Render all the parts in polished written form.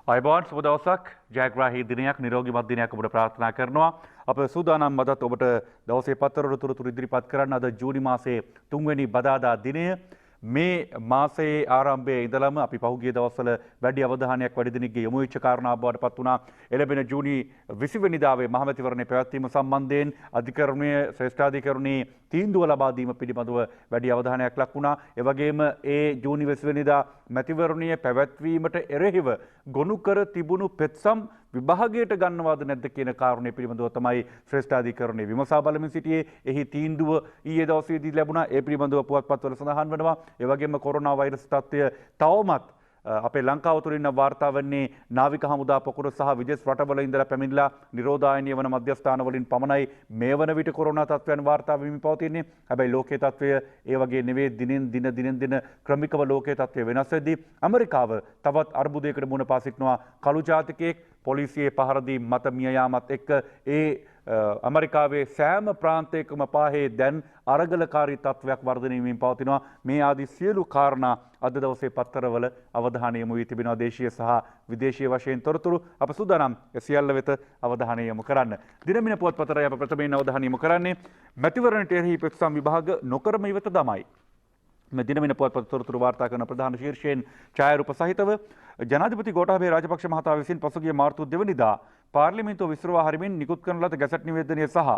අයිබෝන් සුබ දවසක් ජයග්‍රාහී දිනයක් නිරෝගීමත් දිනයක් ඔබට ප්‍රාර්ථනා කරනවා. අප සූදානම් අදත් ඔබට දවසේ පත්තර තොරතුරු ඉදිරිපත් කරන්න අද ජූනි මාසයේ 3 වෙනි බදාදා දිනය. මේ මාසයේ ආරම්භයේ ඉඳලම අපි පහුගිය දවස්වල වැඩි අවධානයක් වැඩි දිනකගේ යොමු වෙච්ච කාරණාවක් බවට පත් වුණා. එළඹෙන ජූනි 20 වෙනිදාවේ මහමැතිවරණයේ පැවැත්වීම සම්බන්ධයෙන් අධිකරණයේ ශ්‍රේෂ්ඨාධිකරණයේ තීන්දුව ලබා දීම පිළිබඳව වැඩි අවධානයක් ලක් වුණා. ඒ වගේම ඒ ජූනි 20 වෙනිදා මැතිවරණයේ පැවැත්වීමට එරෙහිව ගොනු කර තිබුණු පෙත්සම් විභාගයට ගන්නවාද නැද්ද කියන කාරණය පිළිබඳව තමයි ශ්‍රේෂ්ඨාධිකරණයේ විමසා බලමින් සිටියේ. එහි තීන්දුව ඊයේ දවසේදී ලැබුණා. ඒ පිළිබඳව පුවත්පත්වල සඳහන් වෙනවා. ඒ වගේම කොරෝනා වෛරස් තත්ත්වය තවමත් අපේ ලංකාව තුළින් වාර්තා වන්නේ නාවික හමුදා පොකුර සහ විදේශ රටවල ඉඳලා පැමිණිලා නිරෝධායනීය වන මධ්‍යස්ථාන වලින් පමණයි මේ වන විට කොරෝනා තත්ත්වයන් වාර්තා වෙමින් පවතින්නේ. හැබැයි ලෝකයේ තත්ත්වය ඒ වගේ නෙවෙයි. දිනෙන් දින ක්‍රමිකව ලෝකයේ තත්ත්වය වෙනස් වෙද්දී ඇමරිකාව තවත් අර්බුදයකට මුහුණ පා සිටිනවා. කළු ජාතිකයෙක් පොලිසියේ පහර දීම මත මිය යාමත් එක්ක ඒ ඇමරිකාවේ සෑම ප්‍රාන්තයකම පාහේ දැන් අරගලකාරී තත්ත්වයක් වර්ධනය වෙමින් පවතිනවා. මේ ආදී සියලු කාරණා අද දවසේ පත්තරවල අවධානය යොමු වී තිබෙනවා. දේශීය සහ විදේශීය වශයෙන් තොරතුරු අප සූදානම් සියල්ල වෙත අවධානය යොමු කරන්න. දිනමින පුවත්පතරේ අප ප්‍රථමයෙන් අවධානය යොමු කරන්නේ මැතිවරණයට එරෙහි පෙත්සම් විභාග නොකරම ඉවත දමයි. මේ දිනමින පුවත්පත තොරතුරු වාර්තා කරන ප්‍රධාන ශීර්ෂයෙන් ඡායාරූප සහිතව ජනාධිපති ගෝඨාභය රාජපක්ෂ මහතා විසින් පසුගිය මාර්තු 2 වෙනිදා පාර්ලිමේන්තුව විසිරවා හරිමින් නිකුත් කරන ලද ගැසට් නිවේදනය සහ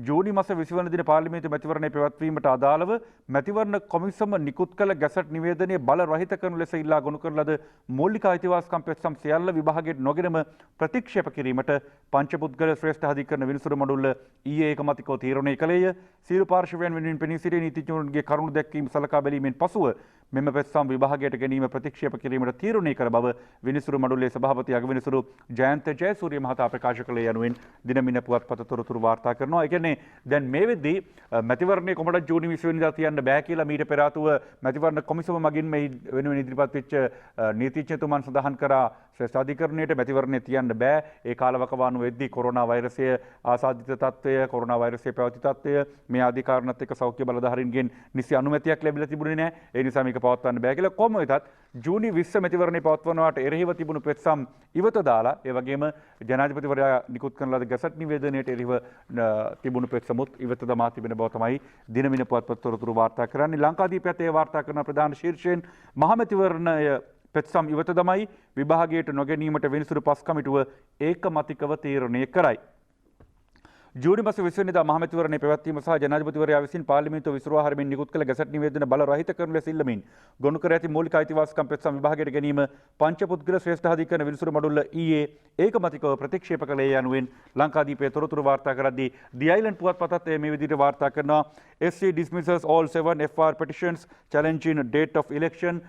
ජූනි මාස 20 වන දින පාර්ලිමේන්තු මැතිවරණයේ පැවැත්වීමට අදාළව මැතිවරණ කොමිසම නිකුත් කළ ගැසට් නිවේදනයේ බල රහිත කරන ලෙස ඉල්ලා ගොනු කරන ලද මූලික අයිතිවාසිකම් පෙත්සම් සියල්ල විභාගයට නොගෙනම ප්‍රතික්ෂේප කිරීමට පංචපුද්ගල ශ්‍රේෂ්ඨ අධිකරණ විනිසුරු මඩුල්ල ඊයේ ඒකමතිකව තීරණය කළේය. සියලු පාර්ශවයන් වෙනුවෙන් පෙනී සිටි නීතිඥවරුන්ගේ කරුණු දැක්වීම සලකා බැලීමෙන් පසුව මෙම පෙත්සම් විභාගයට ගැනීම ප්‍රතික්ෂේප කිරීමට තීරණය කර බව විනිසුරු මඩුල්ලේ සභාපති අගවිනිසුරු ජයන්ත ජයසූරිය මහතා ප්‍රකාශ කළේ යනුවෙන් දිනමින පුවත්පත තොරතුරු වාර්තා කරනවා. ඒ කියන්නේ දැන් මේ වෙද්දී මැතිවරණයේ කොමඩ ජූනි 20 වෙනිදා තියන්න බෑ කියලා මීට පෙර ආතුව මැතිවරණ කොමිසම මගින් මේ වෙනුවෙන් ඉදිරිපත් වෙච්ච නීතිඥතුමන් සඳහන් කරා ශ්‍රේෂ්ඨාධිකරණයට මැතිවරණයේ තියන්න බෑ. ඒ කාලවකවානුව වෙද්දී කොරෝනා වෛරසය ආසාදිත තත්ත්වය, කොරෝනා වෛරසය පැවති තත්ත්වය මේ ආදී කාරණාත් එක්ක සෞඛ්‍ය බලධාරීන්ගෙන් නිසි අනුමැතියක් ලැබිලා තිබුණේ නැහැ. ඒ නිසා මේක පවත්වන්න බෑ කියලා කොහොම වෙතත් ජූනි 20 මැතිවරණය පවත්වනවාට එරෙහිව තිබුණු පෙත්සම් ඉවත දාලා ඒ වගේම ජනාධිපතිවරයා නිකුත් කරන ලද ගැසට් නිවේදනයට එරෙහිව තිබුණු පෙත්සමුත් ඉවත දමා තිබෙන බව තමයි දිනමින පුවත්පත් තොරතුරු වාර්තා කරන්නේ. ලංකාදීපයත් ඒ වාර්තා කරන ප්‍රධාන ශීර්ෂයෙන් මහමැතිවරණය පෙත්සම් ඉවත දමයි විභාගයට නොගැනීමට විනිසුරු පස් කමිටුව ඒකමතිකව තීරණය කරයි. ජූනි මාස 20 වෙනිදා මහමැතිවරණයේ පැවැත්වීම සහ ජනාධිපතිවරයා විසින් පාර්ලිමේන්තුව විසිරවා හරිමින් නිකුත් කළ ගැසට් නිවේදන බල රහිත කරනු ලෙස ඉල්ලමින් ගොනු කර ඇති මූලික අයිතිවාසිකම් පෙත්සම් විභාගයට ගැනීම පංචපුද්ගල ශ්‍රේෂ්ඨාධිකරණ විනිසුරු මඩුල්ල ඊයේ ඒකමතිකව ප්‍රතික්ෂේප කළේ යනුවෙන් ලංකාදීපයේ තොරතුරු වාර්තා කරද්දී දී අයිලන්ඩ් පුවත්පතත් මේ විදිහට වාර්තා කරනවා. SC dismisses all 7 FR petitions challenging date of election.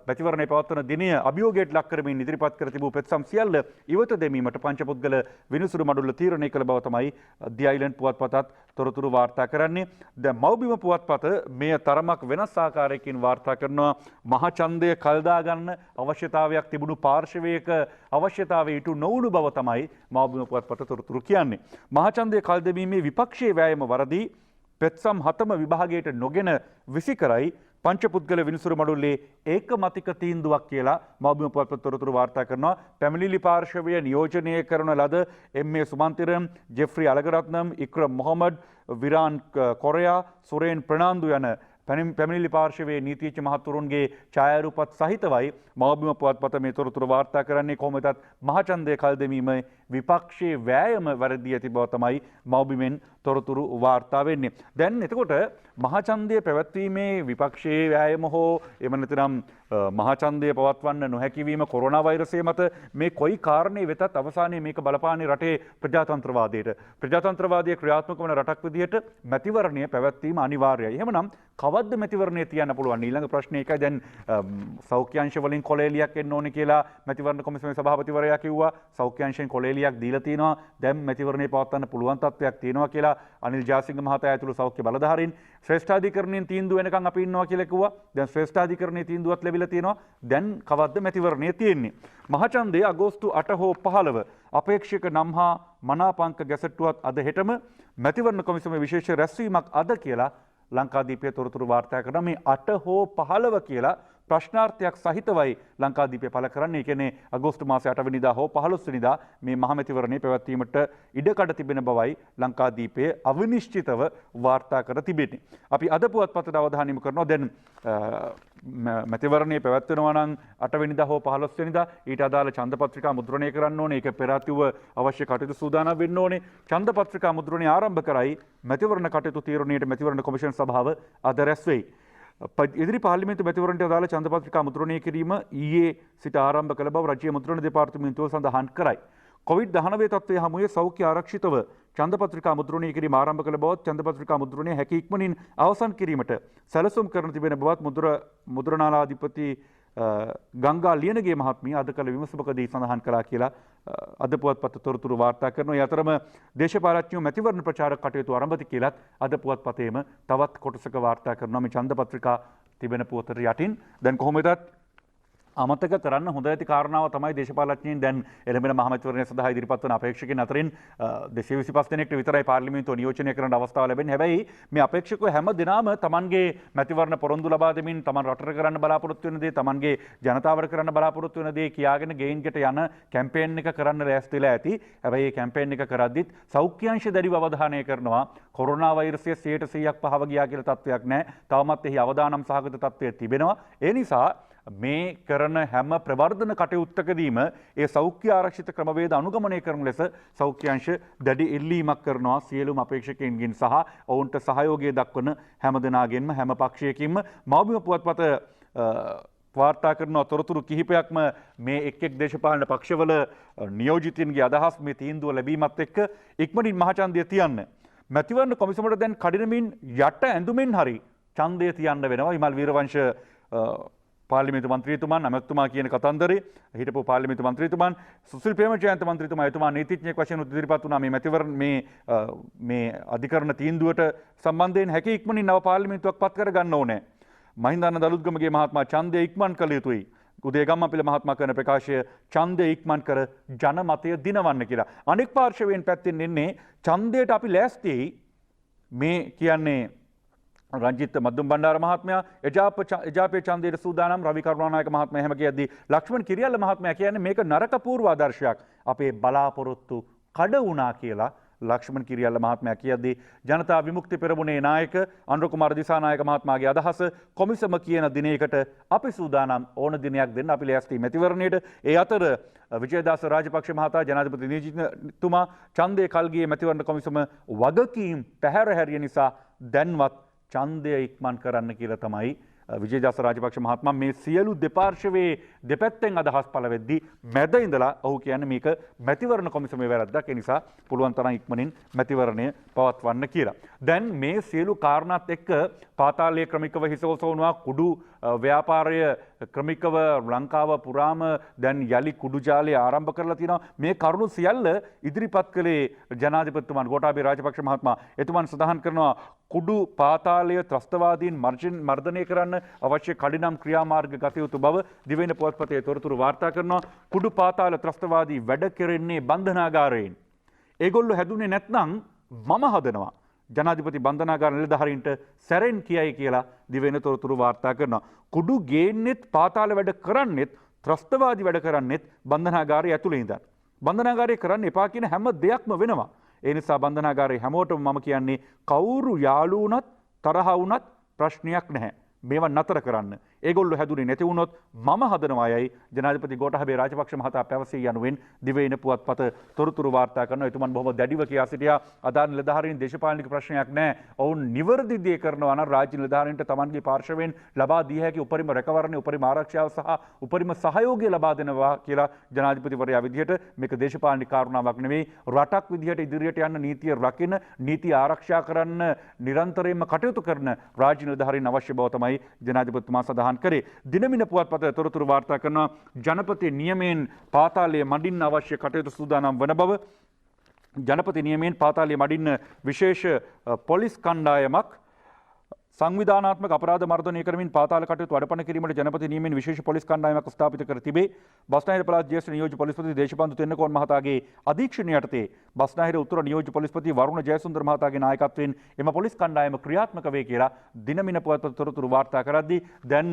මැතිවරණයේ පවත්වන දිනය අභියෝගයට ලක් කරමින් ඉදිරිපත් කර තිබූ පෙත්සම් සියල්ල ඉවත දැමීමට පංචපුද්ගල විනිසුරු මඩුල්ල තීරණය කළ බව තමයි දී අයිලන්ඩ් පුවත්පතත් තොරතුරු වාර්තා කරන්නේ. දැන් මව්බිම පුවත්පත මේ තරමක් වෙනස් ආකාරයකින් වාර්තා කරනවා. මහචන්දය කල්දා ගන්න අවශ්‍යතාවයක් තිබුණු පාර්ශවයක අවශ්‍යතාවය ඉටු නොවුණු බව තමයි මව්බිම පුවත්පත තොරතුරු කියන්නේ. මහචන්දය කල් දැමීමේ විපක්ෂයේ වෑයම වරදී පෙත්සම් 7ම විභාගයට නොගෙන විසි කරයි පංචපුද්ගල විනිසුරු මඩුල්ලේ ඒකමතික තීන්දුවක් කියලා මව්බිම පුවත්පත තොරතුරු වාර්තා කරනවා. පැමිණිලි පාර්ශවය නියෝජනය කරන ලද එම්.ඒ. සුමන්තිරන්, ජෙෆ්රි අලගරත්නම්, ඉක්‍රම් මොහමඩ්, විරාන් කොරයා, සුරේන් ප්‍රනාන්දු යන පැමිණිලි පාර්ශවයේ නීතිඥ මහතුරුන්ගේ ඡායාරූපත් සහිතවයි මව්බිම පුවත්පත මේ තොරතුරු වාර්තා කරන්නේ. කොහොම වෙතත් මහචන්දය කල් දැමීම විපක්ෂයේ වෑයම වැරදි ඇති බව තමයි මව්බිමෙන් තොරතුරු වාර්තා වෙන්නේ. දැන් එතකොට මහචන්දය පැවැත්වීමේ විපක්ෂයේ වෑයම හෝ එම නැතිනම් මහචන්දය පවත්වන්න නොහැකිවීම කොරෝනා වෛරසය මත මේ කොයි කාරණේ වෙතත් අවසානයේ මේක බලපාන්නේ රටේ ප්‍රජාතන්ත්‍රවාදයට. ප්‍රජාතන්ත්‍රවාදයේ ක්‍රියාත්මක වන රටක් විදිහට මැතිවරණය පැවැත්වීම අනිවාර්යයි. එහෙමනම් කවද්ද මැතිවරණය තියන්න පුළුවන්? ඊළඟ ප්‍රශ්නේ එකයි. දැන් සෞඛ්‍යාංශ වලින් කොලේලියක් එන්න ඕනේ කියලා මැතිවරණ කොමිසමේ සභාපතිවරයා කිව්වා. සෞඛ්‍යාංශයෙන් කොලේලියක් දීලා තිනවා. දැන් මැතිවරණය පවත්වන්න පුළුවන් තත්ත්වයක් තියෙනවා කියලා අනිල් ජාසිංහ මහතා ඇතුළු සෞඛ්‍ය බලධාරීන් ශ්‍රේෂ්ඨාධිකරණයෙන් තීන්දුව වෙනකන් අපි ඉන්නවා කියලා කිව්වා. දැන් ශ්‍රේෂ්ඨාධිකරණයේ තීන්දුවත් ලැබිලා තියෙනවා. දැන් කවද්ද මැතිවරණය තියෙන්නේ? මහචන්දයේ අගෝස්තු 8 හෝ 15 අපේක්ෂක නම් හා මනාපංක ගැසට්ටුවත් අද හෙටම මැතිවරණ කොමිසමේ විශේෂ රැස්වීමක් අද කියලා ලංකාදීපයේ තොරතුරු වාර්තා කරනවා. මේ 8 හෝ 15 කියලා ප්‍රශ්නාර්ථයක් සහිතවයි ලංකාදීපය පළ කරන්නේ. ඒ කියන්නේ අගෝස්තු මාසයේ 8 වෙනිදා හෝ 15 වෙනිදා මේ මහමැතිවරණය පැවැත්වීමට ඉඩකඩ තිබෙන බවයි ලංකාදීපය අවිනිශ්චිතව වාර්තා කර තිබෙන්නේ. අපි අද පුවත්පතට අවධානය යොමු කරනවා. දැන් මැතිවරණය පැවැත්වෙනවා නම් 8 වෙනිදා හෝ 15 වෙනිදා ඊට අදාළ ඡන්ද පත්‍රිකා මුද්‍රණය කරන්න ඕනේ. ඒක පෙර ආතුව අවශ්‍ය කටයුතු සූදානම් වෙන්න ඕනේ. ඡන්ද පත්‍රිකා මුද්‍රණය ආරම්භ කරයි මැතිවරණ කටයුතු තීරණයට මැතිවරණ කොමිෂන් සභාව අද රැස් වෙයි. ඉදිරි පාර්ලිමේන්තු මැතිවරණයට අදාළ ඡන්ද පත්‍රිකා මුද්‍රණය කිරීම ඊයේ සිට ආරම්භ කළ බව රජයේ මුද්‍රණ දෙපාර්තමේන්තුව සඳහන් කරයි. COVID-19 තත්ත්වයේ හමුවේ සෞඛ්‍ය ආරක්ෂිතව ඡන්ද පත්‍රිකා මුද්‍රණය කිරීම ආරම්භ කළ බවත් ඡන්ද පත්‍රිකා මුද්‍රණය හැකි ඉක්මනින් අවසන් කිරීමට සැලසුම් කරන තිබෙන බවත් මුද්‍රණාලාධිපති ගංගා ලියනගේ මහත්මිය අද කළ විමසුමකදී සඳහන් කළා කියලා අද පුවත්පත තොරතුරු වාර්තා කරනවා. ඒ අතරම දේශපාලඥයෝ මැතිවරණ ප්‍රචාරක කටයුතු ආරම්භ කියලත් අද පුවත්පතේම තවත් කොටසක වාර්තා කරනවා. මේ ඡන්ද පත්‍රිකා තිබෙන පුවතට යටින් දැන් කොහොමදත් අමතක කරන්න හොඳ ඇති කාරණාව තමයි දේශපාලඥයින් දැන් එළඹෙන මහමැතිවරණය සඳහා ඉදිරිපත් වන අපේක්ෂකයන් අතරින් 225 දෙනෙක්ට විතරයි පාර්ලිමේන්තුව නියෝජනය කරන්න අවස්ථාව ලැබෙන්නේ. හැබැයි මේ අපේක්ෂකයෝ හැම දිනම තමන්ගේ මැතිවරණ පොරොන්දු ලබා දෙමින් තමන් රටට කරන්න බලාපොරොත්තු වෙන දේ, තමන්ගේ ජනතාවට කරන්න බලාපොරොත්තු වෙන දේ කියාගෙන ගෙයින්කට යන කැම්පේන් එක කරන්න ලෑස්තිලා ඇති. හැබැයි මේ කැම්පේන් එක කරද්දිත් සෞඛ්‍යාංශ දැඩිව අවධානය කරනවා. කොරෝනා වෛරසය 100%ක් පහව ගියා කියලා තත්ත්වයක් නැහැ. තවමත් එහි අවදානම් සහගත තත්ත්වය තිබෙනවා. ඒ නිසා මේ කරන හැම ප්‍රවර්ධන කටයුත්තකදීම ඒ සෞඛ්‍ය ආරක්ෂිත ක්‍රමවේද අනුගමනය කරන ලෙස සෞඛ්‍යාංශ දැඩි ඉල්ලීමක් කරනවා සියලුම අපේක්ෂකයින්ගෙන් සහ ඔවුන්ට සහයෝගය දක්වන හැම දෙනාගෙන්ම හැම පක්ෂයකින්ම. මව්බිම පුවත්පත වාර්තා කරන තොරතුරු කිහිපයක්ම මේ එක් දේශපාලන පක්ෂවල නියෝජිතින්ගේ අදහස් මේ තීන්දුව ලැබීමත් එක්ක ඉක්මනින් මහඡන්දය තියන්න මැතිවරණ කොමිසමට දැන් කඩිනමින් යට ඇඳුමින් හරි ඡන්දය තියන්න වෙනවා. විමල් වීරවංශ පාර්ලිමේන්තු මන්ත්‍රීතුමන් අමතුමා කියන කතන්දරේ හිටපු පාර්ලිමේන්තු මන්ත්‍රීතුමන් සුසිල් ප්‍රේමජයන්ත මන්ත්‍රීතුමා එතුමා නීතිඥයෙක් වශයෙන් ඉදිරිපත් වුණා මේ මැතිවරණ මේ අධිකරණ තීන්දුවට සම්බන්ධයෙන් හැකි ඉක්මනින් නව පාර්ලිමේන්තුවක් පත් කරගන්න ඕනේ. මහින්දාන දලුත්ගමගේ මහත්මයා ඡන්දය ඉක්මන් කළ යුතුයි. උදේ ගම්මන්පිල මහත්මයා කරන ප්‍රකාශය ඡන්දය ඉක්මන් කර ජනමතය දිනවන්න කියලා. අනෙක් පාර්ශවයෙන් පැත්තෙන් එන්නේ ඡන්දයට අපි ලෑස්තියි මේ කියන්නේ රංජිත් මද්දුම් බණ්ඩාර මහත්මයා එජාපේ ඡන්දයට සූදානම් රවි කරුණානායක මහත්මයා එහෙම කියද්දී ලක්ෂ්මන් කිරියල්ල මහත්මයා කියන්නේ මේක නරක පූර්වාදර්ශයක් අපේ බලාපොරොත්තු කඩ වුණා කියලා ලක්ෂ්මන් කිරියල්ල මහත්මයා කියද්දී ජනතා විමුක්ති පෙරමුණේ නායක අනුර කුමාර දිසානායක මහත්මයාගේ අදහස කොමිසම කියන දිනයකට අපි සූදානම් ඕන දිනයක් දෙන්න අපි ලෑස්ති මැතිවරණයට. ඒ අතර විජයදාස රාජපක්ෂ මහතා ජනාධිපති නියෝජිතතුමා ඡන්දයේ කල්ගියේ මැතිවරණ කොමිසම වගකීම් පැහැර හැරිය නිසා දැන්වත් ඡන්දය ඉක්මන් කරන්න කියලා තමයි විජයදාස රාජපක්ෂ මහත්මයා මේ සියලු දෙපාර්ශවයේ දෙපැත්තෙන් අදහස් පළ වෙද්දී මැද ඉඳලා ඔහු කියන්නේ මේක මැතිවරණ කොමිසමේ වැරද්දක්. ඒ නිසා පුළුවන් තරම් ඉක්මනින් මැතිවරණය පවත්වන්න කියලා. දැන් මේ සියලු කාරණාත් එක්ක පාතාලයේ ක්‍රමිකව හිසෝසෝනවා කුඩු ව්‍යාපාරය ක්‍රමිකව ලංකාව පුරාම දැන් යලි කුඩු ජාලය ආරම්භ කරලා තියෙනවා. මේ කරුණු සියල්ල ඉදිරිපත් කළේ ජනාධිපතිතුමන් ගෝඨාභය රාජපක්ෂ මහත්මයා. එතුමන් සඳහන් කරනවා කුඩු පාතාලය ත්‍රස්තවාදීන් මර්ධනය කරන්න අවශ්‍ය කඩිනම් ක්‍රියාමාර්ග ගත යුතු බව දිවයින පුවත්පතේ තොරතුරු වාර්තා කරනවා. කුඩු පාතාල ත්‍රස්තවාදී වැඩ කෙරෙන්නේ බන්ධනාගාරයෙන්. ඒගොල්ලෝ හැදුනේ නැත්නම් මම හදනවා. ජනාධිපති බන්ධනාගාර නිලධාරීන්ට සැරෙන් කියයි කියලා දිවයින තොරතුරු වාර්තා කරනවා. කුඩු ගේන්නෙත් පාතාල වැඩ කරන්නෙත් ත්‍රස්තවාදී වැඩ කරන්නෙත් බන්ධනාගාරය ඇතුළේ ඉඳන්. බන්ධනාගාරය කරන්න එපා කියන හැම දෙයක්ම වෙනවා. ඒ නිසා බන්ධනාගාරයේ හැමෝටම මම කියන්නේ කවුරු යාළු වුණත් තරහ වුණත් ප්‍රශ්නයක් නැහැ. මේවා නතර කරන්න. ඒගොල්ලෝ හැදුනේ නැති වුණොත් මම හදනවායයි ජනාධිපති ගෝඨාභය රාජපක්ෂ මහතා පැවසී යනුවෙන් දිවයින පුවත්පත තොරතුරු වාර්තා කරනවා. එතුමන් බොහොම දැඩිව කියා සිටියා අදාළ නිලධාරීන් දේශපාලනික ප්‍රශ්නයක් නැහැ. ඔවුන් නිවැරදි දේ කරනවා නම් රාජ්‍ය නිලධාරීන්ට තමන්ගේ පාර්ශවයෙන් ලබා දී හැකි උපරිම රැකවරණය, උපරිම ආරක්ෂාව සහ උපරිම සහයෝගය ලබා දෙනවා කියලා ජනාධිපතිවරයා විදිහට මේක දේශපාලනික කාරණාවක් නෙවෙයි. රටක් විදිහට ඉදිරියට යන්න නීතිය රකින්න, නීතිය ආරක්ෂා කරන්න නිරන්තරයෙන්ම කටයුතු කරන රාජ්‍ය නිලධාරීන් අවශ්‍ය බව තමයි ජනාධිපතිතුමා සඳහන් කරේ. දිනමින පුවත්පත තොරතුරු වාර්තා කරනවා ජනපති නියමයෙන් පාතාලයේ මඩින්න අවශ්‍ය කටයුතු සූදානම් වන බව. ජනපති නියමයෙන් පාතාලයේ මඩින්න විශේෂ පොලිස් කණ්ඩායමක් සංවිධානාත්මක අපරාධ මර්ධනය කරමින් පාතාල කටයුතු අඩපණ කිරීමට ජනපති නියමෙන් විශේෂ පොලිස් කණ්ඩායමක් ස්ථාපිත කර තිබේ. බස්නාහිර පළාත් ජ්‍යෙෂ්ඨ නියෝජ්‍ය පොලිස්පති දේශපාලන තෙන්නකෝන් මහතාගේ අධීක්ෂණය යටතේ බස්නාහිර උතුර නියෝජ්‍ය පොලිස්පති වරුණ ජයසුන්දර මහතාගේ නායකත්වයෙන් එම පොලිස් කණ්ඩායම ක්‍රියාත්මක වේ කියලා දිනමින පුවත්පත තොරතුරු වාර්තා කරද්දී දැන්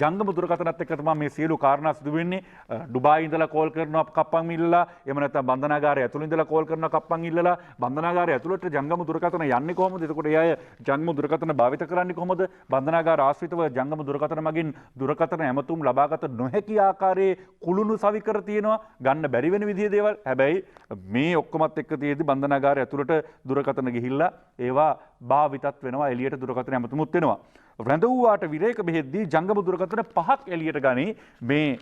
ජංගම දුරකථනත් එක්ක තමයි මේ සියලු කාරණා සිදු වෙන්නේ. ඩුබායි ඉඳලා කෝල් කරනවා කප්පන් ඉල්ලලා, එහෙම නැත්නම් බන්ධනාගාරය ඇතුළේ ඉඳලා කෝල් කරනවා කප්පන් ඉල්ලලා, බන්ධනාගාරය ඇතුළට ජංගම දුරකථන යන්නේ කොහොමද? එතකොට ඒ අය ජංගම දුරකථන භාවිත කරන්නේ කොහොමද? බන්ධනාගාර ආශ්‍රිතව ජංගම දුරකථන මගින් දුරකථන ඇමතුම් ලබාගත නොහැකි ආකාරයේ කුළුණු සවිකර තියෙනවා, ගන්න බැරි වෙන විදිහේ දේවල්. හැබැයි මේ ඔක්කොමත් එක්ක තියෙද්දි බන්ධනාගාරය ඇතුළට දුරකථන ගිහිල්ලා ඒවා භාවිතත් වෙනවා, එළියට දුරකථන ඇමතුමුත් වෙනවා. රැඳවුවාට විරේක බෙහෙද්දී ජංගම දුරකථන 5ක් එළියට ගනී. මේ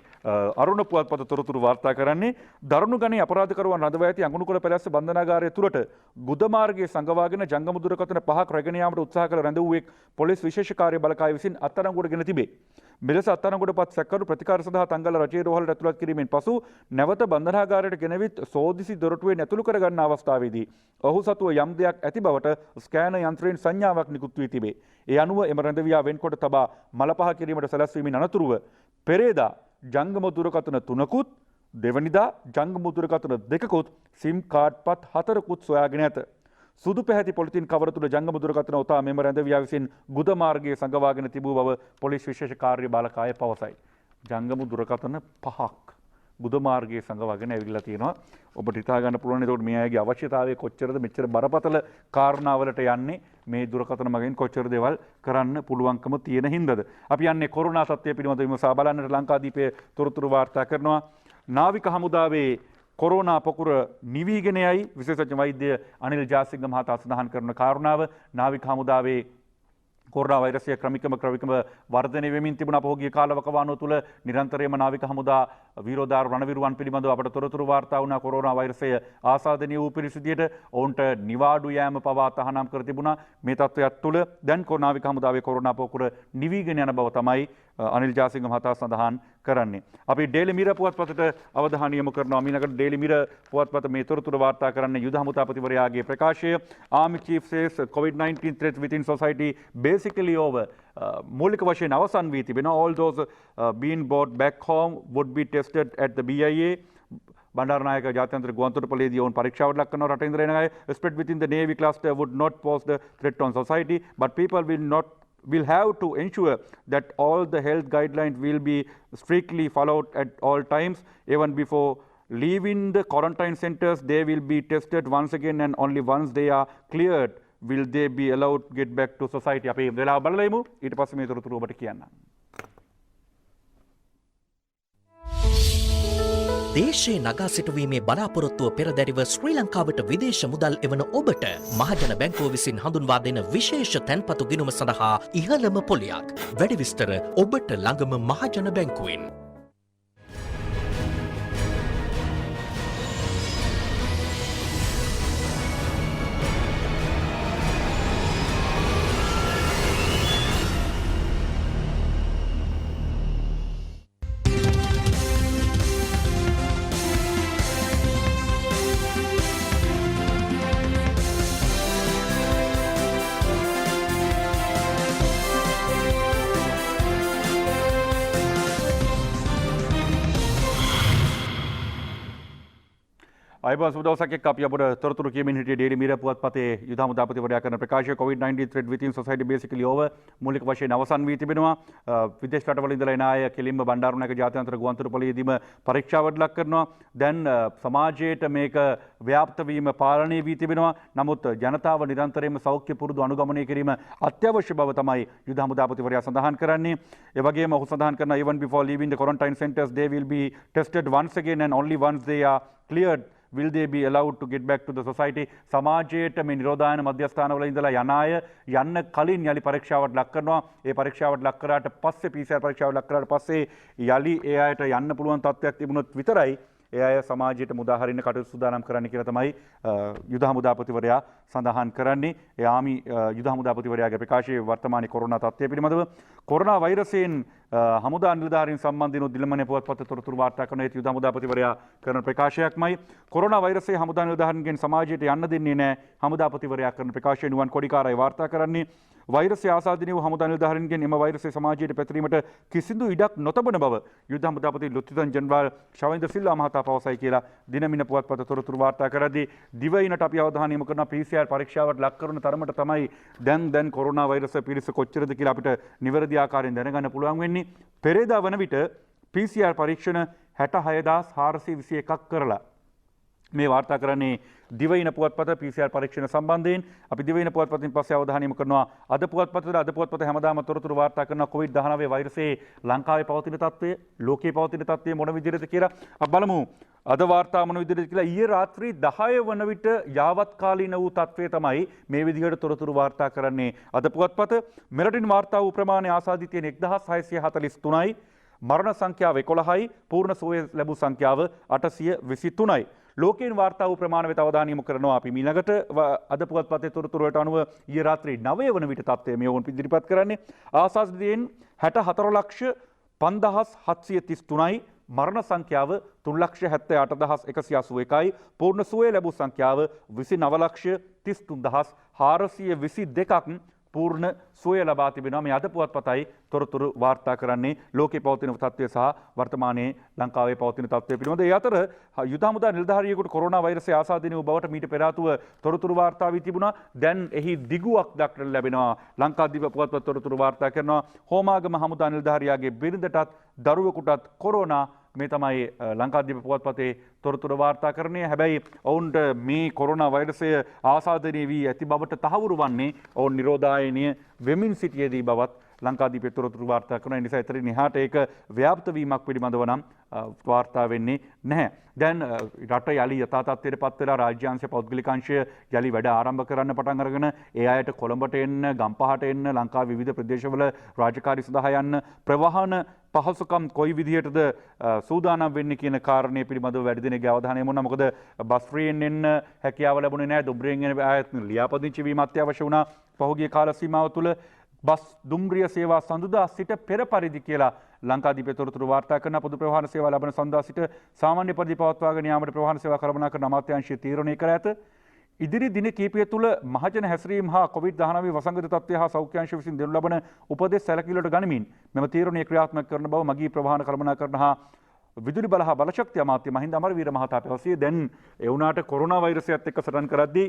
අරුණ පුවත්පත තොරතුරු වාර්තා කරන්නේ දරුණු ගණයේ අපරාධකරුවන් රඳවා ඇති අඟුණුකොළ පැලැස්ස බන්ධනාගාරය තුළට ගුද මාර්ගයේ සංගවාගෙන ජංගම දුරකථන 5ක් රැගෙන යාමට උත්සාහ කළ රැඳවුවෙක් පොලිස් විශේෂ කාර්ය බලකාය විසින් අත්අඩංගුවට ගෙන තිබේ. මෙලෙස අත්අඩංගුවටපත් සැකකරු ප්‍රතිකාර සඳහා තංගල රජයේ රෝහලට ඇතුළත් කිරීමෙන් පසු නැවත බන්ධනාගාරයට ගෙනවිත් සෝදිසි දොරටුවෙන් ඇතුළු කර ගන්න අවස්ථාවේදී ඔහු සතුව යම් දෙයක් ඇති බවට ස්කෑනර් යන්ත්‍රයෙන් සංඥාවක් නිකුත් වී තිබේ. ඒ අනුව එම රැඳවියා වෙන්කොට තබා මලපහ කිරීමට සැලැස්වීමෙන් අනතුරුව පෙරේදා ජංගම දුරකථන 3කුත් දෙවනිදා ජංගම දුරකථන 2කුත් සිම් කාඩ් පත් 4කුත් සොයාගෙන ඇත. සුදු පැහැති පොලිතින් කවර තුළ ජංගම දුරකථන ඔතා මෙම රැඳවියා විසින් ගුද මාර්ගයේ සංගවාගෙන තිබූ බව පොලිස් විශේෂ කාර්ය බාලකාය පවසයි. ජංගම දුරකථන 5ක් ගුද මාර්ගයේ සංගවාගෙන ඇවිල්ලා තියෙනවා. ඔබට හිතා ගන්න පුළුවන් එතකොට මේ අයගේ අවශ්‍යතාවය කොච්චරද, මෙච්චර බරපතල කාරණාවලට යන්නේ මේ දුරකථන මගින් කොච්චර දේවල් කරන්න පුළුවන්කම තියෙන හින්දාද. අපි යන්නේ කොරෝනා තත්ත්වය පිළිබඳව විමසා බලන්නට ලංකාදීපයේ තොරතුරු වාර්තා කරනවා. නාවික හමුදාවේ කොරෝනා පොකුර නිවීගෙන යයි විශේෂඥ වෛද්‍ය අනිල් ජාසිංහ මහතා සඳහන් කරන කාරණාව. නාවික හමුදාවේ කොරෝනා වෛරසය ක්‍රමිකම වර්ධනය වෙමින් තිබුණ පහුගිය කාලවකවානුව තුළ නිරන්තරයෙන්ම නාවික හමුදා විරෝධාර රණවිරුවන් පිළිබඳව අපට තොරතුරු වාර්තා වුණා. කොරෝනා වෛරසය ආසාදනීය වූ පිරිසිදියට ඔවුන්ට නිවාඩු යෑම පවා තහනම් කර තිබුණා. මේ තත්ත්වයක් තුළ දැන් නාවික හමුදාවේ කොරෝනා පොකුර නිවීගෙන යන බව තමයි අනිල් ජාසිංහ මහතා සඳහන් කරන්නේ. අපි ඩේලි මිරර් පුවත්පතට අවධානය යොමු කරනවා. මීළඟට ඩේලි මිරර් පුවත්පත මේ තොරතුරු වාර්තා කරන්නේ යුද හමුදාපතිවරයාගේ ප්‍රකාශය. Army chief says COVID-19 threat within society basically over. මූලික වශයෙන් අවසන් වී තිබෙනවා. All those being brought back home would be tested at the BIA. Bandaranaike ජාත්‍යන්තර ගුවන්තොටුපළේදී ඔවුන් පරීක්ෂාවට ලක් කරනවා. රටින් ඉඳලා එන අය spread within the Navy cluster would not pose the threat on society, but people will have to ensure that all the health guidelines will be strictly followed at all times. Even before leaving the quarantine centers, they will be tested once again, and only once they are cleared will they be allowed to get back to society. අපි වෙලාව බලලා ඉමු. ඊට පස්සේ මේ තොරතුරු ඔබට කියන්නම්. දේශයේ නගා සිටුවීමේ බලාපොරොත්තුව පෙරදැරිව ශ්‍රී ලංකාවට විදේශ මුදල් එවන ඔබට මහජන බැංකුව විසින් හඳුන්වා දෙන විශේෂ තැන්පතු ගිණුම සඳහා ඉහළම පොලියක්. වැඩි විස්තර ඔබට ළඟම මහජන බැංකුවෙන්. අයිබෝස් උදවසක් එක්ක අපි අපට තොරතුරු කියමින් හිටියේ ඩේලි මිරර් පුවත්පතේ යුද හමුදාපතිවරයා කරන ප්‍රකාශය COVID-19 threat within society basically over මූලික වශයෙන් අවසන් වී තිබෙනවා. විදේශ රටවල ඉඳලා එන අය කෙලින්ම බණ්ඩාරනායක ජාත්‍යන්තර ගුවන්තොටුපළේදීම පරීක්ෂාවට ලක් කරනවා. දැන් සමාජයට මේක ව්‍යාප්ත වීම පාලනය වී තිබෙනවා. නමුත් ජනතාව නිරන්තරයෙන්ම සෞඛ්‍ය පුරුදු අනුගමනය කිරීම අත්‍යවශ්‍ය බව තමයි යුද හමුදාපතිවරයා සඳහන් කරන්නේ. ඒ වගේම ඔහු සඳහන් කරනවා even before leaving the quarantine centers they will be tested once again and only once they are cleared will they be allowed to get back to the society. සමාජයට මේ නිරෝධායන මධ්‍යස්ථානවල ඉඳලා යන අය යන්න කලින් යලි පරීක්ෂාවට ලක් කරනවා. ඒ පරීක්ෂාවට ලක් කරාට පස්සේ PCR පරීක්ෂාවට ලක් කරාට පස්සේ යලි ඒ අයට යන්න පුළුවන් තත්ත්වයක් තිබුණොත් විතරයි ඒ අය සමාජයට මුදා හරින්න කටයුතු සූදානම් කරන්න කියලා තමයි යුද හමුදාපතිවරයා සඳහන් කරන්නේ. ඒ ආමි යුද හමුදාපතිවරයාගේ ප්‍රකාශයේ වර්තමානයේ කොරෝනා තත්ත්වය පිළිබඳව කොරෝනා වෛරසයෙන් හමුදා නිලධාරීන් සම්බන්ධයෙන් දිලමනේ පුවත්පත තොරතුරු වාර්තා කරන හේතු යුද හමුදාපතිවරයා කරන ප්‍රකාශයක්මයි. කොරෝනා වෛරසය හමුදා නිලධාරීන්ගෙන් සමාජයට යන්න දෙන්නේ නැහැ. හමුදාපතිවරයා කරන ප්‍රකාශය නුවන් කොඩිකාරයි වාර්තා කරන්නේ. වෛරසය ආසාදිත වූ හමුදා නිලධාරීන්ගෙන් එම වෛරසය සමාජයට පැතිරීමට කිසිදු ඉඩක් නොතබන බව යුද හමුදාපති ලුත්තිතන් ජෙනරාල් ශවේන්ද්‍ර සිල්වා මහතා පවසයි කියලා දිනමින පුවත්පත තොරතුරු වාර්තා කරද්දී දිවයිනට අපි අවධානය යොමු කරන PCR පරීක්ෂාවට ලක් කරන තරමට තමයි දැන් කොරෝනා වෛරස පිරිස කොච්චරද කියලා අපිට නිවැරදි ආකාරයෙන් දැනගන්න පුළුවන් වෙන්නේ. පෙරේදා වන විට PCR පරීක්ෂණ 66421ක් කරලා මේ වාර්තා කරන්නේ දිවයින පුවත්පත PCR පරීක්ෂණ සම්බන්ධයෙන්. අපි දිවයින පුවත්පතින් පස්සේ අවධානය යොමු කරනවා අද පුවත්පත හැමදාම තොරතුරු වාර්තා කරන COVID-19 වෛරසයේ ලංකාවේ පවතින තත්ත්වය, ලෝකයේ පවතින තත්ත්වය මොන විදිහටද කියලා අපි බලමු. අද වාර්තා මොන විදිහටද කියලා ඊයේ රාත්‍රී 10 වන විට යාවත්කාලීන වූ තත්ත්වය තමයි මේ විදිහට තොරතුරු වාර්තා කරන්නේ. අද පුවත්පත මෙරටින් වාර්තා වූ ප්‍රමාණය ආසාදී තියෙන 1643යි. මරණ සංඛ්‍යාව 11යි. පූර්ණ සුවය ලැබූ සංඛ්‍යාව 823යි. ලෝකයෙන් වාර්තා වූ ප්‍රමාණ වෙත අවධානය යොමු කරනවා අපි ඊළඟට අද පුවත්පතේ තොරතුරු වලට අනුව ඊයේ රාත්‍රී 9 වන විට තත්ත්වය මේ වුන් ඉදිරිපත් කරන්නේ ආසාදිතයෙන් 64,50,733යි මරණ සංඛ්‍යාව 3,78,181යි පූර්ණ සුවය ලැබූ සංඛ්‍යාව 29,33,422ක් පූර්ණ සුවය ලබා තිබෙනවා. මේ අද පුවත්පතයි තොරතුරු වාර්තා කරන්නේ ලෝකේ පවතින තත්ත්වය සහ වර්තමානයේ ලංකාවේ පවතින තත්ත්වය පිළිබඳ. ඒ අතර යුද හමුදා නිලධාරියෙකුට කොරෝනා වෛරසය ආසාදිත වූ බවට මීට පෙර ආතුව තොරතුරු වාර්තා වී තිබුණා. දැන් එහි දිගුවක් දක්නට ලැබෙනවා. ලංකාදීප පුවත්පත තොරතුරු වාර්තා කරනවා හෝමාගම හමුදා නිලධාරියාගේ බිරිඳටත් දරුවෙකුටත් කොරෝනා. මේ තමයි ලංකාදීප පුවත්පතේ තොරතුරු වාර්තා කරන්නේ. හැබැයි ඔවුන්ට මේ කොරෝනා වෛරසය ආසාදනය වී ඇති බවට තහවුරු වන්නේ ඔවුන් නිරෝධායනය වෙමින් සිටියේදී බවත් ලංකාදීප තොරතුරු වාර්තා කරන නිසා එතරින් එහාට ඒක ව්‍යාප්ත වීමක් පිළිබඳව නම් වාර්තා වෙන්නේ නැහැ. දැන් රට යලි යථා තත්ත්වයට පත් වෙලා රාජ්‍ය අංශ පෞද්ගලික අංශය යලි වැඩ ආරම්භ කරන්න පටන් අරගෙන ඒ අයට කොළඹට එන්න, ගම්පහට එන්න, ලංකාවේ විවිධ ප්‍රදේශවල රාජකාරී සඳහා යන්න ප්‍රවාහන පහසුකම් කොයි විදිහටද සූදානම් වෙන්නේ කියන කාරණේ පිළිබඳව වැඩි දෙනෙක්ගේ අවධානය යොමු වුණා. මොකද බස් ෆ්‍රීයෙන් එන්න හැකියාව ලැබුණේ නැහැ. දුම්රියෙන් එන අයත් ලියාපදිංචි වීම අත්‍යවශ්‍ය වුණා. පහුගිය කාල සීමාව තුළ බස් දුම්රිය සේවා සඳුදා සිට පෙර පරිදි කියලා ලංකාදීප තොරතුරු වාර්තා කරන පොදු ප්‍රවාහන සේවා ලබන සඳුදා සිට සාමාන්‍ය පරිදි පවත්වාගෙන යාමට ප්‍රවාහන සේවා කළමනාකරන අමාත්‍යාංශය තීරණය කර ඇත. ඉදිරි දින කීපය තුළ මහජන හැසිරීම හා COVID-19 වසංගත තත්ත්වය හා සෞඛ්‍ය අංශ විසින් දෙනු ලබන උපදෙස් සැලකිල්ලට ගනිමින් මෙම තීරණය ක්‍රියාත්මක කරන බව මගී ප්‍රවාහන කළමනාකරන හා විදුලි බල හා බලශක්ති අමාත්‍ය මහින්ද අමරවීර මහතා පැවසියේ. දැන් ඒ වුණාට කොරෝනා වෛරසයත් එක්ක සටන් කරද්දී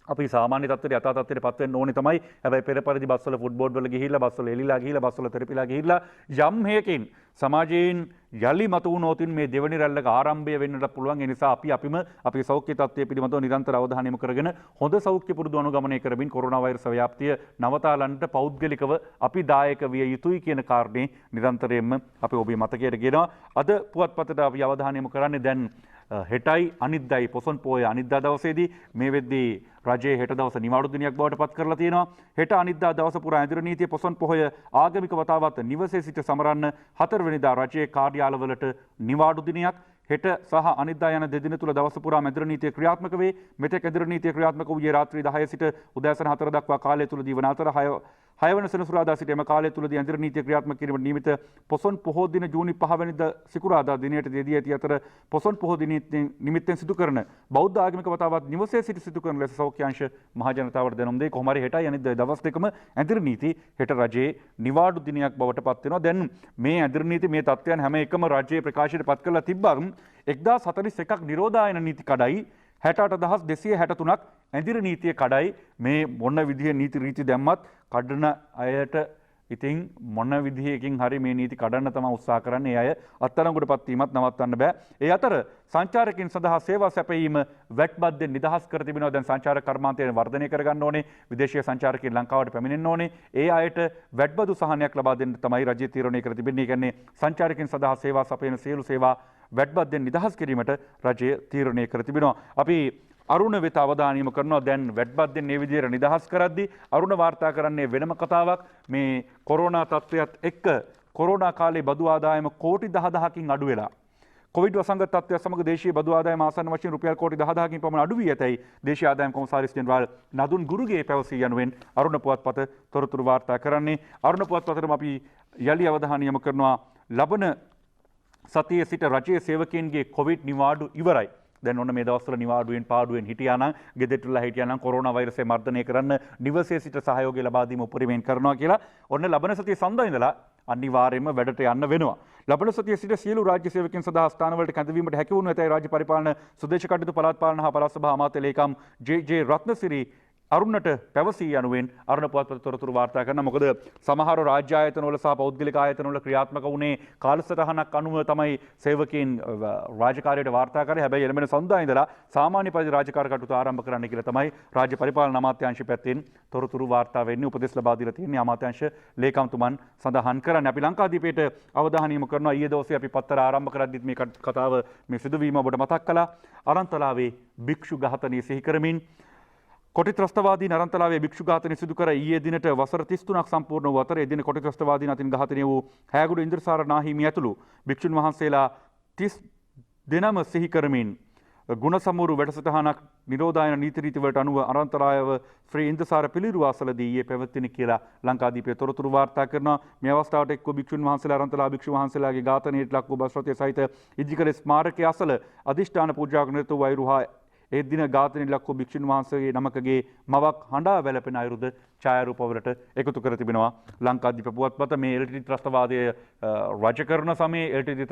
අපි සාමාන්‍ය තත්ත්වයට යථා තත්ත්වයට පත් වෙන්න ඕනේ තමයි. හැබැයි පෙර පරිදි බස්වල ෆුට්බෝඩ් වල ගිහිල්ලා බස්වල එලිලා ගිහිල්ලා බස්වල තෙරපිලා ගිහිල්ලා යම් හේකින් සමාජයෙන් යලි මතු වුණොතින් මේ දෙවනි රැල්ලක ආරම්භය වෙන්නට පුළුවන්. ඒ නිසා අපිම අපේ සෞඛ්‍ය තත්ත්වය පිළිබඳව නිරන්තර අවධානය යොමු කරගෙන හොඳ සෞඛ්‍ය පුරුදු අනුගමනය කරමින් කොරෝනා වෛරස් ව්‍යාප්තිය නවතාලන්නට පෞද්ගලිකව අපි දායක විය යුතුයි කියන කාරණේ නිරන්තරයෙන්ම අපි ඔබේ මතකයට ගෙනවා. අද පුවත්පතට අපි අවධානය යොමු කරන්නේ දැන් හෙටයි අනිද්දායි පොසොන් පෝය අනිද්දා දවසේදී මේ වෙද්දී රජයේ හෙට දවස නිවාඩු දිනයක් බවට පත් කරලා තියෙනවා. හෙට අනිද්දා දවස පුරා ඇඳුරු නීතිය පොසොන් පොහොය ආගමික වතාවත් නිවසේ සිට සමරන්න 4 වෙනිදා රජයේ කාර්යාලවලට නිවාඩු දිනයක්. හෙට සහ අනිද්දා යන දෙදින තුල දවස පුරා ඇඳුරු නීතිය ක්‍රියාත්මක වේ. මෙතෙක් ඇඳුරු නීතිය ක්‍රියාත්මක වූයේ රාත්‍රී 10 සිට උදෑසන 4 දක්වා කාලය තුලදී වන අතර 6 වන සෙනසුරාදා සිට එම කාලය තුලදී ඇඳුරු නීතිය ක්‍රියාත්මක කිරීමට නියමිත පොසොන් පොහෝ දින ජූනි 5 වෙනිදා සිකුරාදා දිනයට යෙදී ඇති අතර පොසොන් පොහෝ දිනයේ නිමිත්තෙන් සිදු කරන බෞද්ධ ආගමික වතාවත් නිවසේ සිට සිදු කරන ලෙස සෞඛ්‍ය අංශ මහ ජනතාවට දැනුම් දෙයි. කොහොම හරි හෙටයි අනිද්දා දවස් දෙකම ඇඳුරු නීති හෙට රජයේ නිවාඩු දිනයක් බවට පත් වෙනවා. දැන් මේ ඇඳුරු නීති මේ තත්ත්වයන් හැම එකම රජයේ ප්‍රකාශයට පත් කරලා තිබ්බා. 1041ක් නිරෝධායන නීති කඩයි 68263ක් ඇඳිර නීතිය කඩයි. මේ මොන විදිහේ නීති රීති දැම්මත් කඩන අයට ඉතින් මොන විදිහකින් හරි මේ නීති කඩන්න තමයි උත්සාහ කරන්නේ. ඒ අය අත්අඩංගුවටපත් වීමත් නවත්තන්න බෑ. ඒ අතර සංචාරකයන් සඳහා සේවා සැපයීම වැට් බද්දෙන් නිදහස් කර තිබෙනවා. දැන් සංචාරක කර්මාන්තය වර්ධනය කරගන්න ඕනේ. විදේශීය සංචාරකයන් ලංකාවට පැමිණෙන්න ඕනේ. ඒ අයට වැට් බදු සහනයක් ලබා දෙන්න තමයි රජය තීරණය කර තිබෙන්නේ. ඒ කියන්නේ සංචාරකයන් සඳහා සේවා සපයන සියලු සේවා වැට් බද්දෙන් නිදහස් කිරීමට රජය තීරණය කර තිබෙනවා. අපි අරුණ වෙත අවධානය යොමු කරනවා. දැන් වැට් බද්දෙන් මේ විදිහට නිදහස් කරද්දී අරුණ වාර්තා කරන්නේ වෙනම කතාවක්. මේ කොරෝනා තත්ත්වයත් එක්ක කොරෝනා කාලේ බදු ආදායම කෝටි 10000කින් අඩු වෙලා කොවිඩ් වසංගත තත්ත්වය සමග දේශීය බදු ආදායම ආසන්න වශයෙන් රුපියල් කෝටි 10000කින් පමණ අඩු වී ඇතැයි දේශීය ආදායම් කොමසාරිස් ජෙනරාල් නදුන් ගුරුගේ පැවසී යනුවෙන් අරුණ පුවත්පත තොරතුරු වාර්තා කරන්නේ. අරුණ පුවත්පතටම අපි යලි අවධානය යොමු කරනවා ලබන සතියේ සිට රජයේ සේවකයන්ගේ කොවිඩ් නිවාඩු ඉවරයි. දැන් ඔන්න මේ දවස්වල නිවාඩුවෙන් පාඩුවෙන් හිටියා නම් ගෙදරටලා හිටියා නම් කොරෝනා වෛරසය මර්ධනය කරන්න නිවසේ සිට සහයෝගය ලබා දීම උපරිමයෙන් කරනවා කියලා ඔන්න ලබන සතියේ සඳුදා ඉඳලා අනිවාර්යයෙන්ම වැඩට යන්න වෙනවා. ලබන සතියේ සිට සියලු රාජ්‍ය සේවකයන් සඳහා ස්ථානවලට කැඳවීමට හැකි වුණු ඇතැයි රාජ්‍ය පරිපාලන සුදේශ කටයුතු පළාත් පාලන හා පළාත් සභා අමාත්‍ය ලේකම් ජේ රත්නසිරි අරුණට පැවසී යනුවෙන් අරුණ පුවත්පත තොරතුරු වාර්තා කරනවා. මොකද සමහර රාජ්‍ය ආයතනවල සහ පෞද්ගලික ආයතනවල ක්‍රියාත්මක වුණේ කාලසටහනක් අනුව තමයි සේවකයන් රාජකාරියට වාර්තා කරේ. හැබැයි එළඹෙන සඳුදා ඉඳලා සාමාන්‍ය පරිදි රාජකාරී කටයුතු ආරම්භ කරන්න කියලා තමයි රාජ්‍ය පරිපාලන අමාත්‍යාංශය පැත්තෙන් තොරතුරු වාර්තා වෙන්නේ. උපදෙස් ලබා දීලා තියෙන්නේ අමාත්‍යාංශ ලේකම්තුමන් සඳහන් කරන්නේ. අපි ලංකාදීපයට අවධානය යොමු කරනවා. ඊයේ දවසේ අපි පත්තර ආරම්භ කරද්දිත් මේ කතාව මේ සිදුවීම ඔබට මතක් කළා. අරන්තලාවේ භික්ෂු ඝාතනය සිහි කරමින් කොටි ත්‍රස්තවාදීන් අරන්තලාවේ භික්ෂු ඝාතනය සිදු කර ඊයේ දිනට වසර 33ක් සම්පූර්ණ වූ අතර එදින කොටි ත්‍රස්තවාදීන් අතින් ඝාතනය වූ හැගුඩ ඉන්ද්‍රසාර නාහිමි ඇතුළු භික්ෂුන් වහන්සේලා 30 දෙනම සිහි කරමින් ගුණසමූරු වැඩසටහනක් නිරෝධායන නීති රීති වලට අනුව අරන්තලායව ශ්‍රී ඉන්ද්‍රසාර පිළිරුවාසලදී ඊයේ පැවැත්විනි කියලා ලංකාදීපයේ තොරතුරු වාර්තා කරනවා. මේ අවස්ථාවට එක්ව භික්ෂුන් වහන්සේලා අරන්තලා භික්ෂු වහන්සේලාගේ ඝාතනයට ලක් වූ බස් රථය සහිත ඉදිකල ස්මාරකයේ අසල අධිෂ්ඨාන පූජාවක නිරත වූ අයුරු හා ඒ දින ඝාතනයට ලක් වූ භික්ෂුන් වහන්සේගේ නමකගේ මවක් හඬා වැළපෙන අයුරුද ඡායාරූපවලට එකතු කර තිබෙනවා. ලංකාදීප පුවත්පත මේ එල්ටීටී ත්‍රස්තවාදය රජ කරන සමයේ එල්ටීටී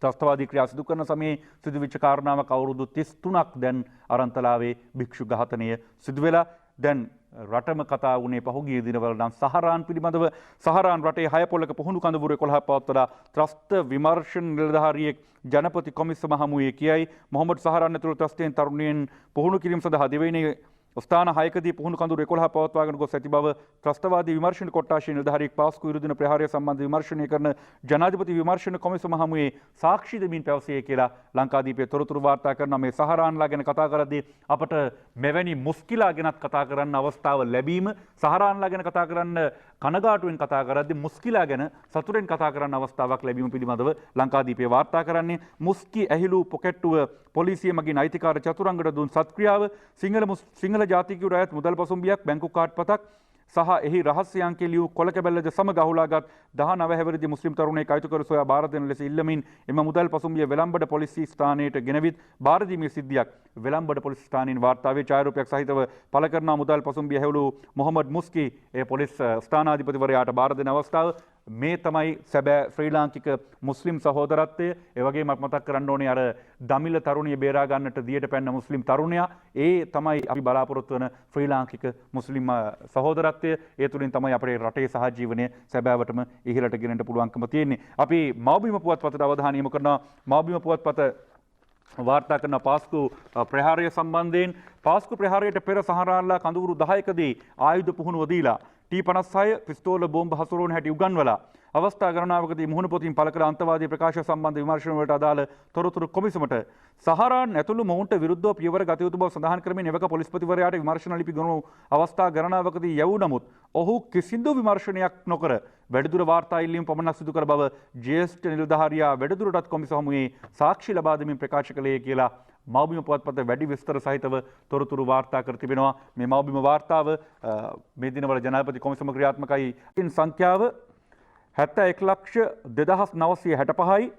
ත්‍රස්තවාදී ක්‍රියා සිදු කරන සමයේ සිදුවිච්ච කාරණාවක් අවුරුදු 33ක් දැන් අරන්තලාවේ භික්ෂු ඝාතනය සිදු වෙලා දැන් රටම කතා වුණේ පහුගිය දිනවල නම් සහරාන් පිළිබඳව. සහරාන් රටේ 6 පොළක පුහුණු කඳවුරු 11ක් පවත්වලා ත්‍රස්ත විමර්ශන නිලධාරියෙක් ජනපති කොමිසම හමුවේ කියයි. මොහොමඩ් සහරාන් ඇතුළු ත්‍රස්තයන් තරුණියන් පුහුණු කිරීම සඳහා දෙවයිනේ ස්ථාන 6කදී පුහුණු කඳවුරු 11 පවත්වාගෙන ගොස් ඇති බව ත්‍රස්තවාදී විමර්ශන කොට්ටාශයේ නිලධාරියෙක් පාස්කු විරුද්ධ ප්‍රහාරය සම්බන්ධ විමර්ශනය කරන ජනාධිපති විමර්ශන කොමිසම හමුවේ සාක්ෂි දෙමින් පැවසියේ කියලා ලංකාදීපයේ තොරතුරු වාර්තා කරනවා. මේ සහරාන්ලා ගැන කතා කරද්දී අපට මෙවැනි මුස්කිලා ගැනත් කතා කරන්න අවස්ථාව ලැබීම, සහරාන්ලා ගැන කතා කරන්න කනගාටුවෙන් කතා කරද්දී මුස්කිලා ගැන සතුටෙන් කතා කරන්න අවස්ථාවක් ලැබීම පිළිබඳව ලංකාදීපයේ වාර්තා කරන්නේ. මුස්කි ඇහිලු පොකට්ටුව පොලිසිය මගින් අයිතිකාර චතුරංගට දුන් සත්ක්‍රියාව, සිංහල ජාතිකයෝ අයත් මුදල් පසුම්බියක්, බැංකු කාඩ් පතක් සහ එහි රහස්‍ය අංකය ලියූ කොළකැබැල්ලද සමග අහුලාගත් 19 හැවිරිදි මුස්ලිම් තරුණයෙක් අයිතු කර සොයා බාර දෙන ලෙස ඉල්ලමින් එම මුදල් පසුම්බිය වෙළඹඩ පොලිසිය ස්ථානයට ගෙනවිත් බාර දීමේ සිද්ධියක් වෙළඹඩ පොලිස් ස්ථානයෙන් වාර්තාවේ ඡායාරූපයක් සහිතව පළ කරන මුදල් පසුම්බිය හැවුළු මොහමඩ් මුස්කි ඒ පොලිස් ස්ථානාධිපතිවරයාට බාර දෙන අවස්ථාව. මේ තමයි සැබෑ ශ්‍රී ලාංකික මුස්ලිම් සහෝදරත්වය. ඒ වගේම මතක් කරන්න ඕනේ අර දමිළ තරුණිය බේරා ගන්නට දියට පැන්න මුස්ලිම් තරුණයා. ඒ තමයි අපි බලාපොරොත්තු වන ශ්‍රී ලාංකික මුස්ලිම් සහෝදරත්වය. ඒ තුලින් තමයි අපේ රටේ සහජීවනය සැබෑවටම ඉහළට ගෙනෙන්න පුළුවන්කම තියෙන්නේ. අපි මව්බිම පුවත්පතට අවධානය යොමු කරනවා. මව්බිම පුවත්පත වාර්තා කරන පාස්කු ප්‍රහාරය සම්බන්ධයෙන් පාස්කු ප්‍රහාරයට පෙර සහරාන්ලා කඳවුරු 10කදී ආයුධ පුහුණුව දීලා T56 පිස්තෝල බෝම්බ හසුරුවන හැටි උගන්වලා අවස්ථා ගණනාවකදී මුහුණ පොතින් පළ කළ අන්තවාදී ප්‍රකාශ සම්බන්ධ විමර්ශන වලට අදාළ තොරතුරු කොමිසමට සහරාන් ඇතුළු මොවුන්ට විරුද්ධව පියවර ගත යුතු බව සඳහන් කරමින් එවක පොලිස්පතිවරයාට විමර්ශන ලිපි ගොනු අවස්ථා ගණනාවකදී යවූ නමුත් ඔහු කිසිදු විමර්ශනයක් නොකර වැඩිදුර වාර්තා ඉල්ලීම් පමණක් සිදු කර බව ජ්‍යෙෂ්ඨ නිලධාරියා වැඩිදුරටත් කොමිසම හමුවේ සාක්ෂි ලබා දෙමින් ප්‍රකාශ කළේ කියලා මව්බිම පුවත්පත වැඩි විස්තර සහිතව තොරතුරු වාර්තා කර තිබෙනවා. මේ මව්බිම වාර්තාව මේ දිනවල ජනාධිපති කොමිසම ක්‍රියාත්මකයි. සංඛ්‍යාව 71,2965යි.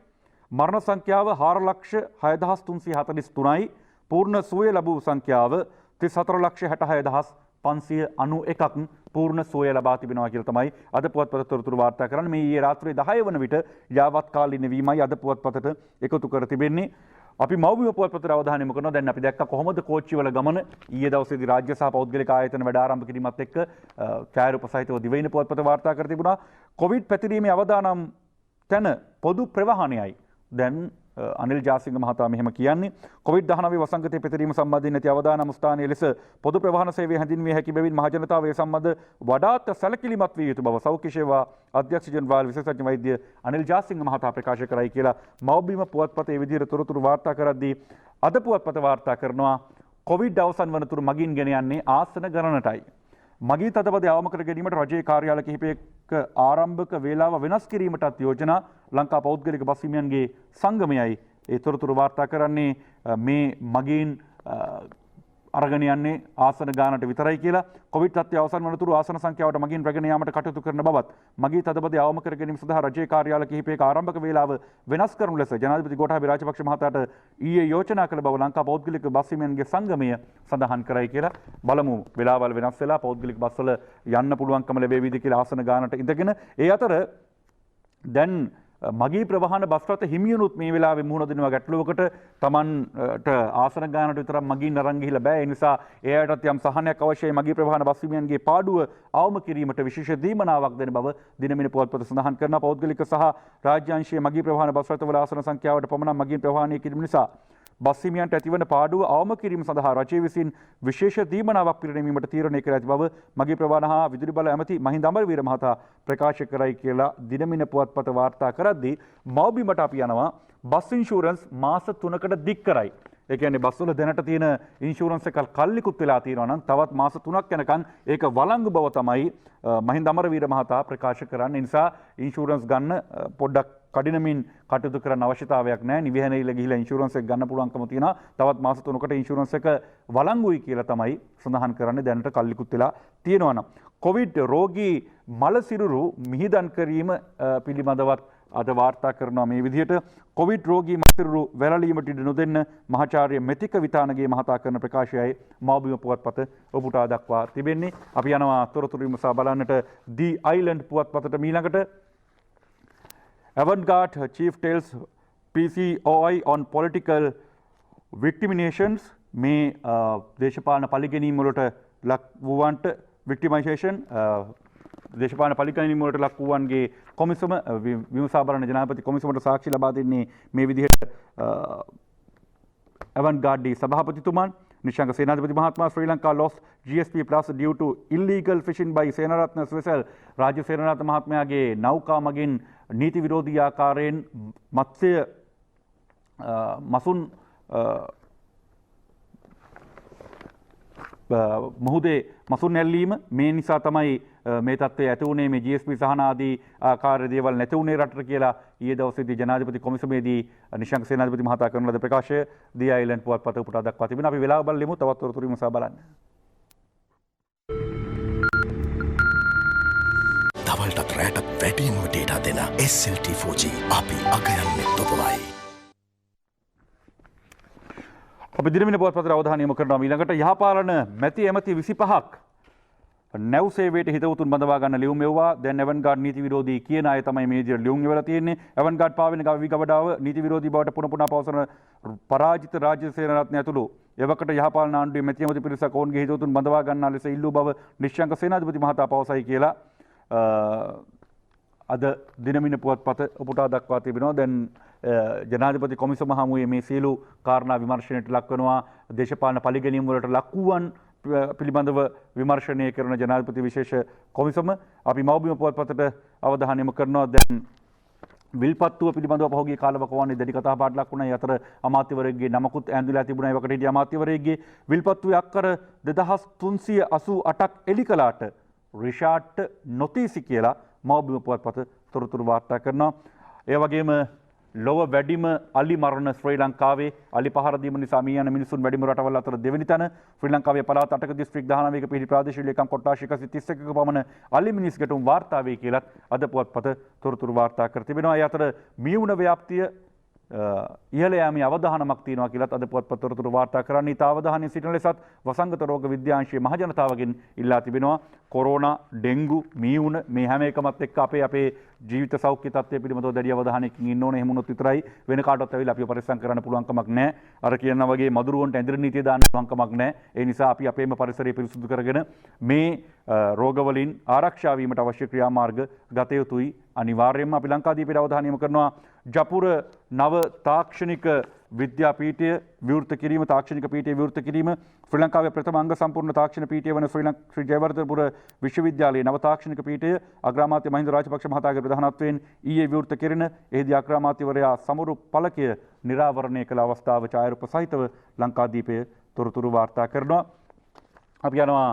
මරණ සංඛ්‍යාව 4,06,343යි. පූර්ණ සුවය ලැබූ සංඛ්‍යාව 34,66,591ක් පූර්ණ සුවය ලබා තිබෙනවා කියලා තමයි අද පුවත්පත තොරතුරු වාර්තා කරන්නේ. මේ ඊයේ රාත්‍රියේ 10 වන විට යාවත්කාලීන වීමයි අද පුවත්පතට එකතු කර තිබෙන්නේ. අපි මව්බිම පුවත්පතට අවධානය යොමු කරනවා. දැන් අපි දැක්ක කොහොමද කෝච්චිවල ගමන ඊයේ දවසේදී රාජ්‍ය සහ පෞද්ගලික ආයතන වැඩ ආරම්භ කිරීමත් එක්ක ඡායාරූප සහිතව දිවයින පුවත්පත වාර්තා කර තිබුණා. කොවිඩ් පැතිරීමේ අවදානම් තැන පොදු ප්‍රවාහනයයි. දැන් අනිල් ජාසිංහ මහතා මෙහෙම කියන්නේ කොවිඩ්-19 වසංගතයේ පැතිරීම සම්බන්ධයෙන් ඇති අවදානම් ස්ථානයේ ලෙස පොදු ප්‍රවාහන සේවය හැඳින්විය හැකි බැවින් මහජනතාව ඒ සම්බන්ධ වඩාත් සැලකිලිමත් විය යුතු බව සෞඛ්‍ය සේවා අධ්‍යක්ෂ ජනරාල් විශේෂඥ වෛද්‍ය අනිල් ජාසිංහ මහතා ප්‍රකාශ කරයි කියලා මව්බිම පුවත්පතේ විදිහට තොරතුරු වාර්තා කරද්දී අද පුවත්පත වාර්තා කරනවා කොවිඩ් අවසන් වනතුරු මගින් ගෙන යන්නේ ආසන ගණනටයි. මගී තදබද අවම කර ගැනීමට රජයේ කාර්යාල කිහිපයක ආරම්භක වේලාව වෙනස් කිරීමටත් යෝජනා ලංකා පෞද්ගලික බස් හිමියන්ගේ සංගමයයි ඒ තොරතුරු වාර්තා කරන්නේ. මේ මගීන් අරගෙන යන්නේ ආසන ගානට විතරයි කියලා. කොවිඩ් තත්ත්වය අවසන් වනතුරු ආසන සංඛ්‍යාවට මගින් රැගෙන යාමට කටයුතු කරන බවත් මගී තදබදය අවම කර ගැනීම සඳහා රජයේ කාර්යාල කිහිපයක ආරම්භක වේලාව වෙනස් කරනු ලෙස ජනාධිපති ගෝඨාභය රාජපක්ෂ මහතාට ඊයේ යෝජනා කළ බව ලංකා පෞද්ගලික බස් හිමියන්ගේ සංගමය සඳහන් කරයි කියලා. බලමු වේලාවල් වෙනස් වෙලා පෞද්ගලික බස්වල යන්න පුළුවන්කම ලැබෙවිද කියලා ආසන ගානට ඉඳගෙන. ඒ අතර දැන් මගී ප්‍රවාහන බස් රථ හිමියනුත් මේ වෙලාවේ මුහුණ දෙනවා ගැටලුවකට. Tamanට ආසන ගානට විතරක් මගින් අරන් ගිහිල්ලා බෑ. ඒ නිසා ඒ අයටත් යම් සහනයක් අවශ්‍යයි. මගී ප්‍රවාහන බස් හිමියන්ගේ පාඩුව අවම කිරීමට විශේෂ දීමනාවක් දෙන බව දිනමින පුවත්පත සඳහන් කරනවා. පෞද්ගලික සහ රාජ්‍යාංශීය මගී ප්‍රවාහන බස් රථවල ආසන සංඛ්‍යාවට පමණක් මගින් ප්‍රවාහනය කිරීම නිසා බස් හිමියන්ට ඇතිවන පාඩුව අවම කිරීම සඳහා රජය විසින් විශේෂ දීමනාවක් පිරිනැමීමට තීරණය කර ඇති බව මගී ප්‍රවාහන හා විදුලි බල ඇමති මහින්ද අමරවීර මහතා ප්‍රකාශ කරයි කියලා දිනමින පුවත්පත වාර්තා කරද්දී මව්බිමට අපි යනවා බස් ඉන්ෂුරන්ස් මාස 3කට දික් කරයි. ඒ කියන්නේ බස්වල දැනට තියෙන ඉන්ෂුරන්ස් එක කල්ලිකුත් වෙලා තියෙනවා නම් තවත් මාස 3ක් යනකම් ඒක වළංගු බව තමයි මහින්ද අමරවීර මහතා ප්‍රකාශ කරන්නේ. ඒ නිසා ඉන්ෂුරන්ස් ගන්න පොඩ්ඩක් කඩිනමින් කටයුතු කරන්න අවශ්‍යතාවයක් නැහැ. නිවිහැනේල ගිහිලා ඉන්ෂුරන්ස් එක ගන්න පුළුවන්කම තියෙනවා. තවත් මාස 3කට ඉන්ෂුරන්ස් එක වළංගුයි කියලා තමයි සඳහන් කරන්නේ. දැනට කල්ලිකුත් වෙලා තියෙනවා නම්. කොවිඩ් රෝගී මලසිරුරු මිහිදන් කිරීම පිළිබඳවත් අද වාර්තා කරනවා මේ විදිහට. කොවිඩ් රෝගී මලසිරුරු වැළලීමට ඉඩ නොදෙන්න මහාචාර්ය මෙතික විතානගේ මහතා කරන ප්‍රකාශයයි මව්බිම පුවත්පත ඔබට දක්වා තිබෙන්නේ. අපි යනවා තොරතුරු විමසා බලන්නට දී අයිලන්ඩ් පුවත්පතට මීළඟට. Avantgarde chief tells PCOI on political victimizations. මේ දේශපාලන පලිගැනීම් වලට ලක් වූවන්ට victimization දේශපාලන පලිගැනීම් වලට ලක් වූවන්ගේ කොමිසම විමසා බලන ජනාධිපති කොමිසමට සාක්ෂි ලබා දෙන්නේ මේ විදිහට Avantgarde සභාපතිතුමන් Nishanka Senathipati Mahatma Sri Lanka lost GSP Plus due to illegal fishing by Senaratna vessel. Rajya Senaratna මහත්මයාගේ නෞකා මගින් නීති විරෝධී ආකාරයෙන් මත්ස්‍ය මසුන් මුහුදේ මසුන් ඇල්ලීම මේ නිසා තමයි මේ තත්ත්වය ඇති වුණේ. මේ GSP සහන ආදී ආකාර දේවල් නැති වුණේ රටට කියලා ඊයේ දවසේදී ජනාධිපති කොමිසමේදී නිශාංක සේනාධිපති මහතා කරන ලද ප්‍රකාශය දී අයිලන්ඩ් පුවත්පත උපුටා දක්වා තිබෙනවා. අපි වෙලාව බලමු තවත් තොරතුරු විමසා බලන්න. දවල්ටත් රැටත් වැඩියෙන්ම ඩේටා දෙන SLT 4G අපි අගයන්නේ ඔබවයි. අපි දිනමින පුවත්පතට අවධානය යොමු කරනවා ඊළඟට. යහපාලන මැති ඇමති 25ක් නැව් සේවයට හිතවතුන් බඳවා ගන්න ලියුම් එව්වා. දැන් Avantgarde නීති විරෝධී කියන අය තමයි මේ විදිහට ලියුම් එවලා තියෙන්නේ. Avantgarde පාවෙන ගවඩාව නීති විරෝධී බවට පුන පුනා පවසන පරාජිත රාජ්‍ය සේනාරත්න ඇතුළු එවකට යහපාලන ආණ්ඩුවේ මැති ඇමති පිරිසක් ඔවුන්ගේ හිතවතුන් බඳවා ගන්නා ලෙස ඉල්ලූ බව නිශ්ශංක සේනාධිපති මහතා පවසයි කියලා අද දිනමින පුවත්පත උපුටා දක්වා තිබෙනවා. දැන් ජනාධිපති කොමිසම හමුවේ මේ සියලු කාරණා විමර්ශනයට ලක් වෙනවා. දේශපාලන පලිගැනීම් වලට ලක් වූවන් පිළිබඳව විමර්ශනය කරන ජනාධිපති විශේෂ කොමිසම අපි මව්බිම පුවත්පතට අවධානය යොමු කරනවා. දැන් විල්පත්තුව පිළිබඳව පහුගිය කාලවකවානුවේ දැඩි කතාබහට ලක් වුණා. ඒ අතර අමාත්‍යවරයෙක්ගේ නමකුත් ඈඳුලා තිබුණා. ඒ වකට හිටිය අමාත්‍යවරයෙක්ගේ විල්පත්තුවේ අක්කර 2388ක් එලි කළාට රිෂාඩ්ට නොතීසි කියලා මව්බිම පුවත්පත තොරතුරු වාර්තා කරනවා. ඒ වගේම ලොව වැඩිම අලි මරණ ශ්‍රී ලංකාවේ අලි පහර දීම නිසා මිය යන මිනිසුන් වැඩිම රටවල් අතර දෙවෙනි තැන. ශ්‍රී ලංකාවේ පළාත් 8ක දිස්ත්‍රික් 19ක පිහිටි ප්‍රාදේශීය ලේකම් කොට්ටාශ 131ක පමණ අලි මිනිස් ගැටුම් වාර්තා වේ කියලත් අද පුවත්පත තොරතුරු වාර්තා කර තිබෙනවා. ඒ අතර මිය වුණ ව්‍යාප්තිය ඉහළ යාමේ අවධානමක් තියෙනවා කියලත් අද පුවත්පත තොරතුරු වාර්තා කරන්නේ. ඊට අවධානය සිටින ලෙසත් වසංගත රෝග විද්‍යාංශයේ මහජනතාවගෙන් ඉල්ලා තිබෙනවා. කොරෝනා, ඩෙන්ගු, මීවුන මේ හැම එකමත් එක්ක අපේ ජීවිත සෞඛ්‍ය තත්ත්වය පිළිබඳව දැඩි අවධානයකින් ඉන්න ඕනේ. එහෙම වුණොත් විතරයි වෙන කාටවත් ඇවිල්ලා අපිව පරිස්සම් කරන්න පුළුවන් කමක් නැහැ. අර කියනවා වගේ මදුරුවන්ට ඇඳිරි නීතිය දාන්න පුළුවන් කමක් නැහැ. ඒ නිසා අපි අපේම පරිසරය පිරිසුදු කරගෙන මේ රෝගවලින් ආරක්ෂා වීමට අවශ්‍ය ක්‍රියාමාර්ග ගත යුතුයි. අනිවාර්යයෙන්ම අපි ලංකාදීපයට අවධානය යොමු කරනවා. ජපුර නව තාක්ෂණික විද්‍යාපීඨය විවෘත කිරීම, තාක්ෂණික පීඨය විවෘත කිරීම ශ්‍රී ලංකාවේ ප්‍රථම අංග සම්පූර්ණ තාක්ෂණ පීඨය වන ශ්‍රී ජයවර්ධනපුර විශ්වවිද්‍යාලයේ නව තාක්ෂණික පීඨය අග්‍රාමාත්‍ය මහින්ද රාජපක්ෂ මහතාගේ ප්‍රධානත්වයෙන් ඊයේ විවෘත කෙරෙන එහිදී අග්‍රාමාත්‍යවරයා සමුරු පළකය නිරාවරණය කළ අවස්ථාව ඡායාරූප සහිතව ලංකාදීපය තොරතුරු වාර්තා කරනවා. අපි යනවා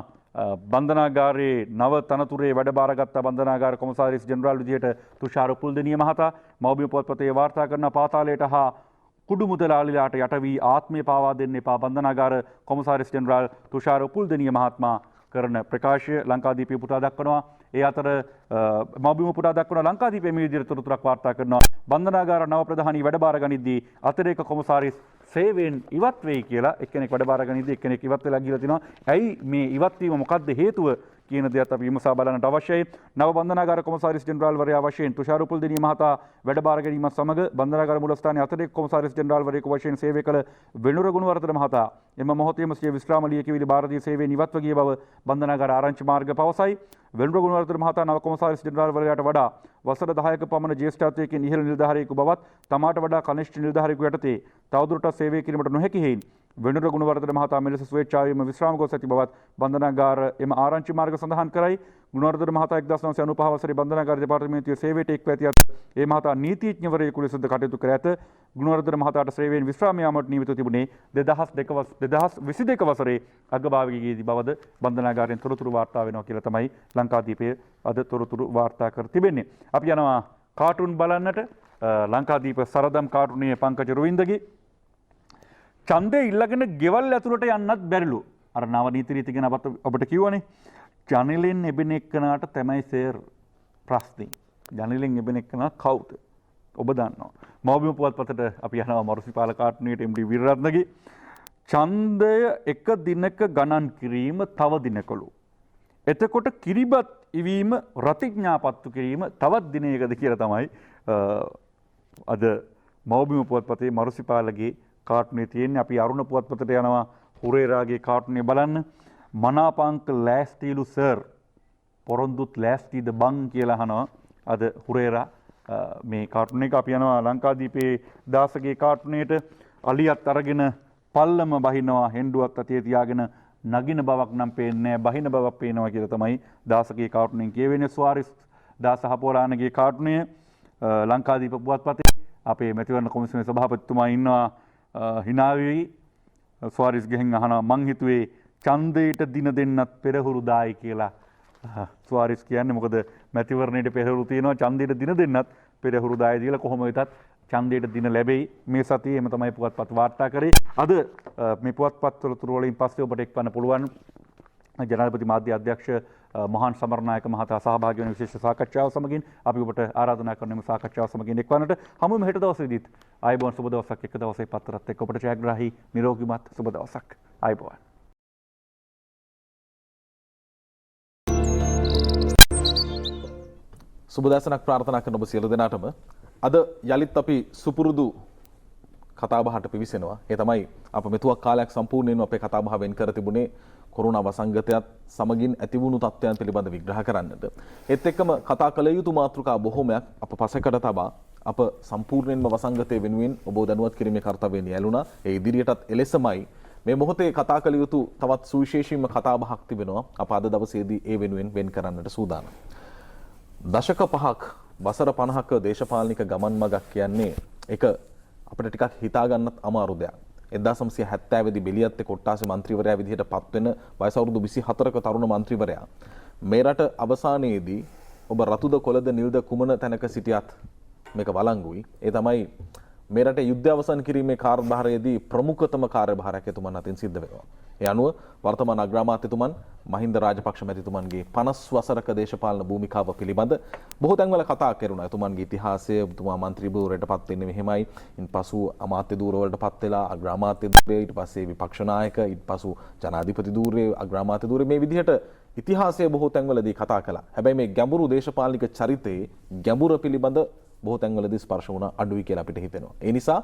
බන්ධනාගාරයේ නව තනතුරේ වැඩ බාරගත් බන්ධනාගාර කොමසාරිස් ජෙනරාල් විදියට තුෂාර උපුල්දෙනිය මහතා මව්බිම පුවත්පතේ වාර්තා කරන පාතාලයට හා කුඩු මුදලාලිලාට යට වී ආත්මය පාවා දෙන්න එපා බන්ධනාගාර කොමසාරිස් ජෙනරාල් තුෂාර උපුල්දෙනිය මහත්මයා කරන ප්‍රකාශය ලංකාදීපය පුටා දක්වනවා. ඒ අතර මව්බිම පුටා දක්වන ලංකාදීපයේ මේ විදිහට තොරතුරක් වාර්තා කරනවා. බන්ධනාගාර නව ප්‍රධානී වැඩබාර ගනිද්දී අතිරේක කොමසාරිස් සේවයෙන් ඉවත් වෙයි කියලා එක්කෙනෙක් වැඩබාර ගනිද්දී එක්කෙනෙක් ඉවත් වෙලා ගිහලා තිනවා. ඇයි මේ ඉවත් වීම මොකක්ද හේතුව කියන දේත් අපි විමසා බලන්නට අවශ්‍යයි. නව බන්ධනාගාර කොමසාරිස් ජෙනරාල්වරයා වශයෙන් තුෂාර උපුල්දෙනිය මහතා වැඩබාර ගැනීමත් සමග බන්ධනාගාර මූලස්ථානයේ අතිරේක කොමසාරිස් ජෙනරාල්වරයෙකු වශයෙන් සේවය කළ වෙනුර ගුණවර්ධන මහතා එම මොහොතේම සිය විශ්‍රාම ලියකියවිලි ಭಾರತೀಯ සේවයෙන් ඉවත්ව ගිය බව බන්ධනාගාර ආරංචි මාර්ග පවසයි. වෙනුර ගුණවර්ධන මහතා නව කොමසාරිස් ජෙනරාල්වරයාට වඩා වසර 10ක පමණ ජ්‍යෙෂ්ඨත්වයකින් ඉහළ නිලධාරියෙකු බවත් තමාට වඩා කනිෂ්ඨ නිලධාරියෙකු යටතේ තවදුරටත් සේවය කිරීමට නොහැකි හේයින් වෙනුර ගුණවර්ධන මහතා මෙලෙස ස්වේච්ඡාවෙන්ම විශ්‍රාම ගොස් ඇති බවත් බන්ධනාගාර එම ආරංචි මාර්ග සඳහන් කරයි. ගුණවර්ධන මහතා 1995 වසරේ බන්ධනාගාර දෙපාර්තමේන්තුවේ සේවයට එක්ව ඇති අතර ඒ මහතා නීතිඥවරයෙකු ලෙසද කටයුතු කර ඇත. ගුණවර්ධන මහතාට සේවයෙන් විශ්‍රාම යාමට නියමිතව තිබුණේ 2022 වසරේ අගභාවිකයේදී බවද බන්ධනාගාරයෙන් තොරතුරු වාර්තා වෙනවා කියලා තමයි ලංකාදීපය අද තොරතුරු වාර්තා කර තිබෙන්නේ. අපි යනවා කාටුන් බලන්නට. ලංකාදීප සරදම් කාටුනේ පංකජ රුවින්දගේ ඡන්දේ ඉල්ලගෙන ගෙවල් ඇතුළට යන්නත් බැරිලු. අර නව නීති රීති ගැන ඔබට කිව්වනේ. ජනලෙන් එබෙන එක්කනට තමයි සර් ප්‍රශ්නේ. ජනලෙන් එබෙන එක්කන කවුද? ඔබ දන්නවා. මව්බිම පුවත්පතට අපි යනවා මරුසිපාල කාටුනියට එම්.ඩී. විරරත්නගේ ඡන්දය එක දිනක ගණන් කිරීම තව දිනකලු. එතකොට කිරිබත් ඉවීම රතිඥාපත්තු කිරීම තවත් දිනයකද කියලා තමයි අද මව්බිම පුවත්පතේ මරුසිපාලගේ කාටුනේ තියෙන්නේ. අපි අරුණ පුවත්පතට යනවා හුරේරාගේ කාටුනේ බලන්න. මනාපාංක ලෑස්තිලු සර් පොරොන්දුත් ලෑස්තිද බං කියලා අහනවා අද හුරේරා මේ කාටුන් එක. අපි යනවා ලංකාදීපේ දාසගේ කාටුනේට. අලියත් අරගෙන පල්ලම බහිනවා හෙන්ඩුවත් අතේ තියාගෙන නගින බවක් නම් පේන්නේ නැහැ බහින බවක් පේනවා කියලා තමයි දාසගේ කාටුනෙන් කියවෙන්නේ. ස්වාරිස් දාස හපෝලානගේ කාටුනය ලංකාදීප පුවත්පතේ අපේ මැතිවරණ කොමිසමේ සභාපතිතුමා ඉන්නවා hina වෙවි. ස්වාරිස් ගෙන් අහනවා මං හිතුවේ ඡන්දයට දින දෙන්නත් පෙරහුරුදායි කියලා. ස්වාරිස් කියන්නේ මොකද මැතිවරණයට පෙරහුරු තියෙනවා ඡන්දයට දින දෙන්නත් පෙරහුරුදායි කියලා. කොහොම වෙතත් ඡන්දයට දින ලැබෙයි මේ සතියේ. එම තමයි පුවත්පත් වාර්තා කරේ. අද මේ පුවත්පත් තොරතුරු වලින් පස්සේ ඔබට එක්වන්න පුළුවන් ජනාධිපති මාධ්‍ය අධ්‍යක්ෂ මොහන් සමරනායක මහතා සහභාගී වන විශේෂ සාකච්ඡාව සමගින් අපි ඔබට ආරාධනා කරන මේ සාකච්ඡාව සමගින් එක්වන්නට හමුවෙමු හෙට දවසේදීත්. ආයුබෝවන් සුබ දවසක්. එක දවසේ පත්තරත් එක්ක ඔබට ජයග්‍රාහී නිරෝගීමත් සුබ දවසක්. ආයුබෝවන්. සුබදෑසනක් ප්‍රාර්ථනා කරන ඔබ සියලු දෙනාටම අද යලිත් අපි සුපුරුදු කතාබහට පිවිසෙනවා. ඒ තමයි අප මෙතුවක් කාලයක් සම්පූර්ණයෙන්ම අපේ කතාබහ වෙන් කර තිබුණේ කොරෝනා වසංගතයත් සමගින් ඇතිවුණු තත්ත්වයන් පිළිබඳ විග්‍රහ කරන්නට. ඒත් එක්කම කතා කළ යුතු මාතෘකා බොහෝමයක් අප පසෙකට තබා අප සම්පූර්ණයෙන්ම වසංගතය වෙනුවෙන් ඔබ දැනුවත් කිරීමේ කාර්යයෙන් යෙලුණා. ඒ ඉදිරියටත් එලෙසමයි මේ මොහොතේ කතා කළ යුතු තවත් සුවිශේෂීම කතාබහක් තිබෙනවා. අප අද දවසේදී ඒ වෙනුවෙන් වෙන් කරන්නට සූදානම්. දශක 5ක් වසර 50ක දේශපාලනික ගමන් මගක් කියන්නේ එක අපිට ටිකක් හිතා ගන්නත් අමාරු දෙයක්. 1970 දී බෙලියත්තේ කොට්ටාසේ മന്ത്രിවරයා විදිහට පත්වෙන වයස අවුරුදු 24ක තරුණ മന്ത്രിවරයා මේ රට අවසානයේදී ඔබ රතුද කොළද නිල්ද කුමන තැනක සිටියත් මේක වළංගුයි. ඒ තමයි මේ රටේ යුද්ධ අවසන් කිරීමේ කාර්යභාරයේදී ප්‍රමුඛතම කාර්යභාරයක් එතුමන් අතින් සිද්ධ වෙනවා. ඒ අනුව වර්තමාන අග්‍රාමාත්‍යතුමන් මහින්ද රාජපක්ෂ මැතිතුමන්ගේ 50 වසරක දේශපාලන භූමිකාව පිළිබඳ බොහෝ තැන්වල කතා කෙරුණා. එතුමන්ගේ ඉතිහාසය, එතුමා മന്ത്രി ධූරයටපත් වෙන්නේ මෙහෙමයි. ඉන්පසු අමාත්‍ය ධූරවලටපත් වෙලා අග්‍රාමාත්‍ය ධූරය, ඊට පස්සේ විපක්ෂ නායක, ඊට පසු ජනාධිපති ධූරය, අග්‍රාමාත්‍ය ධූරය, මේ විදිහට ඉතිහාසය බොහෝ තැන්වලදී කතා කළා. හැබැයි මේ ගැඹුරු දේශපාලනික චරිතයේ ගැඹුර පිළිබඳ බොහෝ තැන්වලදී ස්පර්ශ වුණා අඩුයි කියලා අපිට හිතෙනවා. ඒ නිසා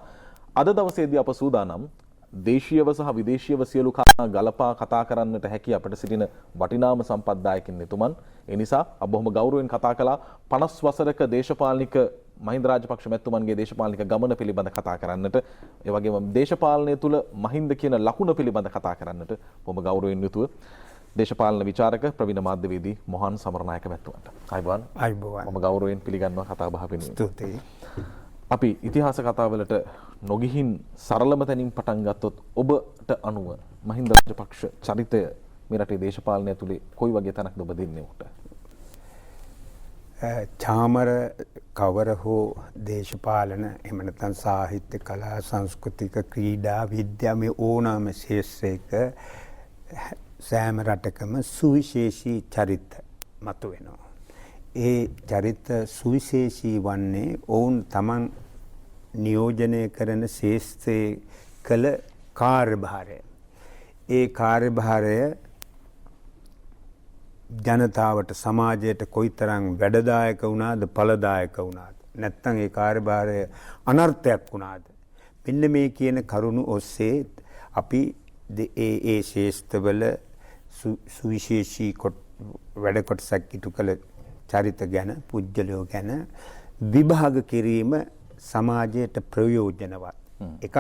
අද දවසේදී අප සූදානම් දේශීයව සහ විදේශීයව සියලු කාරණා ගලපා කතා කරන්නට හැකි අපිට සිටින වටිනාම සම්පත්දායකින් එතුමන්. ඒ නිසා අප බොහොම ගෞරවයෙන් කතා කළා 50 වසරක දේශපාලනික මහින්ද රාජපක්ෂ මැතිතුමන්ගේ දේශපාලනික ගමන පිළිබඳ කතා කරන්නට, ඒ වගේම දේශපාලනය තුළ මහින්ද කියන ලකුණ පිළිබඳ කතා කරන්නට බොහොම ගෞරවයෙන් යුතුව දේශපාලන විචාරක ප්‍රවීණ මාධ්‍යවේදී මොහන් සමරනායක මැතිතුමන්ට අයිබෝවන්. මම ගෞරවයෙන් පිළිගන්නවා කතා බහ වෙනුවෙන්. ස්තුතියි. අපි ඉතිහාස කතාවලට නොගිහින් සරලම තැනින් පටන් ගත්තොත් ඔබට අනුව මහින්ද රාජපක්ෂ චරිතය මේ රටේ දේශපාලනය තුලේ කොයි වගේ තැනක්ද ඔබ දෙන්නේ උට? චාමර කවර හෝ දේශපාලන එහෙම නැත්නම් සාහිත්‍ය කලා සංස්කෘතික ක්‍රීඩා විද්‍යා මේ ඕනෑම ශාස්ත්‍රයක සෑම රටකම සුවිශේෂී චරිත මතුවෙනවා. ඒ චරිත සුවිශේෂී වන්නේ ඔවුන් තමන් නියෝජනය කරන ශාස්ත්‍රයේ කළ කාර්යභාරය. ඒ කාර්යභාරය ජනතාවට සමාජයට කොයිතරම් වැඩදායක වුණාද ඵලදායක වුණාද නැත්නම් ඒ කාර්යභාරය අනර්ථයක් වුණාද මෙන්න මේ කියන කරුණු ඔස්සේ අපි ඒ ශාස්ත්‍රවල සුවිශේෂී වැඩ කොටසක් ඉටු කළ චරිත ගැන පුජ්‍යලයෝ ගැන විභාග කිරීම සමාජයට ප්‍රයෝජනවත් එකක්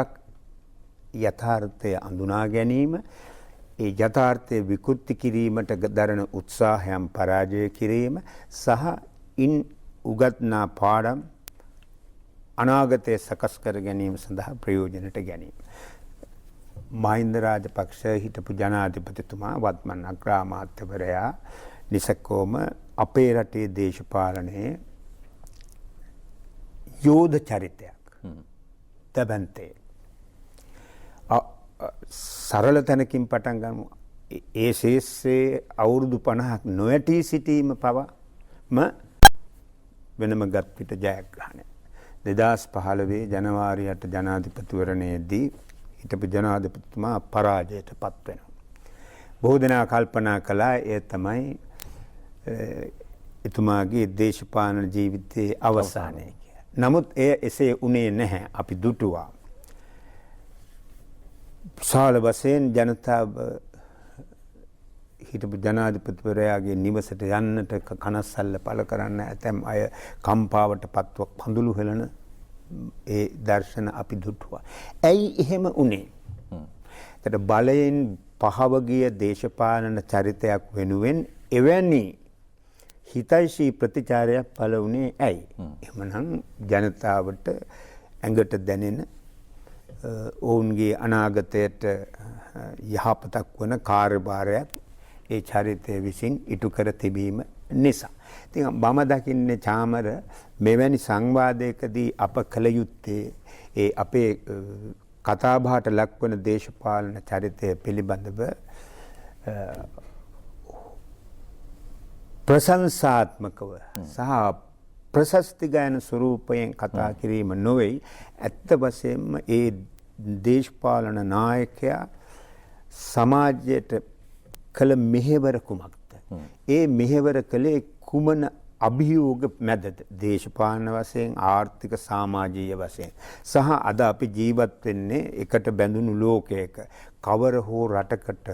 යථාර්ථය අඳුනා ගැනීම ඒ යථාර්ථය විකෘති කිරීමට දරන උත්සාහයන් පරාජය කිරීම සහ ඉන් උගත්නා පාඩම් අනාගතයේ සකස් කර ගැනීම සඳහා ප්‍රයෝජනට ගැනීම. මහින්ද රාජපක්ෂ හිටපු ජනාධිපතිතුමා වත්මන් අග්‍රාමාත්‍යවරයා නිසකෝම අපේ රටේ දේශපාලනයේ යෝධ චරිතයක්. තබන්තේ සරල තැනකින් පටන් ගමු. ඒ ශේෂ්ත්‍රයේ අවුරුදු 50ක් නොඇටී සිටීම පවම වෙනම ගත් පිට ජයග්‍රහණය. 2015 ජනවාරි 8 ජනාධිපතිවරණයේදී හිටපු ජනාධිපතිතුමා පරාජයට පත් වෙනවා. බොහෝ දෙනා කල්පනා කළා ඒ තමයි එතුමාගේ දේශපාලන ජීවිතයේ අවසානය කියලා. නමුත් එය එසේ වුණේ නැහැ. අපි දුටුවා. විශාල වශයෙන් ජනතාව හිටපු ජනාධිපතිවරයාගේ නිවසට යන්නට කනස්සල්ල පළ කරන්න ඇතැම් අය කම්පාවට පත්ව පඳුළු හෙළන ඒ දර්ශන අපි දුටුවා. ඇයි එහෙම වුණේ? එතකොට බලයෙන් පහව ගිය දේශපාලන චරිතයක් වෙනුවෙන් එවැනි හිතයිශී ප්‍රතිචාරයක් පළ වුණේ ඇයි? එහෙමනම් ජනතාවට ඇඟට දැනෙන ඔවුන්ගේ අනාගතයට යහපතක් වන කාර්යභාරයක් ඒ චරිතය විසින් ඉටු කර තිබීම නිසා. ඉතින් මම දකින්නේ චාමර මෙවැනි සංවාදයකදී අප කළ යුත්තේ ඒ අපේ කතාබහට ලක්වන දේශපාලන චරිතය පිළිබඳව ප්‍රශංසාත්මකව සහ ප්‍රශස්ති ගායන ස්වරූපයෙන් කතා කිරීම නොවේ. ඇත්ත වශයෙන්ම ඒ දේශපාලන නායකයා සමාජයට කළ මෙහෙවර කුමක්ද? ඒ මෙහෙවර කළේ කුමන අභියෝග මැදද? දේශපාලන වශයෙන්, ආර්ථික සමාජීය වශයෙන් සහ අද අපි ජීවත් වෙන්නේ එකට බැඳුණු ලෝකයක. කවර හෝ රටකට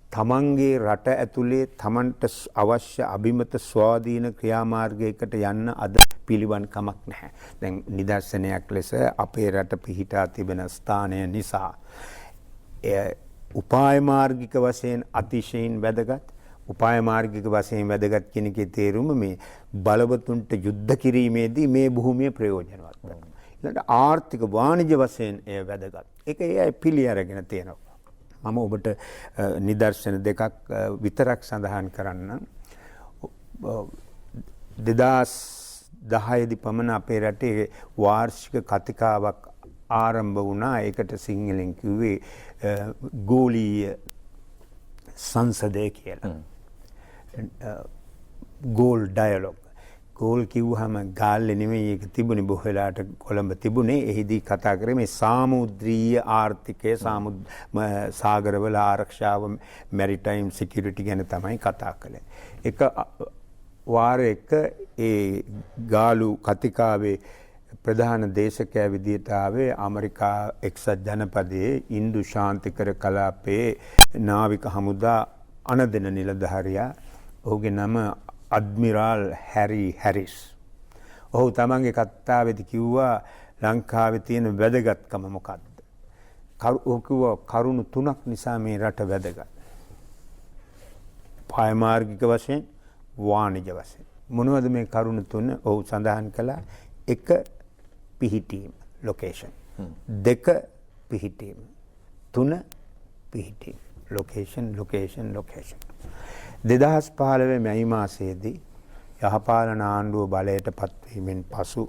තමන්ගේ රට ඇතුලේ තමන්ට අවශ්‍ය අභිමත ස්වාධීන ක්‍රියාමාර්ගයකට යන්න අද පිළිවන් කමක් නැහැ. දැන් නිදර්ශනයක් ලෙස අපේ රට පිහිටා තිබෙන ස්ථානය නිසා උපාය මාර්ගික වශයෙන් අතිශයින් වැදගත්. උපාය මාර්ගික වශයෙන් වැදගත් කියන එකේ තේරුම මේ බලවතුන්ට යුද්ධ කිරීමේදී මේ භූමිය ප්‍රයෝජනවත් වෙනවා. ඊළඟට ආර්ථික වාණිජ්‍ය වශයෙන් එය වැදගත්. ඒක ඒ පිළි අරගෙන තියෙනවා. මම ඔබට නිදර්ශන දෙකක් විතරක් සඳහන් කරන්නම්. 2010 දී පමණ අපේ රටේ වාර්ෂික කතිකාවක් ආරම්භ වුණා. ඒකට සිංහලෙන් කිව්වේ ගෝලීය සංසදය කියලා. Goal dialogue. ගෝල් කිව්වහම ගාල්ලේ නෙමෙයි ඒක තිබුණේ බොහෝ වෙලාවට කොළඹ තිබුණේ. එහිදී කතා කරේ මේ සාමුද්‍රීය ආර්ථිකය සාගරවල ආරක්ෂාව මැරිටයිම් සිකියුරිටි ගැන තමයි කතා කළේ. එක වාරයක ඒ ගාලු කතිකාවේ ප්‍රධාන දේශකයා විදියට ආවේ ඇමරිකා එක්සත් ජනපදයේ ඉන්දු ශාන්තිකර කලාපයේ නාවික හමුදා අනදෙන නිලධාරියා. ඔහුගේ නම අඩ්මිරාල් හැරි හැරිස්. ඔහු තමන්ගේ කතාවේදී කිව්වා ලංකාවේ තියෙන වැදගත්කම මොකක්ද? ඔහු කිව්වා කරුණු තුනක් නිසා මේ රට වැදගත්. පායමාර්ගික වශයෙන්, වාණිජ වශයෙන්. මොනවද මේ කරුණු තුන? ඔහු සඳහන් කළා. 1 පිහිටීම, ලොකේෂන්. 2 පිහිටීම. 3 පිහිටීම. ලොකේෂන්. 2015 මැයි මාසයේදී යහපාලන ආණ්ඩුව බලයට පත්වීමෙන් පසු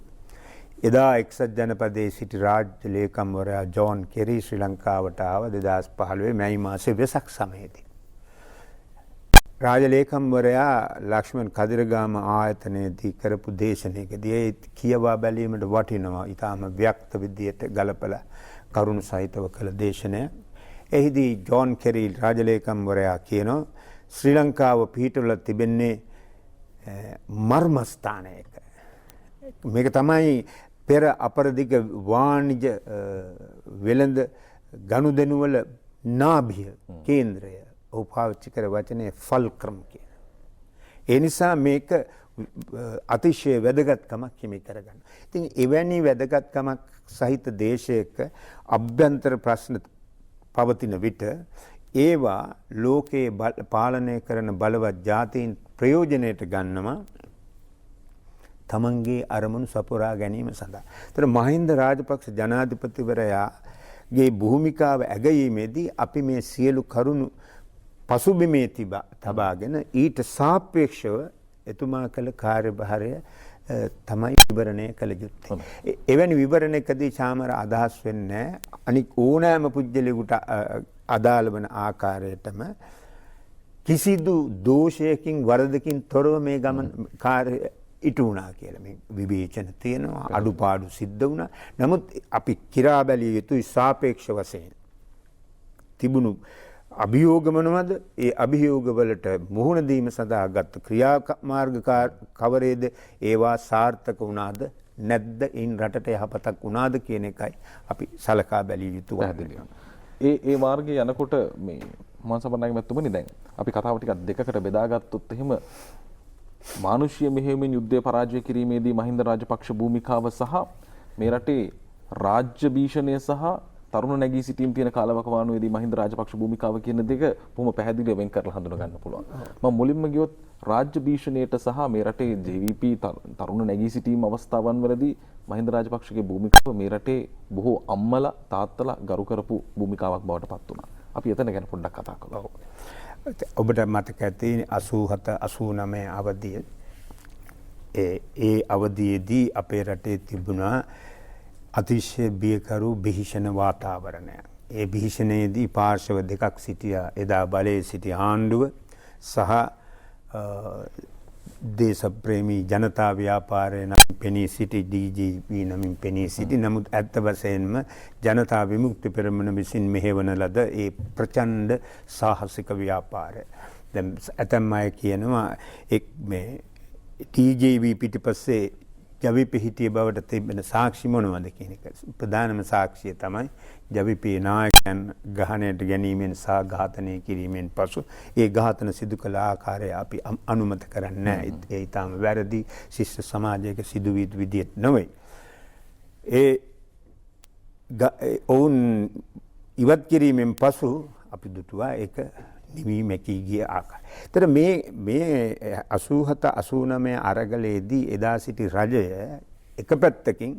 එදා එක්සත් ජනපදයේ සිටි රාජ්‍ය ලේකම්වරයා ජෝන් කෙරි ශ්‍රී ලංකාවට ආව 2015 මැයි මාසේ වෙසක් සමයේදී. රාජ්‍ය ලේකම්වරයා ලක්ෂ්මන් කදිරගාම ආයතනයේදී කරපු දේශනාවකදී ඒ කියවා බැලීමට වටිනවා. ඊටාම ව්‍යක්ත විදියට ගලපලා කරුණු සහිතව කළ දේශනය. එහිදී ජෝන් කෙරි රාජ්‍ය ලේකම්වරයා කියනවා ශ්‍රී ලංකාව පිහිටවල තිබෙන්නේ මර්මස්ථානයක. මේක තමයි පෙර අපරදිග වාණිජ වෙළඳ ගනුදෙනුවල නාභිය කේන්ද්‍රය. ඔහු පාවිච්චි කර වචනේ ෆල්ක්‍රම් කියන. ඒ නිසා මේක අතිශය වැදගත්කමක් හිමි කරගන්න. ඉතින් එවැනි වැදගත්කමක් සහිත දේශයක අභ්‍යන්තර ප්‍රශ්න පවතින විට ඒවා ලෝකයේ පාලනය කරන බලවත් ජාතීන් ප්‍රයෝජනයට ගන්නවා තමන්ගේ අරමුණු සපුරා ගැනීම සඳහා. ඒතර මහින්ද රාජපක්ෂ ජනාධිපතිවරයාගේ භූමිකාව ඇගයීමේදී අපි මේ සියලු කරුණු පසුබිමේ තබාගෙන ඊට සාපේක්ෂව එතුමා කළ කාර්යභාරය තමයි විවරණය කළ යුත්තේ. එවැනි විවරණයකදී චාමර අදහස් වෙන්නේ අනික් ඕනෑම පුජ්‍යලෙකුට අදාළ වන ආකාරයටම කිසිදු දෝෂයකින් වරදකින් තොරව මේ ගමන කාර්ය ඉටු වුණා කියලා. මේ විවේචන තියෙනවා, අඩුපාඩු සිද්ධ වුණා. නමුත් අපි කිරා බැලිය යුතුයි සාපේක්ෂ වශයෙන් තිබුණු අභියෝග මොනවද? ඒ අභියෝගවලට මුහුණ දීම සඳහා ගත් ක්‍රියාමාර්ග කවරේද? ඒවා සාර්ථක වුණාද නැද්ද? ඉන් රටට යහපතක් වුණාද කියන එකයි අපි සලකා බැලිය යුතු වන්නේ. ඒ මාර්ගයේ යනකොට මේ මම සබනාගේ මැතිතුමනි දැන් අපි කතාව ටිකක් දෙකකට බෙදාගත්තොත් එහෙම මානුෂීය මෙහෙයුමින් යුද්ධය පරාජය කිරීමේදී මහින්ද රාජපක්ෂ භූමිකාව සහ මේ රටේ රාජ්‍ය භීෂණය සහ තරුණ නැගී සිටීම් තියෙන කාලවකවානුවේදී මහින්ද රාජපක්ෂ භූමිකාව කියන දෙක බොහොම පැහැදිලිව වෙන් කරලා හඳුනා ගන්න පුළුවන්. මම මුලින්ම ගියොත් රාජ්‍ය භීෂණයට සහ මේ රටේ JVP තරුණ නැගී සිටීම් අවස්ථාවන් වලදී මහින්ද රාජපක්ෂගේ භූමිකාව මේ රටේ බොහෝ අම්මලා තාත්තලා ගරු කරපු භූමිකාවක් බවට පත් වුණා. අපි එතන ගැන පොඩ්ඩක් කතා කරමු. ඔබට මතක ඇති 87 89 අවධිය ඒ අවධියේදී අපේ රටේ තිබුණා අතිශය බියකරු භීෂණ වාතාවරණය. ඒ භීෂණයේදී පාර්ශව දෙකක් සිටියා. එදා බලයේ සිටි ආණ්ඩුව සහ දේශප්‍රේමී ජනතා ව්‍යාපාරය නම් පෙනී සිටි DGP නමින් පෙනී සිටි. නමුත් ඇත්ත වශයෙන්ම ජනතා විමුක්ති පෙරමුණ විසින් මෙහෙවන ලද ඒ ප්‍රචණ්ඩ සාහසික ව්‍යාපාරය. දැන් ඇතැම් අය කියනවා මේ TJV පිටිපස්සේ ජවිප හිටිය බවට තිබෙන සාක්ෂි මොනවද කියන එක. ප්‍රධානම සාක්ෂිය තමයි ජවිපේ නායකයන් ගහණයට ගැනීමෙන් සහ ඝාතනය කිරීමෙන් පසු ඒ ඝාතන සිදු කළ ආකාරය අපි අනුමත කරන්නේ නැහැ. ඒ ඊටම වැරදි ශිෂ්ට සමාජයක සිදු වී විදියට නෙවෙයි. ඔවුන් ඉවත් කිරීමෙන් පසු අපි දුටුවා ඒක නිවීමකී ගිය ආකාරය. ඒතර මේ 87 89 අරගලයේදී එදා සිටි රජය එක පැත්තකින්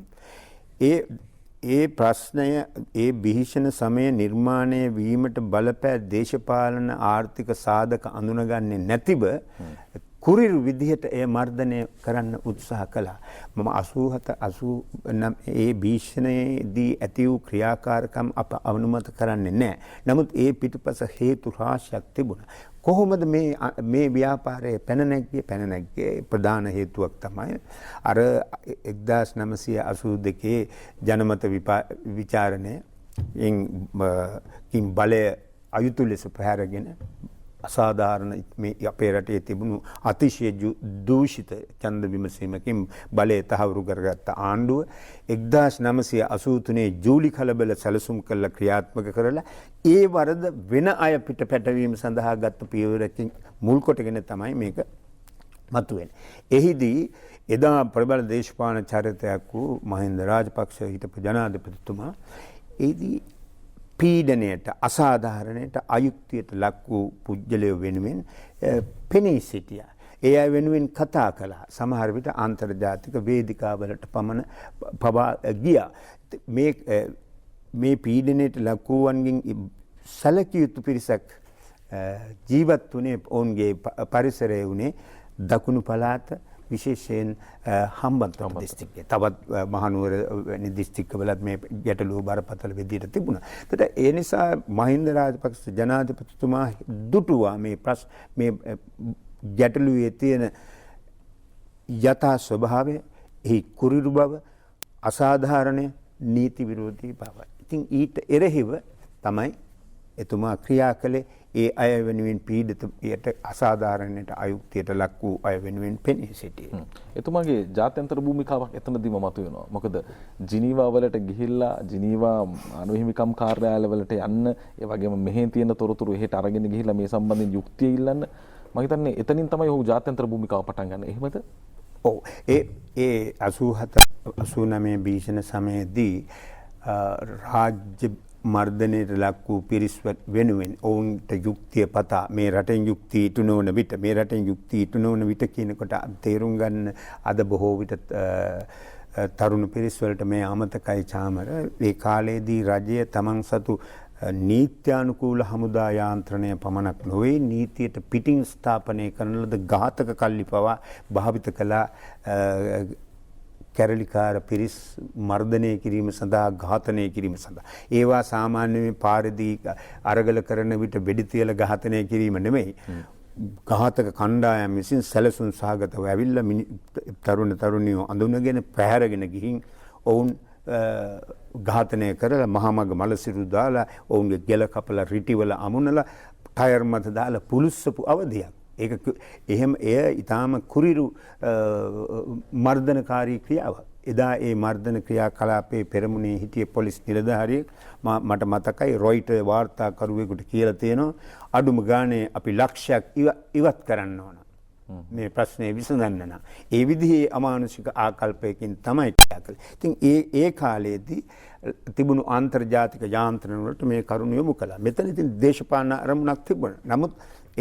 ඒ ප්‍රශ්නය ඒ භීෂණ සමය නිර්මාණය වීමට බලපෑ දේශපාලන ආර්ථික සාධක අඳුනගන්නේ නැතිව කුරිරු විදිහට එය මර්ධනය කරන්න උත්සාහ කළා. මම 87 89 ඒ භීෂණයේදී ඇති වූ ක්‍රියාකාරකම් අප අනුමත කරන්නේ නැහැ. නමුත් ඒ පිටුපස හේතු රාශියක් තිබුණා. කොහොමද මේ ව්‍යාපාරයේ පැන නැග්ගේ ප්‍රධාන හේතුවක් තමයි අර 1982 ජනමත විචාරණයෙන් බලය අයුතු ලෙස පැහැරගෙන අසාධාරණ මේ අපේ රටේ තිබුණු අතිශය දූෂිත ඡන්ද විමසීමකින් බලය තහවුරු කරගත්ත ආණ්ඩුව 1983 ජූලි කලබල සැලසුම් කළ ක්‍රියාත්මක කරලා ඒ වරද වෙන අය පිට පැටවීම සඳහා ගත්ත පියවරකින් මුල් කොටගෙන තමයි මේක මතුවෙන්නේ. එහිදී එදා ප්‍රබල දේශපාලන චරිතයක් වූ මහින්ද රාජපක්ෂ හිටපු ජනාධිපතිතුමා එහිදී පීඩනයට අසාධාරණයට අයුක්තියට ලක් වූ පුජ්‍යලය වෙනුවෙන් පෙනී සිටියා. ඒ අය වෙනුවෙන් කතා කළා. සමහර විට අන්තර්ජාතික වේදිකාවලට පමණ පවා ගියා. මේ පීඩනයට ලක් වූවන්ගෙන් සැලකිය යුතු පිරිසක් ජීවත් වුණේ ඔවුන්ගේ පරිසරය වුණේ දකුණු පළාත විශේෂයෙන් හම්බන්තොට දිස්ත්‍රික්කයේ තවත් මහනුවර වැනි දිස්ත්‍රික්කවලත් මේ ගැටලුව බරපතල විදිහට තිබුණා. ඒකට ඒ නිසා මහින්ද රාජපක්ෂ ජනාධිපතිතුමා දුටුවා මේ ගැටලුවේ තියෙන යථා ස්වභාවය, එහි කුරිරු බව, අසාධාරණ නීති විරෝධී බව. ඉතින් ඊට එරෙහිව තමයි එතුමා ක්‍රියා කළේ. ඒ අය වෙනුවෙන් පීඩිතයට අසාධාරණයට අයුක්තියට ලක් වූ අය වෙනුවෙන් පෙනී සිටියේ. එතුමාගේ ජාත්‍යන්තර භූමිකාවක් එතනදීම මතුවෙනවා. මොකද ජිනීවා වලට ගිහිල්ලා ජිනීවා අනුහිමිකම් කාර්යාලවලට යන්න, ඒ වගේම මෙහි තියෙන තොරතුරු එහෙට අරගෙන ගිහිල්ලා මේ සම්බන්ධයෙන් යුක්තිය ඉල්ලන්න, මම හිතන්නේ එතනින් තමයි ඔහු ජාත්‍යන්තර භූමිකාව පටන් ගන්න. එහෙමද? ඔව්. ඒ 87 89 භීෂණ සමයේදී රාජ්‍ය මර්ධනයට ලක් වූ පිරිස් වෙනුවෙන් ඔවුන්ට යුක්තිය පතා මේ රටෙන් යුක්තිය ඉටු නොවන විට, මේ රටෙන් යුක්තිය ඉටු නොවන විට කියනකොට තේරුම් ගන්න අද බොහෝ විට තරුණ පිරිස් වලට මේ අමතකයි චාමර. ඒ කාලේදී රජය තමන් සතු නීත්‍යානුකූල හමුදා යාන්ත්‍රණය පමණක් නොවේ, නීතියට පිටින් ස්ථාපනය කරන ලද ඝාතක කල්ලි පවා භාවිත කළ කැරලිකාර පිරිස් මර්ධනය කිරීම සඳහා, ඝාතනය කිරීම සඳහා. ඒවා සාමාන්‍යයෙන් පාරදී අරගල කරන විට වෙඩි තියලා ඝාතනය කිරීම නෙමෙයි. ඝාතක කණ්ඩායම් විසින් සැලසුම් සහගතව ඇවිල්ලා තරුණ තරුණියෝ අඳුනගෙන පැහැරගෙන ගිහින් ඔවුන් ඝාතනය කරලා මහමග මලසිරු දාලා ඔවුන්ගේ ගෙල කපලා රිටිවල අමුණලා ටයර් මත දාලා පුලුස්සපු අවධියක්. ඒක එහෙම එය ඊටාම කුරිරු මර්ධනකාරී ක්‍රියාවක්. එදා ඒ මර්ධන ක්‍රියාකලාපයේ පෙරමුණේ හිටිය පොලිස් නිලධාරියෙක් මට මතකයි රොයිටර් වාර්තාකරුවෙකුට කියලා තියෙනවා, අඩුම ගානේ අපි ලක්ෂයක් ඉවත් කරන්න ඕන මේ ප්‍රශ්නේ විසඳන්න නම්. ඒ විදිහේ අමානුෂික ආකල්පයකින් තමයි ක්‍රියා කළේ. ඉතින් ඒ කාලේදී තිබුණු ආන්තර්ජාතික යාන්ත්‍රණ වලට මේ කරුණ යොමු කළා. මෙතන ඉතින් දේශපාලන අරමුණක් තිබුණා. නමුත්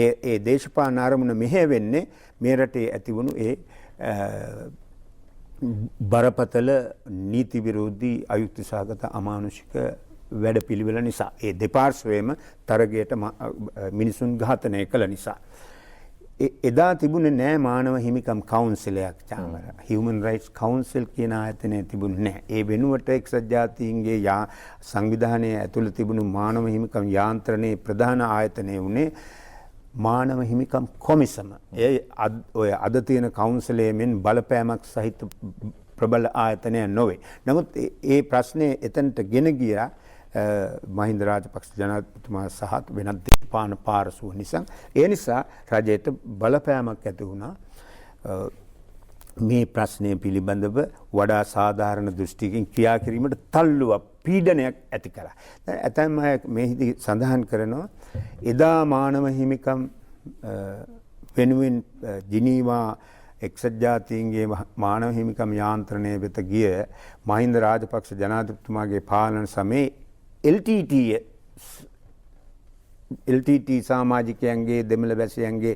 ඒ දේශපාලන අරමුණ මෙහෙවෙන්නේ මේ රටේ ඇතිවුණු ඒ බරපතල නීති විරෝධී අයුක්ති සහගත අමානුෂික වැඩපිළිවෙල නිසා. ඒ දෙපාර්ශ්වයේම තරගයට මිනිසුන් ඝාතනය කළ නිසා. එදා තිබුණේ නෑ මානව හිමිකම් කවුන්සිලයක් චාමර. හියුමන් රයිට්ස් කවුන්සිල් කියන ආයතනය තිබුණේ නෑ. ඒ වෙනුවට එක්සත් ජාතීන්ගේ සංවිධානයේ ඇතුළේ තිබුණු මානව හිමිකම් යාන්ත්‍රණයේ ප්‍රධාන ආයතනය වුණේ මානව හිමිකම් කොමිසම. ඔය අද තියෙන කවුන්සිලයේ මෙන් බලපෑමක් සහිත ප්‍රබල ආයතනය නොවේ. නමුත් ඒ ප්‍රශ්නේ එතනට ගෙන ගියා මහින්ද රාජපක්ෂ ජනාධිපතිතුමා සහ වෙනත් දේශපාලන පාරසුව නිසා. ඒ නිසා රජයට බලපෑමක් ඇති වුණා මේ ප්‍රශ්නය පිළිබඳව වඩා සාධාරණ දෘෂ්ටියකින් ක්‍රියා කිරීමට තල්ලුවක්, පීඩනයක් ඇති කළා. ඇතැම් අය මෙහිදී සඳහන් කරනවා එදා මානව හිමිකම් වෙනුවෙන් ජිනීවා එක්සත් ජාතීන්ගේ මානව හිමිකම් යාන්ත්‍රණය වෙත ගිය මහින්ද රාජපක්ෂ ජනාධිපතිතුමාගේ පාලන සමයේ LTT සමාජිකයන්ගේ දෙමළ වැසියන්ගේ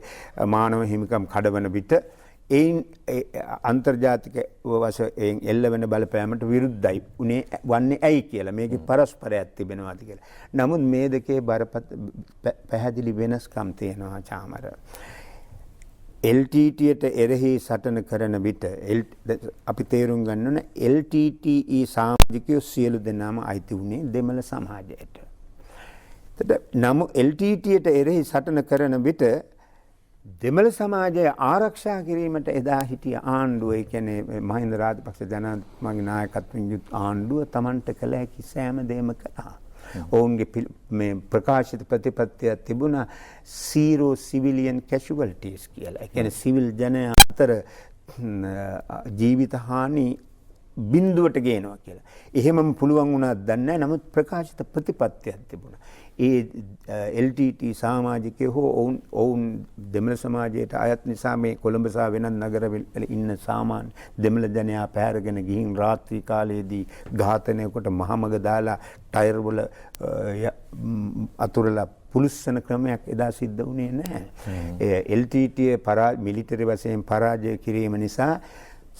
මානව හිමිකම් කඩවන විට එයින් අන්තර්ජාතික වශයෙන් එල්ලවෙන බලපෑමට විරුද්ධයි වන්නේ ඇයි කියලා, මේකේ පරස්පරයක් තිබෙනවාද කියලා. නමුත් මේ දෙකේ පැහැදිලි වෙනස්කම් තියෙනවා චාමර. LTTට එරෙහි සටන කරන විට අපි තේරුම් ගන්න ඕන LTTE සමාජිකයෝ සියලු දෙනාම අයිති වුණේ දෙමළ සමාජයට. නමුත් LTTට එරෙහි සටන කරන විට දෙමළ සමාජය ආරක්ෂා කිරීමට එදා හිටිය ආණ්ඩුව, ඒ කියන්නේ මහින්ද රාජපක්ෂ ජනාධිපතිතුමාගේ නායකත්වයෙන් යුත් ආණ්ඩුව තමන්ට කළ හැකි සෑම දෙයක්ම කළා. ඔවුන්ගේ මේ ප්‍රකාශිත ප්‍රතිපත්තියක් තිබුණා zero civilian casualties කියලා. ඒ කියන්නේ සිවිල් ජනයා අතර ජීවිත හානි බිඳුවට ගේනවා කියලා. එහෙමම පුළුවන් වුණාද දන්නේ නැහැ. නමුත් ප්‍රකාශිත ප්‍රතිපත්තියක් තිබුණා. ඒ LTT සමාජිකයෝ හෝ ඔවුන් දෙමළ සමාජයට අයත් නිසා මේ කොළඹ සහ වෙනත් නගරවල ඉන්න සාමාන්‍ය දෙමළ ජනයා පැහැරගෙන ගිහින් රාත්‍රී කාලයේදී ඝාතනයකට මහමග දාලා ටයර් වල අතුරලා පුලුස්සන ක්‍රමයක් එදා සිද්ධ වුණේ නැහැ. LTT මිලිටරි වශයෙන් පරාජය කිරීම නිසා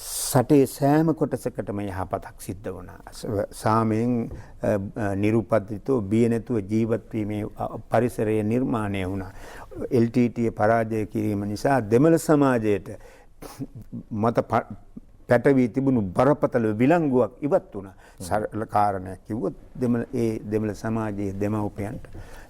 සටේ සෑම කොටසකටම යහපතක් සිද්ධ වුණා. සාමයෙන් නිරුපද්‍රිතව බිය නැතුව ජීවත් වීමේ පරිසරය නිර්මාණය වුණා. LTT පරාජය කිරීම නිසා දෙමළ සමාජයට මත පැටවී තිබුණු බරපතල විලංගුවක් ඉවත් වුණා. සරල කාරණයක් කිව්වොත් දෙමළ සමාජයේ දෙමව්පියන්ට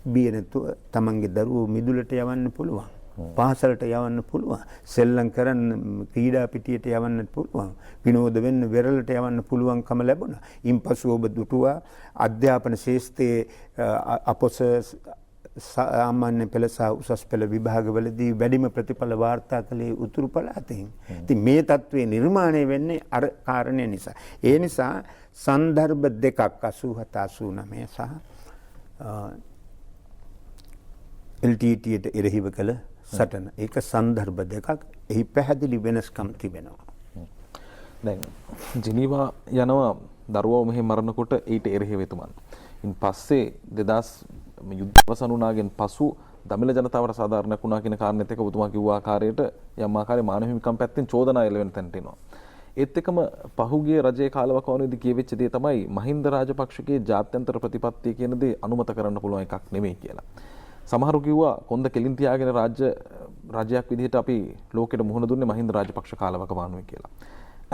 බිය නැතුව තමන්ගේ දරුවෝ මිදුලට යවන්න පුළුවන්. පාසලට යවන්න පුළුවන්. සෙල්ලම් කරන්න ක්‍රීඩා පිටියට යවන්න පුළුවන්. විනෝද වෙන්න වෙරළට යවන්න පුළුවන්කම ලැබුණා. ඉන්පසු ඔබ දුටුවා අධ්‍යාපන ශාස්ත්‍රයේ අපොස සාමාන්‍ය පෙළ සහ උසස් පෙළ විභාගවලදී වැඩිම ප්‍රතිඵල වාර්තා කළේ උතුරු පළාතෙන්. ඉතින් මේ තත්ත්වයේ නිර්මාණය වෙන්නේ අර කාරණේ නිසා. ඒ නිසා සන්දර්භ දෙකක් 87 89 සහ LTTට එරෙහිව කළ සටන. ඒක සන්දර්භ දෙකක්. එහි පැහැදිලි වෙනස්කම් තිබෙනවා. දැන් ජිනීවා යනවා දරුවෝ මෙහි මරනකොට ඊට එරෙහිව එතුමන්. ඉන් පස්සේ 2000 යුද්ධ අවසන් වුණාගෙන් පසු දමිළ ජනතාවට සාධාරණයක් වුණා කියන කාරණෙත් එක්ක ඔබතුමා කිව්ව ආකාරයට යම් ආකාරයේ මානව හිමිකම් පැත්තෙන් චෝදනා එළවෙන තැනට එනවා. ඒත් එක්කම පහුගිය රජයේ කාලවකවානුවේදී කියවෙච්ච දේ තමයි මහින්ද රාජපක්ෂගේ ජාත්‍යන්තර ප්‍රතිපත්තිය කියන දේ අනුමත කරන්න පුළුවන් එකක් නෙමෙයි කියලා. සමහරු කිව්වා කොන්ද කෙලින් තියාගෙන රාජ්‍යයක් විදිහට අපි ලෝකෙට මුහුණ දුන්නේ මහින්ද රාජපක්ෂ කාලවකවානුවේ කියලා.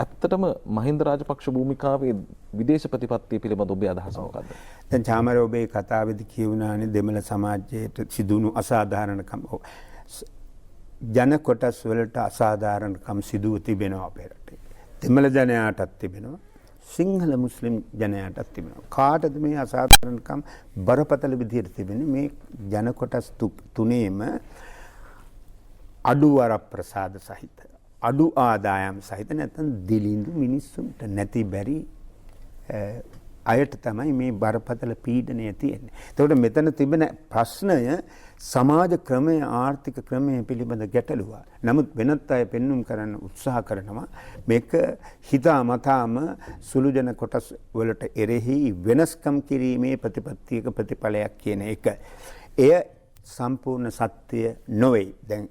ඇත්තටම මහින්ද රාජපක්ෂ භූමිකාවේ විදේශ ප්‍රතිපත්තිය පිළිබඳ ඔබේ අදහස මොකක්ද? දැන් චාමර ඔබේ කතාවේදී කියුණානේ දෙමළ සමාජයට සිදුණු අසාධාරණකම්. ජන කොටස් වලට අසාධාරණකම් සිදුව තිබෙනවා අපේ රටේ. දෙමළ ජනයාටත් තිබෙනවා. සිංහල මුස්ලිම් ජනයාටත් තිබෙනවා. කාටද මේ අසාධාරණකම් බරපතල විදිහට තිබෙන්නේ? මේ ජන කොටස් තුනේම අඩු වරප්‍රසාද සහිත අඩු ආදායම් සහිත නැත්නම් දිලිඳු මිනිස්සුන්ට නැති බැරි අයට තමයි මේ බරපතල පීඩනය තියෙන්නේ. එතකොට මෙතන තිබෙන ප්‍රශ්නය සමාජ ක්‍රමය ආර්ථික ක්‍රමය පිළිබඳ ගැටලුවක්. නමුත් වෙනත් අය පෙන්눔 කරන්න උත්සාහ කරනවා මේක හිතාමතාම සුළු ජන කොටස් වලට එරෙහි වෙනස්කම් කිරීමේ ප්‍රතිපත්තියක ප්‍රතිඵලයක් කියන එක. එය සම්පූර්ණ සත්‍ය නොවේ. දැන්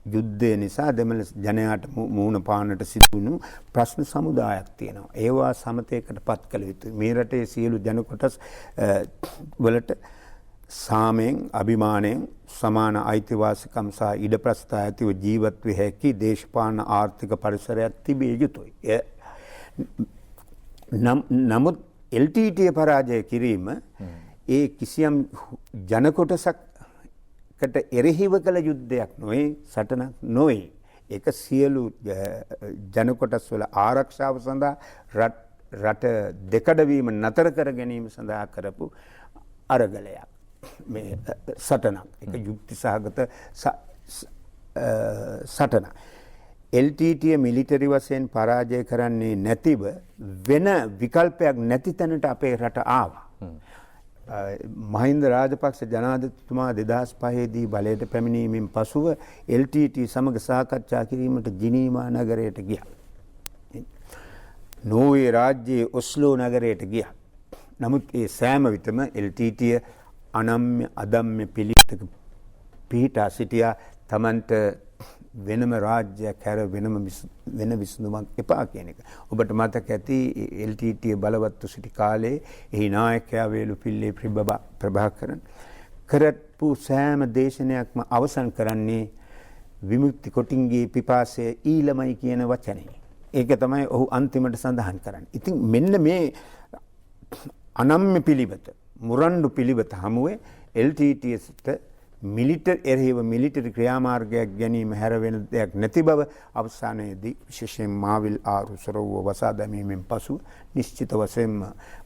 යුද්ධය නිසා දෙමළ ජනයාට මුහුණ පාන්නට සිදුණු ප්‍රශ්න සමුදායක් තියෙනවා. ඒවා සමතයකට පත් කළ යුතුයි. මේ රටේ සියලු ජන කොටස් වලට සාමයෙන් අභිමානයෙන් සමාන අයිතිවාසිකම් සහ ඉඩ ප්‍රස්ථා ඇතිව ජීවත් විය හැකි දේශපාලන ආර්ථික පරිසරයක් තිබිය යුතුයි. නමුත් LTT පරාජය කිරීම ඒ කිසියම් ජන කොටසකට එරෙහිව කළ යුද්ධයක් නොවේ, සටනක් නොවේ. ඒක සියලු ජන කොටස් වල ආරක්ෂාව සඳහා රට දෙකඩවීම නතර කර ගැනීම සඳහා කරපු අරගලයක්. මේ සටනක්. ඒක යුක්ති සහගත සටනක්. LTT මිලිටරි වශයෙන් පරාජය කරන්නේ නැතිව වෙන විකල්පයක් නැති තැනට අපේ රට ආවා. මහින්ද රාජපක්ෂ ජනාධිපතිතුමා 2005 දී බලයට පැමිණීමෙන් පසුව LTT සමග සාකච්ඡා කිරීමට ජිනීවා නගරයට ගියා. නෝර්වේ රාජ්‍යයේ ඔස්ලෝ නගරයට ගියා. නමුත් ඒ සෑම විටම LTT අනම්‍ය අදම්‍ය පිළිවෙතක පිහිටා සිටියා. තමන්ට වෙනම රාජ්‍යයක් හැර වෙන විසඳුමක් එපා කියන එක. ඔබට මතක ඇති LTT බලවත්ව සිටි කාලේ එහි නායකයා වේලුපිල්ලේ ප්‍රභාකරන් කරපු සෑම දේශනයක්ම අවසන් කරන්නේ විමුක්ති කොටින්ගේ පිපාසය ඊළමයි කියන වචනේ. ඒක තමයි ඔහු අන්තිමට සඳහන් කරන්නේ. ඉතින් මෙන්න මේ අනම්‍ය පිළිවෙත, මුරණ්ඩු පිළිවෙත හමුවේ LTTට එරෙහිව මිලිටරි ක්‍රියාමාර්ගයක් ගැනීම හැර වෙන දෙයක් නැති බව අවසානයේදී විශේෂයෙන් මාවිල් ආරුසරව වසා දැමීමෙන් පසු නිශ්චිත වශයෙන්ම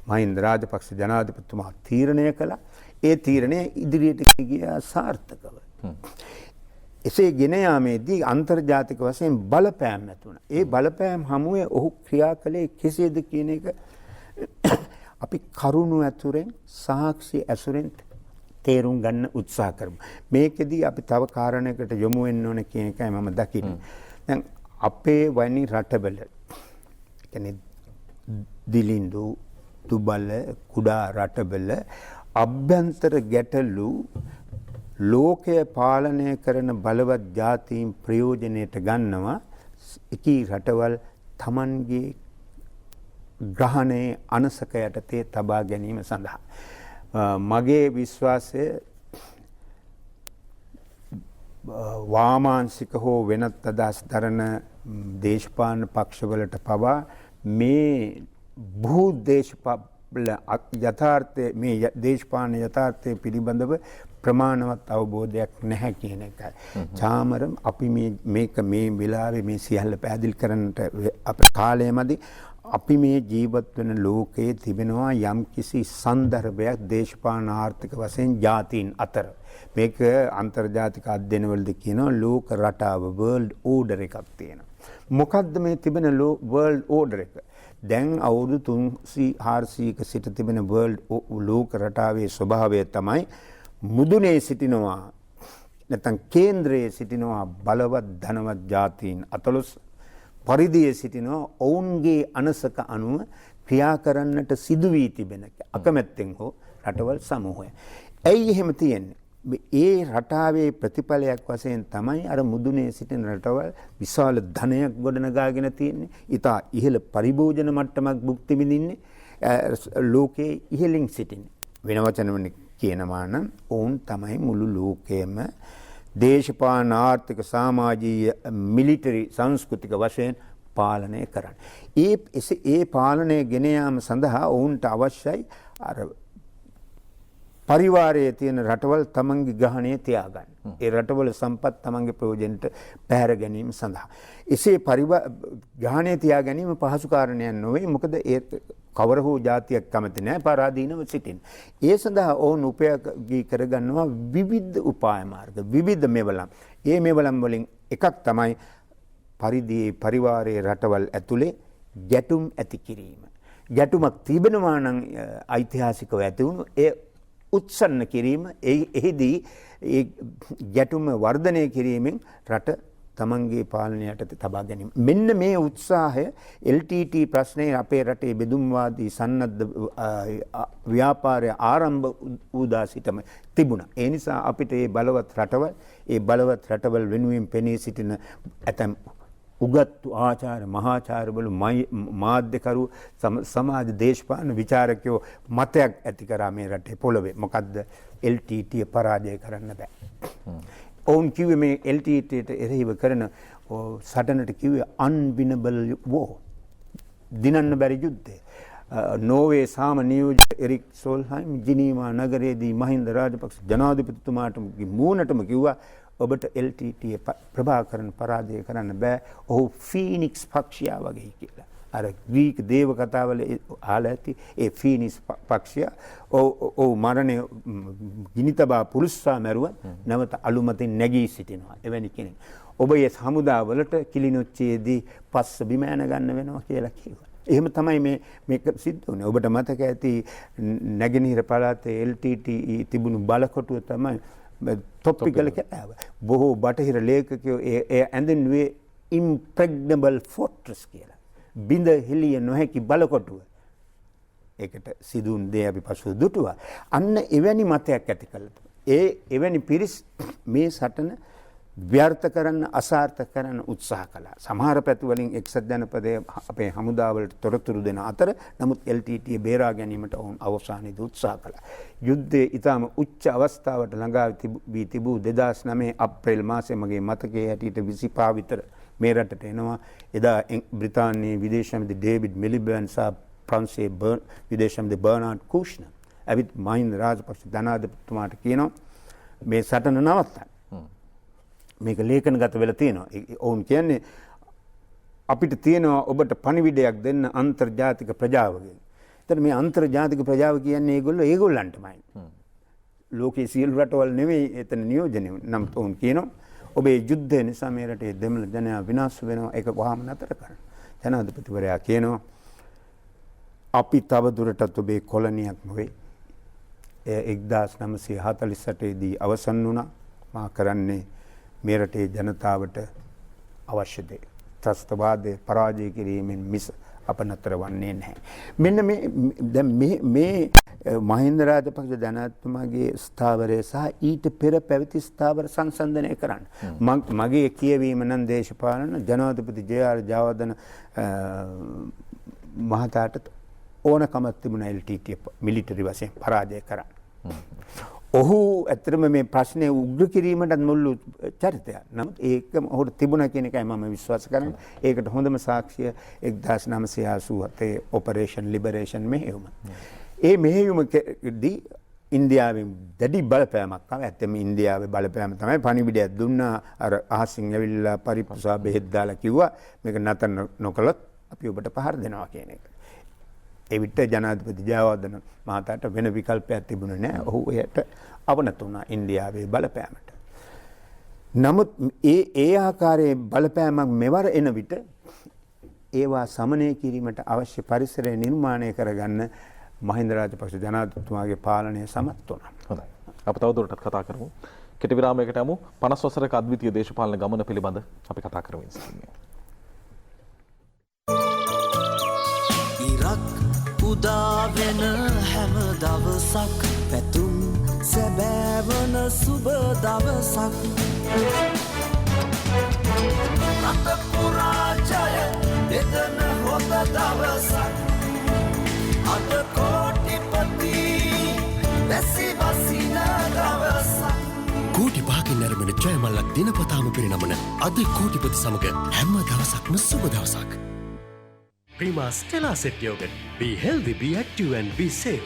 මහින්ද රාජපක්ෂ ජනාධිපතිතුමා තීරණය කළා. ඒ තීරණය ඉදිරියට ගියා සාර්ථකව. එසේ ගෙන යාමේදී අන්තර්ජාතික වශයෙන් බලපෑම් ඇති වුණා. ඒ බලපෑම් හමුවේ ඔහු ක්‍රියා කළේ කෙසේද කියන එක අපි කරුණු ඇතුරෙන් සාක්ෂි ඇසුරෙන් තේරුම් ගන්න උත්සාහ කරමු. මේකෙදී අපි තව කාරණයකට යොමු වෙන්න ඕන කියන එකයි මම දකින්නේ. දැන් අපේ වනි රටවල කියන්නේ දිලිඳු දුබල කුඩා රටවල අභ්‍යන්තර ගැටලු ලෝකය පාලනය කරන බලවත් ජාතීන් ප්‍රයෝජනයට ගන්නවා එකී රටවල් තමන්ගේ ග්‍රහණයේ අනසක යටතේ තබා ගැනීම සඳහා. මගේ විශ්වාසය වාමාංශික හෝ වෙනත් අදහස් දරන දේශපාලන පක්ෂවලට පවා මේ බහු යථාර්ථය මේ දේශපාලන යථාර්ථය පිළිබඳව ප්‍රමාණවත් අවබෝධයක් නැහැ කියන එකයි. චාමරම් අපි මේක මේ වෙලාවේ මේ සියල්ල පැහැදිලි කරන්නට අපේ කාලයමදී අපි මේ ජීවත් වෙන ලෝකයේ තිබෙනවා යම් කිසි සන්දර්භයක් දේශපාලන ආර්ථික වශයෙන් ජාතීන් අතර. මේක අන්තර්ජාතික අධ්‍යයනවලදී කියනවා ලෝක රටාව world order එකක් තියෙනවා. මොකද්ද මේ තිබෙන world order එක? දැන් අවුරුදු 300-400ක සිට තිබෙන world ලෝක රටාවේ ස්වභාවය තමයි මුදුනේ සිටිනවා නැත්නම් කේන්ද්‍රයේ සිටිනවා බලවත් ධනවත් ජාතීන් 14 පරිදියේ සිටිනවා ඔවුන්ගේ අනසක අනුව ක්‍රියා කරන්නට සිදු වී තිබෙන අකමැත්තෙන් හෝ රටවල් සමූහය. ඇයි එහෙම තියෙන්නේ? ඒ රටාවේ ප්‍රතිඵලයක් වශයෙන් තමයි අර මුදුනේ සිටින රටවල් විශාල ධනයක් ගොඩනගාගෙන තියෙන්නේ. ඊට ඉහළ පරිභෝජන මට්ටමක් භුක්ති විඳින්නේ ලෝකයේ ඉහළින් සිටින්නේ. වෙන වචනවලින් කියනවා නම් ඔවුන් තමයි මුළු ලෝකයේම දේශපාලන ආර්ථික සමාජීය මිලිටරි සංස්කෘතික වශයෙන් පාලනය කරන්නේ. ඒ පාලනය ගෙන යාම සඳහා ඔවුන්ට අවශ්‍යයි අර පරිවාරයේ තියෙන රටවල් තමන්ගේ ග්‍රහණය තියාගන්න. ඒ රටවල සම්පත් තමන්ගේ ප්‍රයෝජනට පැහැර ගැනීම සඳහා. එසේ ග්‍රහණය තියා ගැනීම පහසු කාරණයක් නොවේ. මොකද ඒ කවර හෝ ජාතියක් කැමති නැහැ පරාදීනව සිටින්. ඒ සඳහා ඔවුන් උපයෝගී කරගන්නවා විවිධ උපාය මාර්ග, විවිධ මෙවලම්. ඒ මෙවලම් වලින් එකක් තමයි පරිවාරයේ රටවල් ඇතුලේ ගැටුම් ඇති කිරීම. ගැටුමක් තිබෙනවා නම් ඓතිහාසිකව ඇති වුණු ඒ උත්සන්න කිරීම, එහිදී ඒ ගැටුම වර්ධනය කිරීමෙන් රට තමන්ගේ පාලනය යටතේ තබා ගැනීම. මෙන්න මේ උත්සාහය LTT ප්‍රශ්නයේ අපේ රටේ බෙදුම්වාදී සන්නද්ධ ව්‍යාපාරය ආරම්භ වූදා සිටම තිබුණා. ඒ නිසා අපිට මේ බලවත් රටවල් වෙනුවෙන් පෙනී සිටින ඇතැම් උගත් ආචාර්ය මහාචාර්යවරු මාධ්‍යකරු සමාජ දේශපාලන විචාරකයෝ මතයක් ඇති කරා මේ රටේ පොළවේ. මොකද්ද? LTT පරාජය කරන්න බෑ. ඔවුන් කිව්වේ මේ LTTට එරෙහිව කරන සටනට කිව්වේ unwinnable war. දිනන්න බැරි යුද්ධය. නෝර්වේ සාම නියෝජක එරික් සෝල්හයිම් ජිනීවා නගරයේදී මහින්ද රාජපක්ෂ ජනාධිපතිතුමාට මූණටම කිව්වා ඔබට LTT ප්‍රභාකරන් පරාජය කරන්න බෑ. ඔහු ෆීනික්ස් පක්ෂියා වගේ කියලා. අර ග්‍රීක දේව කතාවල ආලා ඇති ඒ ෆීනික්ස් පක්ෂියා ඔව් මරණය ගිනිතබා පුරුස්සා මැරුවා නැවත අලුමතින් නැගී සිටිනවා. එවැනි කෙනෙක්. ඔබ ඒ හමුදාවලට කිලිනොච්චියේදී පස්ස බිම යන ගන්න වෙනවා කියලා කිව්වා. එහෙම තමයි මේක සිද්ධ වුණේ. ඔබට මතක ඇති නැගෙනහිර පළාතේ LTT තිබුණු බලකොටුව තමයි තොප්පිකල කෑව. බොහෝ බටහිර ලේඛකයෝ ඒ ඇඳින්නුවේ impregnable fortress කියලා. බිඳ හෙළිය නොහැකි බලකොටුව. ඒකට සිදුන් දේ අපි පසු දුටුවා. අන්න එවැනි මතයක් ඇති කළා. එවැනි පිරිස් මේ සටන ව්‍යර්ථ කරන්න, අසාර්ථක කරන්න උත්සාහ කළා. සමහර පැති වලින් එක්සත් ජනපදයේ අපේ හමුදාවලට තොරතුරු දෙන අතර නමුත් LTT බේරා ගැනීමට ඔවුන් අවසානයේදී උත්සාහ කළා. යුද්ධයේ ඊටම උච්ච අවස්ථාවට ළඟා වී තිබූ 2009 අප්‍රේල් මාසයේ මගේ මතකයේ හැටියට 25 විතර මේ රටට එනවා. එදා බ්‍රිතාන්‍යයේ විදේශ මන්ත්‍රී ඩේවිඩ් මිලිබර්න් සහ ප්‍රංශයේ විදේශ මන්ත්‍රී බර්නාඩ් කුෂ්නර් අවිත් මහින්ද රාජපක්ෂ ජනාධිපතිතුමාට කියනවා මේ සටන නවත්තන්න. මේක ලේඛනගත වෙලා තියෙනවා. ඔවුන් කියන්නේ අපිට තියෙනවා ඔබට පණිවිඩයක් දෙන්න අන්තර්ජාතික ප්‍රජාවගෙන්. එතන මේ අන්තර්ජාතික ප්‍රජාව කියන්නේ ඒගොල්ලන්ටමයි. ලෝකයේ සියලු රටවල් නෙවෙයි එතන නියෝජනය. නම් ඔවුන් කියනවා ඔබේ යුද්ධය නිසා මේ රටේ දෙමළ ජනයා විනාශ වෙනවා. ඒක වහාම නතර කරන්න. ජනාධිපතිවරයා කියනවා අපි තව දුරටත් ඔබේ කොලනියක් නොවේ. 1948 දී අවසන් වුණා. මා කරන්නේ මේ රටේ ජනතාවට අවශ්‍ය දේ ත්‍රස්තවාදය පරාජය කිරීමෙන් මිස අප නතර වන්නේ නැහැ. මෙන්න මේ මහින්ද රාජපක්ෂ ජනාධිපතිතුමාගේ ස්ථාවරය සහ ඊට පෙර පැවති ස්ථාවර සංසන්දනය කරන්න. මගේ කියවීම නම් දේශපාලන ජනාධිපති ජේ.ආර්. ජයවර්ධන මහතාට ඕනකමක් තිබුණා LTT මිලිටරි වශයෙන් පරාජය කරන්න. ඔහු ඇත්තටම මේ ප්‍රශ්නය උග්‍ර කිරීමට මුල්ලු චරිතයක්. නමුත් ඒකම ඔහුට තිබුණා කියන එකයි මම විශ්වාස කරන්නේ. ඒකට හොඳම සාක්ෂිය 1987 ඔපරේෂන් ලිබරේෂන් මෙහෙයුම. ඒ මෙහෙයුමදී ඉන්දියාවෙන් දැඩි බලපෑමක් ආවා. ඇත්තම ඉන්දියාවේ බලපෑම තමයි පණිවිඩයක් දුන්නා. අර අහසින් ඇවිල්ලා පරිප්පුසා බෙහෙත් දාලා කිව්වා මේක නතර නොකළොත් අපි ඔබට පහර දෙනවා කියන එක. එවිට ජනාධිපති ජයවර්ධන මහතාට වෙන විකල්පයක් තිබුණේ නැහැ. ඔහු එයට අවනත වුණා ඉන්දියාවේ බලපෑමට. නමුත් ඒ ආකාරයේ බලපෑමක් මෙවර එන විට ඒවා සමනය කිරීමට අවශ්‍ය පරිසරය නිර්මාණය කරගන්න මහින්ද රාජපක්ෂ ජනාධිපතිතුමාගේ පාලනය සමත් වුණා. හොඳයි. අප තවදුරටත් කතා කරමු. කෙටි විරාමයකට යමු. 50 වසරක අද්විතීය දේශපාලන ගමන පිළිබඳ අපි කතා කරමින් සිටින්නේ. ඉරක් උදා වෙන හැම දවසක් පැතුම් සැබෑවන සුබ දවසක් රට පුරා ජය දෙදන හොඳ දවසක් අද කෝටිපති වැසි වසින දවසක් කෝටි පහකින් නැරඹෙන ජයමල්ලක් දිනපතාම පිරිනමන අද කෝටිපති සමග හැම දවසක්ම සුබ දවසක්. Prima Stella Set Yogurt. Be healthy, be active and be safe.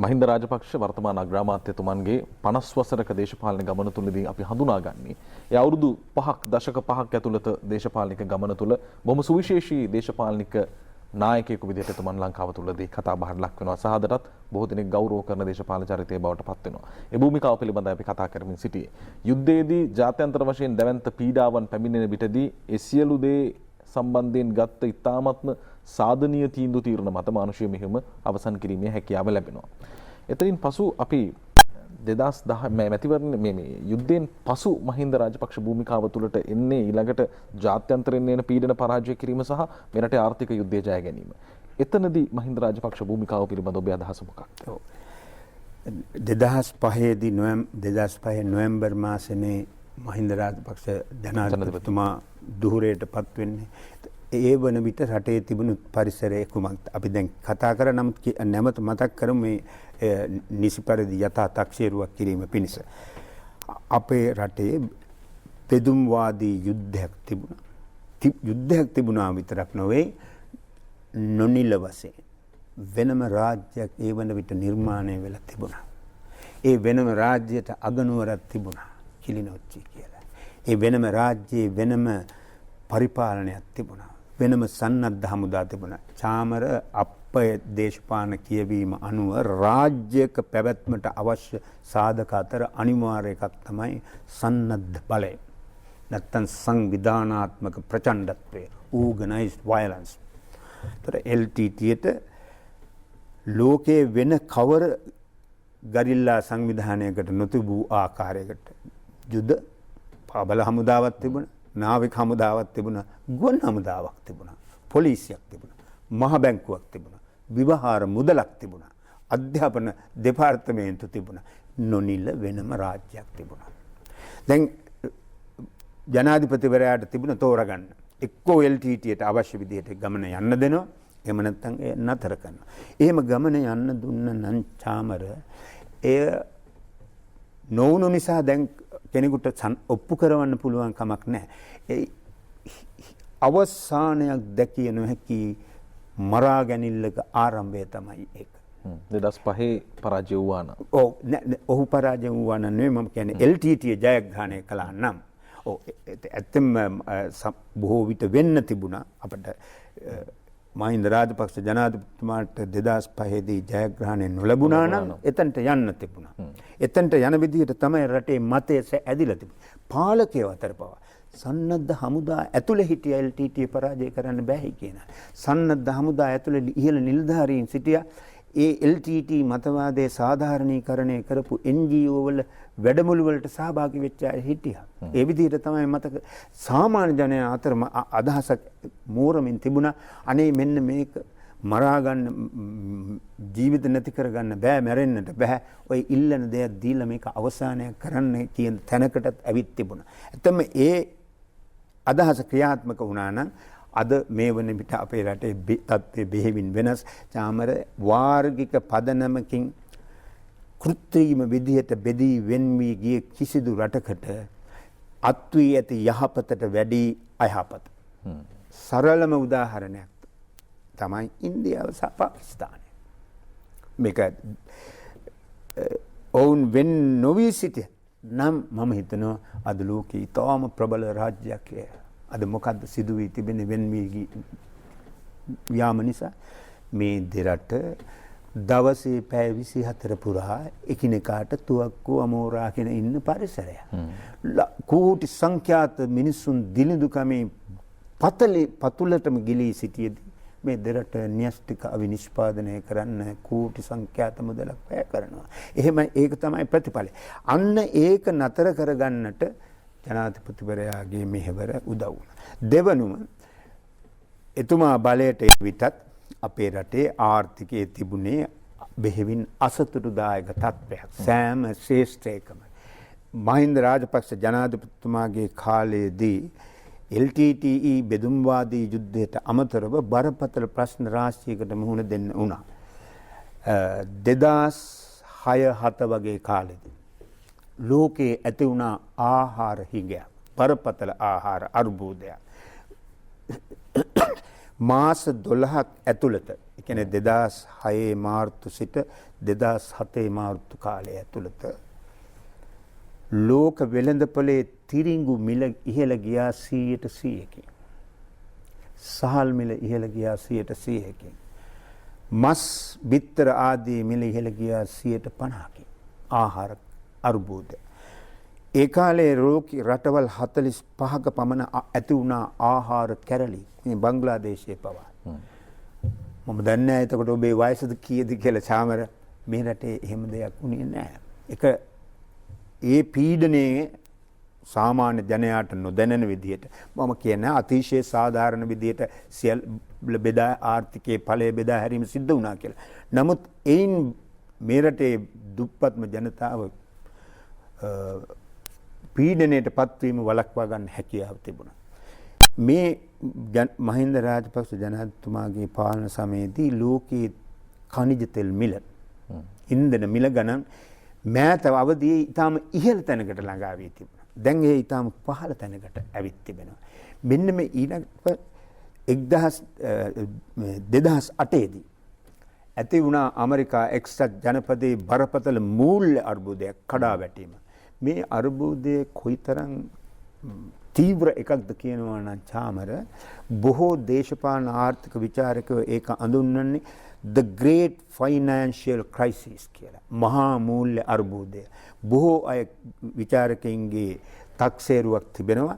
Mahinda Rajapaksa වර්තමාන අග්‍රාමාත්‍යතුමන්ගේ 50 වසරක දේශපාලන ගමන තුලදී අපි හඳුනාගන්නේ ඒ අවුරුදු 5ක් දශක 5ක් ඇතුළත දේශපාලනික ගමන තුල බොහොම සුවිශේෂී දේශපාලනික නායකයෙකු විදිහට තුමන් ලංකාව තුලදී කතා බහට ලක් වෙනවා. සහදටත් බොහෝ දෙනෙක් ගෞරව කරන දේශපාලන චරිතය බවට පත් වෙනවා. ඒ භූමිකාව පිළිබඳව අපි කතා කරමින් සිටියේ. යුද්ධයේදී ජාත්‍යන්තර වශයෙන් දැවැන්ත පීඩාවන් පැමිණෙන විටදී ඒ සියලු දේ සම්බන්ධයෙන් ගත්ත ඉතාමත්ම සාධනීය තීන්දුව తీරන මත මානුෂීය මෙහෙයුම අවසන් කිරීමේ හැකියාව ලැබෙනවා. එතනින් පසු අපි 2010 මැතිවරණ මේ යුද්ධයෙන් පසු මහින්ද රාජපක්ෂ භූමිකාව තුළට එන්නේ ඊළඟට ජාත්‍යන්තරයෙන් එන පීඩන පරාජය කිරීම සහ මෙරටේ ආර්ථික යුද්ධය ජය ගැනීම. එතනදී මහින්ද රාජපක්ෂ භූමිකාව පිළිබඳ ඔබේ අදහස මොකක්ද? 2005 නොවැම්බර් මාසයේ මහින්ද රාජපක්ෂ ජනාධිපතිතුමා දුහුරයට පත් වෙන්නේ. ඒ වන විට රටේ තිබුණු පරිසරය කුමක්ද අපි දැන් කතා කර නමුත් නැවත මතක් කරමු මේ නිසි පරිදි යථා තක්සේරුවක් කිරීම පිණිස අපේ රටේ පෙදුම්වාදී යුද්ධයක් තිබුණා. යුද්ධයක් තිබුණා විතරක් නොවේ නොනිල වශයෙන් වෙනම රාජ්‍යයක් ඒ වන විට නිර්මාණය වෙලා තිබුණා. ඒ වෙනම රාජ්‍යයට අගනුවරක් තිබුණා කිලිනොච්චි කියලා. ඒ වෙනම රාජ්‍යයේ වෙනම පරිපාලනයක් තිබුණා. වෙනම සන්නද්ධ හමුදා තිබුණා. චාමර අපේ දේශපාලන කියවීම අනුව රාජ්‍යයක පැවැත්මට අවශ්‍ය සාධක අතර අනිවාර්ය එකක් තමයි සන්නද්ධ බලය. නැත්තම් සංවිධානාත්මක ප්‍රචණ්ඩත්වය, organized violence. ඒතර LTTට ලෝකයේ වෙන කවර ගරිල්ලා සංවිධානයකට නොතිබූ ආකාරයකට යුද පාබල හමුදාවක් තිබුණා. නාවික හමුදාවක් තිබුණා, ගුවන් හමුදාවක් තිබුණා, පොලිසියක් තිබුණා, මහ බැංකුවක් තිබුණා, විවහාර මුදලක් තිබුණා, අධ්‍යාපන දෙපාර්තමේන්තු තිබුණා, නොනිල වෙනම රාජ්‍යයක් තිබුණා. දැන් ජනාධිපතිවරයාට තිබුණ තෝරගන්න එක්කෝ LTTට අවශ්‍ය විදිහට ගමන යන්න දෙනවා, එහෙම නැත්නම් ඒ නතර කරනවා. එහෙම ගමන යන්න දුන්න නම් චාමර එය නොවුණු නිසා දැන් කෙනෙකුට ඔප්පු කරවන්න පුළුවන් කමක් නැහැ. අවසානයක් දැකිය නොහැකි මරා ගැනීමක ආරම්භය තමයි ඒක. 2005 පරාජය වුණා නම්. ඔහු පරාජය වුණා නම් නෙවෙයි මම කියන්නේ LTT ජයග්‍රහණය කළා නම්. ඇත්තම බොහෝ විට වෙන්න තිබුණා අපිට මහින්ද රාජපක්ෂ ජනාධිපතිතුමාට 2005 දී ජයග්‍රහණය නොලැබුණා නම් එතනට යන්න තිබුණා. එතනට යන විදිහට තමයි රටේ මතය ඇදිලා තිබුණේ. පාලකයෝ අතර පවා සන්නද්ධ හමුදා ඇතුළේ හිටිය LTT පරාජය කරන්න බැහැ කියන. සන්නද්ධ හමුදා ඇතුළේ ඉහළ නිලධාරීන් සිටියා. ඒ LTT මතවාදයේ සාධාරණීකරණය කරපු NGO වල වැඩමුළු වලට සහභාගී වෙච්ච අය හිටියා. ඒ විදිහට තමයි මතක සාමාන්‍ය ජනයා අතර අදහසක් මෝරමින් තිබුණා. අනේ මෙන්න මේක මරා ගන්න ජීවිත නැති කරගන්න බෑ, මැරෙන්නට බෑ. ඔය ඉල්ලන දෙයක් දීලා මේක අවසානයක් කරන්න කියන තැනකටත් ඇවිත් තිබුණා. ඇත්තම ඒ අදහස ක්‍රියාත්මක වුණා නම් අද මේ වන විට අපේ රටේ තත්ත්වය බෙහෙවින් වෙනස්. චාමර වාර්ගික පදනමකින් කෘත්‍රිම විදිහට බෙදී වෙන් වී ගිය කිසිදු රටකට අත්වී ඇති යහපතට වැඩි අයහපත. සරලම උදාහරණයක් තමයි ඉන්දියාව සහ පාකිස්තානය. මේක ඔවුන් වෙන් නොවී සිටිය නම් මම හිතනවා අද ලෝකයේ ඉතාම ප්‍රබල රාජ්‍යයක් අද මොකද්ද සිදු වී තිබෙන්නේ වෙන් වී යාම නිසා මේ දෙරට දවසේ පැය 24 පුරා එකිනෙකාට තුවක්කු අමෝරාගෙන ඉන්න පරිසරයක්. කෝටි සංඛ්‍යාත මිනිසුන් දිලිඳුකමේ පතුලටම ගිලී සිටියේදී මේ දෙරට න්‍යෂ්ටික අවිනිෂ්පාදනය කරන්න කෝටි සංඛ්‍යාත මුදලක් වැය කරනවා. එහෙම ඒක තමයි ප්‍රතිඵලය. අන්න ඒක නතර කරගන්නට ජනාධිපතිවරයාගේ මෙහෙවර උදව් වුණා. දෙවනුම එතුමා බලයට විතත් අපේ රටේ ආර්ථිකයේ තිබුණේ බෙහෙවින් අසතුටුදායක තත්ත්වයක්. සෑම ශේෂ්ත්‍රයකම මහින්ද රාජපක්ෂ ජනාධිපතිතුමාගේ කාලයේදී LTTE බෙදුම්වාදී යුද්ධයට අමතරව බරපතල ප්‍රශ්න රාශියකට මුහුණ දෙන්න වුණා. 2006-07 වගේ කාලෙදී ලෝකයේ ඇති වුණා ආහාර හිඟයක්, බරපතල ආහාර අර්බුදයක්. මාස 12ක් ඇතුළත, ඒ කියන්නේ 2006 මාර්තු සිට 2007 මාර්තු කාලය ඇතුළත ලෝක වෙළඳපොලේ තිරිඟු මිල ඉහළ ගියා 100%කින්. සහල් මිල ඉහළ ගියා 100%කින්. මස් බිත්තර ආදී මිල ඉහළ ගියා 150කින්. ආහාර අර්බුද. ඒ කාලේ රටවල් 45ක පමණ ඇති වුණා ආහාර කැරලි. මේ බංග්ලාදේශයේ පවා. මම දන්නේ නැහැ එතකොට ඔබේ වයසද කීයද කියලා චාමර. මේ රටේ එහෙම දෙයක් වුණේ නැහැ. ඒක ඒ පීඩනයේ සාමාන්‍ය ජනයාට නොදැනෙන විදිහට මම කියන්නේ අතිශය සාධාරණ විදිහට සියල්ල බෙදා ආර්ථිකයේ ඵලය බෙදා හැරීම සිද්ධ වුණා කියලා. නමුත් එයින් මේ රටේ දුප්පත්ම ජනතාව පීඩනයට පත්වීම වළක්වා ගන්න හැකියාව තිබුණා. මේ මහින්ද රාජපක්ෂ ජනාධිපතිතුමාගේ පාලන සමයේදී ලෝකයේ ඛනිජ තෙල් මිල, ඉන්ධන මිල ගණන් මෑත අවදියේ ඊටාම ඉහළ තැනකට ළඟා වී තිබුණා. දැන් ඒ ඊටාම පහළ තැනකට ඇවිත් තිබෙනවා. මෙන්න මේ ඊළඟ 2008 දී ඇති වුණා ඇමරිකා එක්සත් ජනපදයේ බරපතල මූල්‍ය අර්බුදයක් කඩා වැටීම. මේ අර්බුදය කොයිතරම් තීව්‍ර එකක්ද කියනවා නම් චාමර බොහෝ දේශපාලන ආර්ථික විචාරකයෝ ඒක අඳුන්වන්නේ the great financial crisis කියලා. මහා මූල්‍ය අර්බුදය. බොහෝ අය විචාරකයින්ගේ තක්සේරුවක් තිබෙනවා.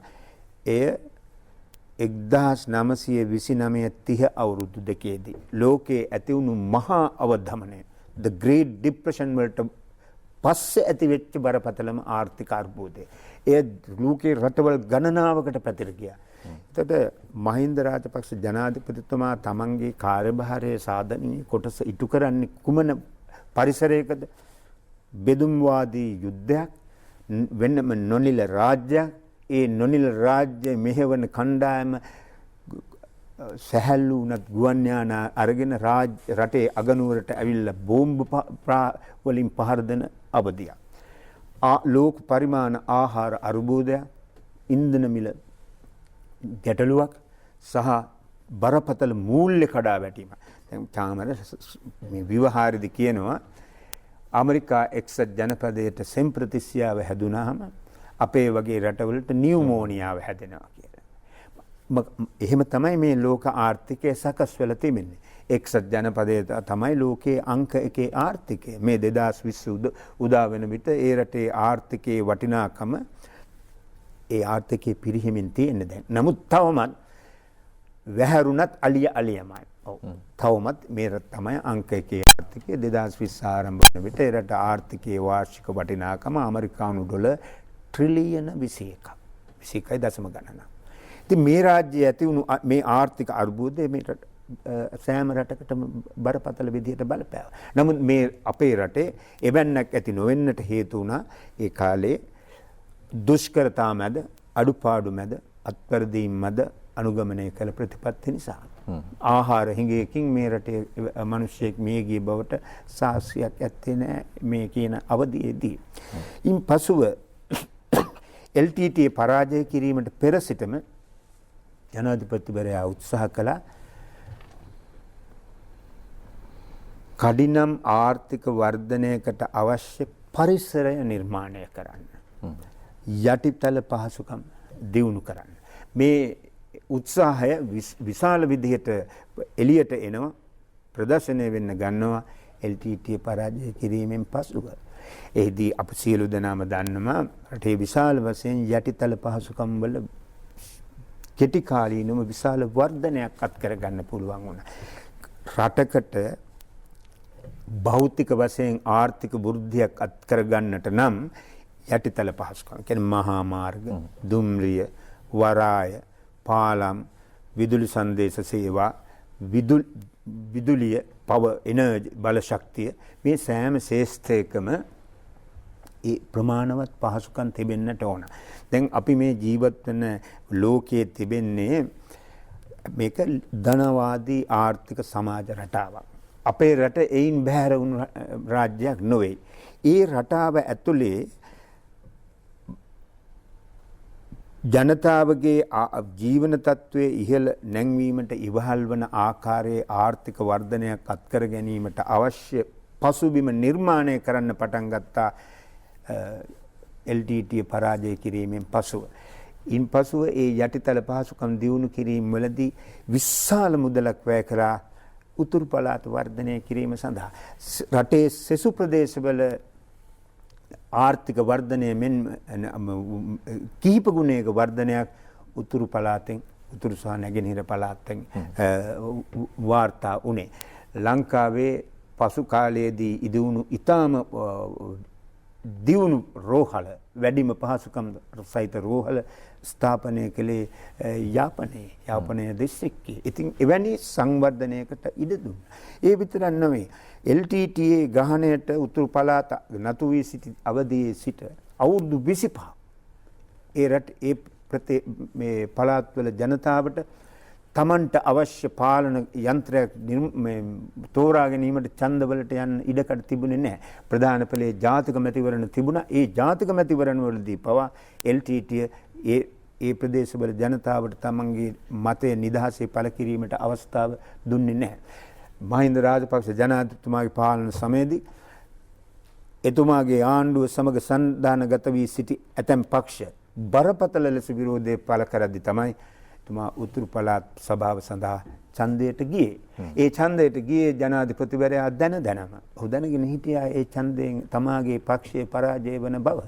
එය 1929-30 අවුරුදු දෙකේදී ලෝකයේ ඇති වුණු මහා අවධමනය the great depression වලට පස්සේ ඇති වෙච්ච බරපතලම ආර්ථික අර්බුදය. එය ලෝකයේ රටවල් ගණනාවකට පැතිර ගියා. එතකොට මහින්ද රාජපක්ෂ ජනාධිපතිතුමා තමන්ගේ කාර්යභාරයේ සාධනීය කොටස ඉටු කරන්නේ කුමන පරිසරයකද? බෙදුම්වාදී යුද්ධයක්, වෙනම නොනිල රාජ්‍යයක්. ඒ නොනිල රාජ්‍ය මෙහෙවන කණ්ඩායම සැහැල්ලු වුණත් ගුවන් යාන අරගෙන රටේ අගනුවරට ඇවිල්ලා බෝම්බ වලින් පහර දෙන අවධියක්. ලෝක පරිමාණ ආහාර අර්බුදයක්, ඉන්ධන මිල ගැටලුවක් සහ බරපතල මූල්‍ය කඩා වැටීම. දැන් චාමර මේ විවහාරෙදි කියනවා ඇමරිකා එක්සත් ජනපදයට සෙම්ප්‍රතිස්යාව හැදුනහම අපේ වගේ රටවලට නියුමෝනියාව හැදෙනවා කියලා. එහෙම තමයි මේ ලෝක ආර්ථිකය සකස් වෙලා තිබෙන්නේ. එක්සත් ජනපදයේ තමයි ලෝකයේ අංක 1 ආර්ථිකය. මේ 2020 උදා වෙන විට ඒ රටේ ආර්ථිකයේ වටිනාකම ඒ ආර්ථිකයේ පිරිහීමෙන් තියෙන දැන්. නමුත් තවමත් වැහැරුණත් අලියමයි. ඔව්. තවමත් මේ රට තමයි අංක 1 ආර්ථිකය 2020 ආරම්භ වන විට ඒ රට ආර්ථිකයේ වාර්ෂික වටිනාකම ඇමරිකානු ඩොලර් ට්‍රිලියන 21ක්. 21යි දශම ගණනක්. ඉතින් මේ රාජ්‍යයේ ඇති වුණු මේ ආර්ථික අර්බුදය මේ සෑම රටකටම බරපතල විදිහට බලපෑවා. නමුත් මේ අපේ රටේ එවන්නක් ඇති නොවෙන්නට හේතු වුණා ඒ කාලේ දුෂ්කරතා මැද අඩුපාඩු මැද අත්පැරදීම් මැද අනුගමනය කළ ප්‍රතිපත්ති නිසා. ආහාර හිඟයකින් මේ රටේ මිනිස්සෙක් මිය ගිය බවට සාක්ෂියක් ඇත්තේ නැහැ මේ කියන අවධියේදී. ඉන් පසුව LTT පරාජය කිරීමට පෙර සිටම ජනාධිපතිවරයා උත්සාහ කළා කඩිනම් ආර්ථික වර්ධනයකට අවශ්‍ය පරිසරය නිර්මාණය කරන්න. යටිතල පහසුකම් දියුණු කරන්න. මේ උත්සාහය විශාල විදිහට එළියට එනවා ප්‍රදර්ශනය වෙන්න ගන්නවා LTT පරාජය කිරීමෙන් පසුව. එහිදී අප සියලු දෙනාම දන්නවා රටේ විශාල වශයෙන් යටිතල පහසුකම් වල කෙටි කාලීනව විශාල වර්ධනයක් අත් කරගන්න පුළුවන් වුණා. රටකට භෞතික වශයෙන් ආර්ථික වෘද්ධියක් අත් කරගන්නට නම් යටිතල පහසුකම් කියන්නේ මහා මාර්ග, දුම්රිය, වරාය, පාලම්, විදුලි සංදේශ සේවා, විදුලිය, පවර් එනර්ජි බල ශක්තිය මේ සෑම ශේෂ්ත්‍රයකම ඒ ප්‍රමාණවත් පහසුකම් තිබෙන්නට ඕන. දැන් අපි මේ ජීවත් වෙන ලෝකයේ තිබෙන්නේ මේක ධනවාදී ආර්ථික සමාජ රටාවක්. අපේ රට එයින් බැහැර වුණු රාජ්‍යයක් නොවේ. ඒ රටාව ඇතුලේ ජනතාවගේ ජීවන තත්ත්වයේ ඉහළ නැංවීමට ඉවහල් වන ආකාරයේ ආර්ථික වර්ධනයක් අත්කර ගැනීමට අවශ්‍ය පසුබිම නිර්මාණය කරන්න පටන් ගත්තා LTT පරාජය කිරීමෙන් පසුව. ඉන් පසුව ඒ යටිතල පහසුකම් දියුණු කිරීම වලදී විශාල මුදලක් වැය කරා උතුරු පළාත වර්ධනය කිරීම සඳහා. රටේ සෙසු ප්‍රදේශවල ආර්ථික වර්ධනය මෙන් කිහිප ගුණයක වර්ධනයක් උතුරු පළාතෙන් උතුරු සහ නැගෙනහිර පළාතෙන් වාර්තා වුණේ. ලංකාවේ පසු කාලයේදී ඉදිවුණු ඊටාම දියුණු රෝහල වැඩිම පහසුකම් සහිත රෝහල ස්ථාපනය කළේ යාපනයේ දිස්ත්‍රික්කයේ. ඉතින් එවැනි සංවර්ධනයකට ඉඩ දුන්නා. ඒ විතරක් නෙවෙයි LTTA ගහණයට උතුරු පළාත නතු වී සිටි අවධියේ සිට අවුරුදු 25 මේ පළාත්වල ජනතාවට තමන්ට අවශ්‍ය පාලන යන්ත්‍රයක් තෝරා ගැනීමට ඡන්දවලට යන්න ඉඩකඩ තිබුණේ නැහැ. ප්‍රධාන පෙළේ ජාතික මැතිවරණ තිබුණා. ඒ ජාතික මැතිවරණ වලදී පවා LTT ඒ ප්‍රදේශවල ජනතාවට තමන්ගේ මතය නිදහසේ පළ කිරීමට අවස්ථාව දුන්නේ නැහැ. මහින්ද රාජපක්ෂ ජනාධිපතිතුමාගේ පාලන සමයේදී එතුමාගේ ආණ්ඩුව සමග සන්දානගත වී සිටි ඇතැම් පක්ෂ බරපතල ලෙස විරෝධය පළ කරද්දී තමයි එතුමා උතුරු පළාත් සභාව සඳහා ඡන්දයට ගියේ. ඒ ඡන්දයට ගියේ ජනාධිපතිවරයා දැනම. ඔහු දැනගෙන හිටියා ඒ ඡන්දයෙන් තමාගේ පක්ෂයේ පරාජය වන බව.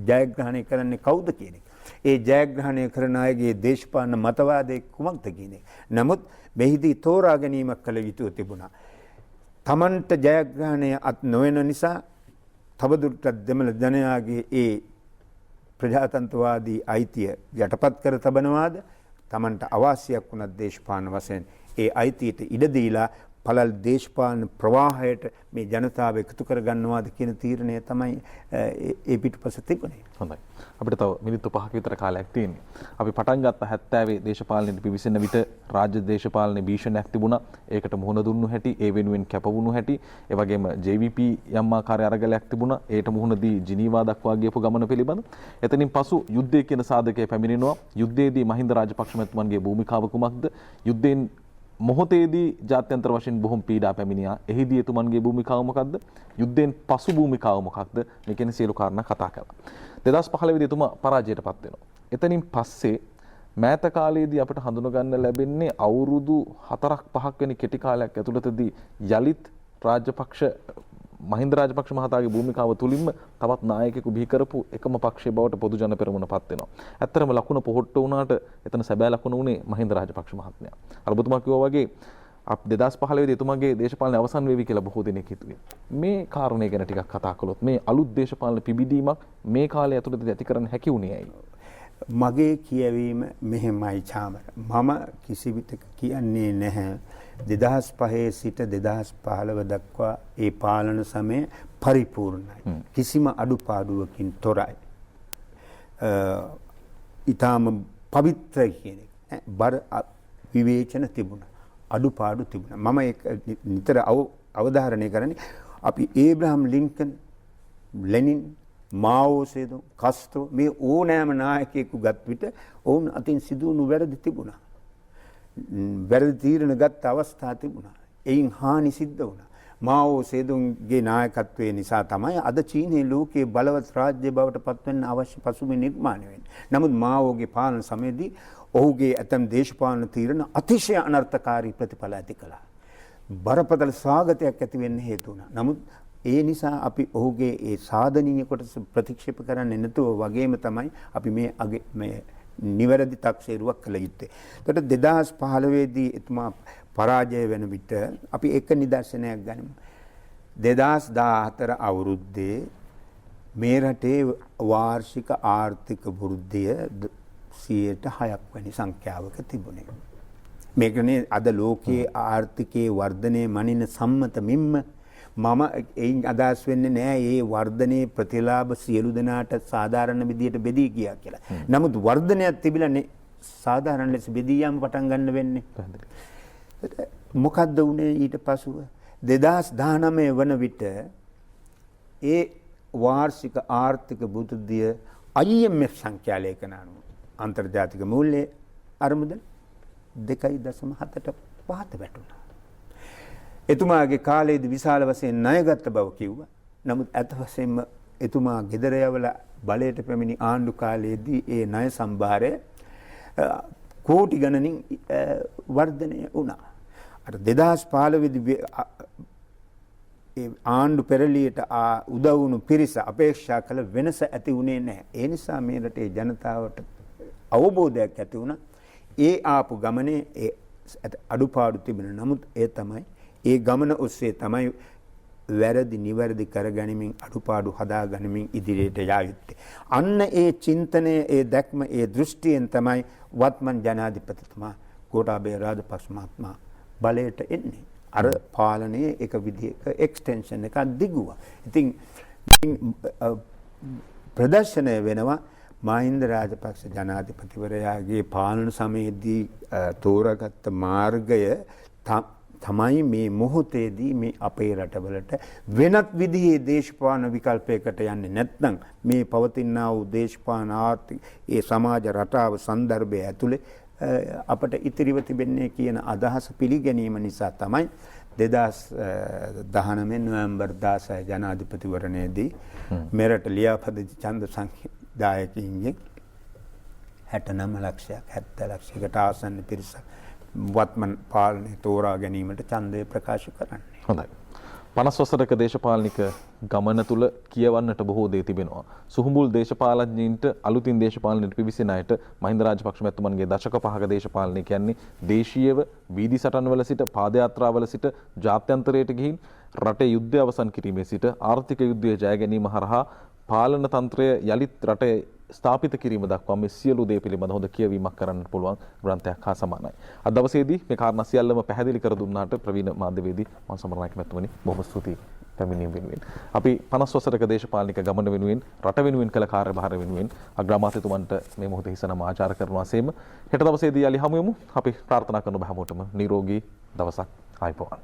ජයග්‍රහණය කරන්නේ කවුද කියන එක. ඒ ජයග්‍රහණය කරන අයගේ දේශපාලන මතවාදයේ කුමක්ද කියන එක. නමුත් මෙහිදී තෝරා ගැනීමක් කළ යුතුව තිබුණා. තමන්ට ජයග්‍රහණය අත් නොවන නිසා තවදුරටත් දෙමළ ජනයාගේ ඒ ප්‍රජාතන්ත්‍රවාදී අයිතිය යටපත් කර තබනවාද තමන්ට අවාසියක් වුණත් දේශපාලන වශයෙන් ඒ අයිතියට ඉඩ දීලා පළල් දේශපාලන ප්‍රවාහයට මේ ජනතාව එකතු කරගන්නවාද කියන තීරණය තමයි ඒ පිටුපස තිබුණේ. හොඳයි. අපිට තව මිනිත්තු 5ක විතර කාලයක් තියෙනවා. අපි පටන් ගත්ත 70 දේශපාලනයේ පිවිසෙන විට රාජ්‍ය දේශපාලනයේ භීෂණයක් තිබුණා. ඒකට මුහුණ දුන්නු හැටි, ඒ වෙනුවෙන් කැපවුණු හැටි, ඒ වගේම JVP යම් ආකාරයේ අරගලයක් තිබුණා. ඒට මුහුණ දී ජිනීවා දක්වා ගියපු ගමන පිළිබඳ. එතනින් පසු යුද්ධය කියන සාධකය පැමිණෙනවා. යුද්ධයේදී මහින්ද රාජපක්ෂ මැතිතුමන්ගේ භූමිකාව කුමක්ද? යුද්ධයෙන් මොහොතේදී ජාත්‍යන්තර වශයෙන් බොහොම පීඩා පැමිණියා. එහිදී එතුමන්ගේ භූමිකාව මොකක්ද? යුද්ධයෙන් පසු භූමිකාව මොකක්ද? මේ කියන සියලු කාරණා කතා කළා. 2015 දී එතුමා පරාජයටපත් වෙනවා. එතනින් පස්සේ මෑත කාලයේදී අපිට හඳුන ගන්න ලැබෙන්නේ අවුරුදු 4ක් 5ක් වෙනි කෙටි කාලයක් ඇතුළතදී යලිත් මහින්ද රාජපක්ෂ මහතාගේ භූමිකාව තුලින්ම තවත් නායකයෙකු බිහි කරපු එකම පක්ෂයේ බවට පොදු ජන පෙරමුණපත් වෙනවා. ඇත්තරම ලකුණ පොහොට්ට වුණාට එතන සැබෑ ලකුණ උනේ මහින්ද රාජපක්ෂ මහත්මයා. අර ඔබතුමා කිව්වා වගේ 2015 දී එතුමාගේ දේශපාලන අවසන් වේවි කියලා බොහෝ දෙනෙක් හිතුවේ. මේ කාරණේ ගැන ටිකක් කතා කළොත් මේ අලුත් දේශපාලන පිබිදීමක් මේ කාලය ඇතුළතදී ඇති කරන්න හැකි වුණේ ඇයි? මගේ කියවීම මෙහෙමයි චාමර. මම කිසි විටක කියන්නේ නැහැ 2005 සිට 2015 දක්වා ඒ පාලන සමය පරිපූර්ණයි. කිසිම අඩුපාඩුවකින් තොරයි. ඊටාම පවිත්‍ර කියන එක. බර විවේචන තිබුණා. අඩුපාඩු තිබුණා. මම ඒක නිතර අවධාරණය කරන්නේ අපි ඒබ්‍රහම් ලින්කන්, ලෙනින්, මාවෝ සේදෝ, කස්ට්‍රෝ මේ ඕනෑම නායකයෙකු ගත් විට ඔවුන් අතින් සිදුවුණු වැරදි තිබුණා. වැරදි තීරණ ගත් අවස්ථා තිබුණා. එයින් හානි සිද්ධ වුණා. මාවෝ සේදුන්ගේ නායකත්වයේ නිසා තමයි අද චීනයේ ලෝකයේ බලවත් රාජ්‍ය බවට පත්වෙන්න අවශ්‍ය පසුබිම නිර්මාණය වෙන්නේ. නමුත් මාවෝගේ පාලන සමයේදී ඔහුගේ ඇතම් දේශපාලන තීරණ අතිශය අනර්ථකාරී ප්‍රතිඵල ඇති කළා. බරපතල ස්වාගතයක් ඇති වෙන්න හේතු වුණා. නමුත් ඒ නිසා අපි ඔහුගේ ඒ සාධනීය කොටස ප්‍රතික්ෂේප කරන්නේ නැතුව වගේම තමයි අපි මේ නිවැරදි තක්සේරුවක් කළ යුත්තේ. එතකොට 2015 දී එතුමා පරාජය වෙන විට අපි එක නිදර්ශනයක් ගනිමු. 2014 අවුරුද්දේ මේ රටේ වාර්ෂික ආර්ථික වෘද්ධිය 6% වැනි සංඛ්‍යාවක තිබුණේ. මේකනේ අද ලෝකයේ ආර්ථිකයේ වර්ධනයේ මනින සම්මතමින්ම මම එයින් අදහස් වෙන්නේ නෑ මේ වර්ධනයේ ප්‍රතිලාභ සියලු දෙනාට සාධාරණ විදියට බෙදී ගියා කියලා. නමුත් වර්ධනයක් තිබිලානේ සාධාරණ ලෙස බෙදී යාම පටන් ගන්න වෙන්නේ. මොකද්ද උනේ ඊට පසුව 2019 වන විට ඒ වාර්ෂික ආර්ථික වෘද්ධිය IMF සංඛ්‍යා ලේඛන අනුව අන්තර්ජාතික මූල්‍ය අරමුදල 2.7ට පහත වැටුණා. එතුමාගේ කාලයේදී විශාල වශයෙන් ණයගත් බව කිව්වා. නමුත් අත වශයෙන්ම එතුමා ගෙදර යවලා බලයට පැමිණි ආණ්ඩු කාලයේදී ඒ ණය සම්භාරය කෝටි ගණනින් වර්ධනය වුණා. අර 2015 දී ඒ ආණ්ඩු පෙරළියට උදව් වුණු පිරිස අපේක්ෂා කළ වෙනස ඇති වුණේ නැහැ. ඒ නිසා මේ රටේ ජනතාවට අවබෝධයක් ඇති වුණා. ඒ ආපු ගමනේ ඒ අඩුපාඩු තිබෙන නමුත් ඒ තමයි ඒ ගමන ඔස්සේ තමයි වැරදි නිවැරදි කරගනිමින් අඩුපාඩු හදාගනිමින් ඉදිරියට යා යුත්තේ. අන්න ඒ චින්තනය, ඒ දැක්ම, ඒ දෘෂ්ටියෙන් තමයි වත්මන් ජනාධිපතිතුමා ගෝඨාභය රාජපක්ෂ මහත්මයා බලයට එන්නේ. අර පාලනයේ එක විදිහක එක්ස්ටෙන්ෂන් එකක් දිගුවා. ඉතින් ප්‍රදර්ශනය වෙනවා මහින්ද රාජපක්ෂ ජනාධිපතිවරයාගේ පාලන සමයේදී තෝරාගත්ත මාර්ගය තමයි මේ මොහොතේදී මේ අපේ රටවලට වෙනත් විදිහේ දේශපාලන විකල්පයකට යන්නේ නැත්නම් මේ පවතිනා වූ දේශපාලන ආර්ථික ඒ සමාජ රටාව සන්දර්භය ඇතුලේ අපට ඉතිරිව තිබෙන්නේ කියන අදහස පිළිගැනීම නිසා තමයි 2019 නොවැම්බර් 16 ජනාධිපතිවරණයේදී මෙරට ලියාපදිංචි ඡන්ද සංදායකින්ගේ 69 ලක්ෂයක් 70 ලක්ෂයකට ආසන්න පිරිසක් වත්මන් පාලනය තෝරා ගැනීමට ඡන්දය ප්‍රකාශ කරන්නේ. හොඳයි. 50 වසරක දේශපාලනික ගමන තුල කියවන්නට බොහෝ දේ තිබෙනවා. සුහුඹුල් දේශපාලඥයින්ට අලුතින් දේශපාලනයට පිවිසෙන අයට මහින්ද රාජපක්ෂ මැතිතුමන්ගේ දශක 5ක දේශපාලනය කියන්නේ දේශීයව වීදි සටන්වල සිට පාදයාත්‍රාවල සිට ජාත්‍යන්තරයට ගිහින් රටේ යුද්ධය අවසන් කිරීමේ සිට ආර්ථික යුද්ධය ජය ගැනීම හරහා පාලන තන්ත්‍රය යලිත් රටේ ස්ථාපිත කිරීම දක්වා මේ සියලු දේ පිළිබඳ හොඳ කියවීමක් කරන්න පුළුවන් ග්‍රන්ථයක් හා සමානයි. අද දවසේදී මේ කාරණා සියල්ලම පැහැදිලි කර දුන්නාට ප්‍රවීණ මාධ්‍යවේදී මම සමරනායක මැතිතුමනි බොහොම ස්තුතියි පැමිණීම වෙනුවෙන්. අපි 50 වසරක දේශපාලනික ගමන වෙනුවෙන් රට වෙනුවෙන් කළ කාර්යභාර වෙනුවෙන් අග්‍රාමාත්‍යතුමන්ට මේ මොහොතේ හිසනම ආචාර කරනවා සේම හෙට දවසේදී යලි හමු වෙමු. අපි ප්‍රාර්ථනා කරන ඔබ හැමෝටම නිරෝගී දවසක් ආයුබෝවන්.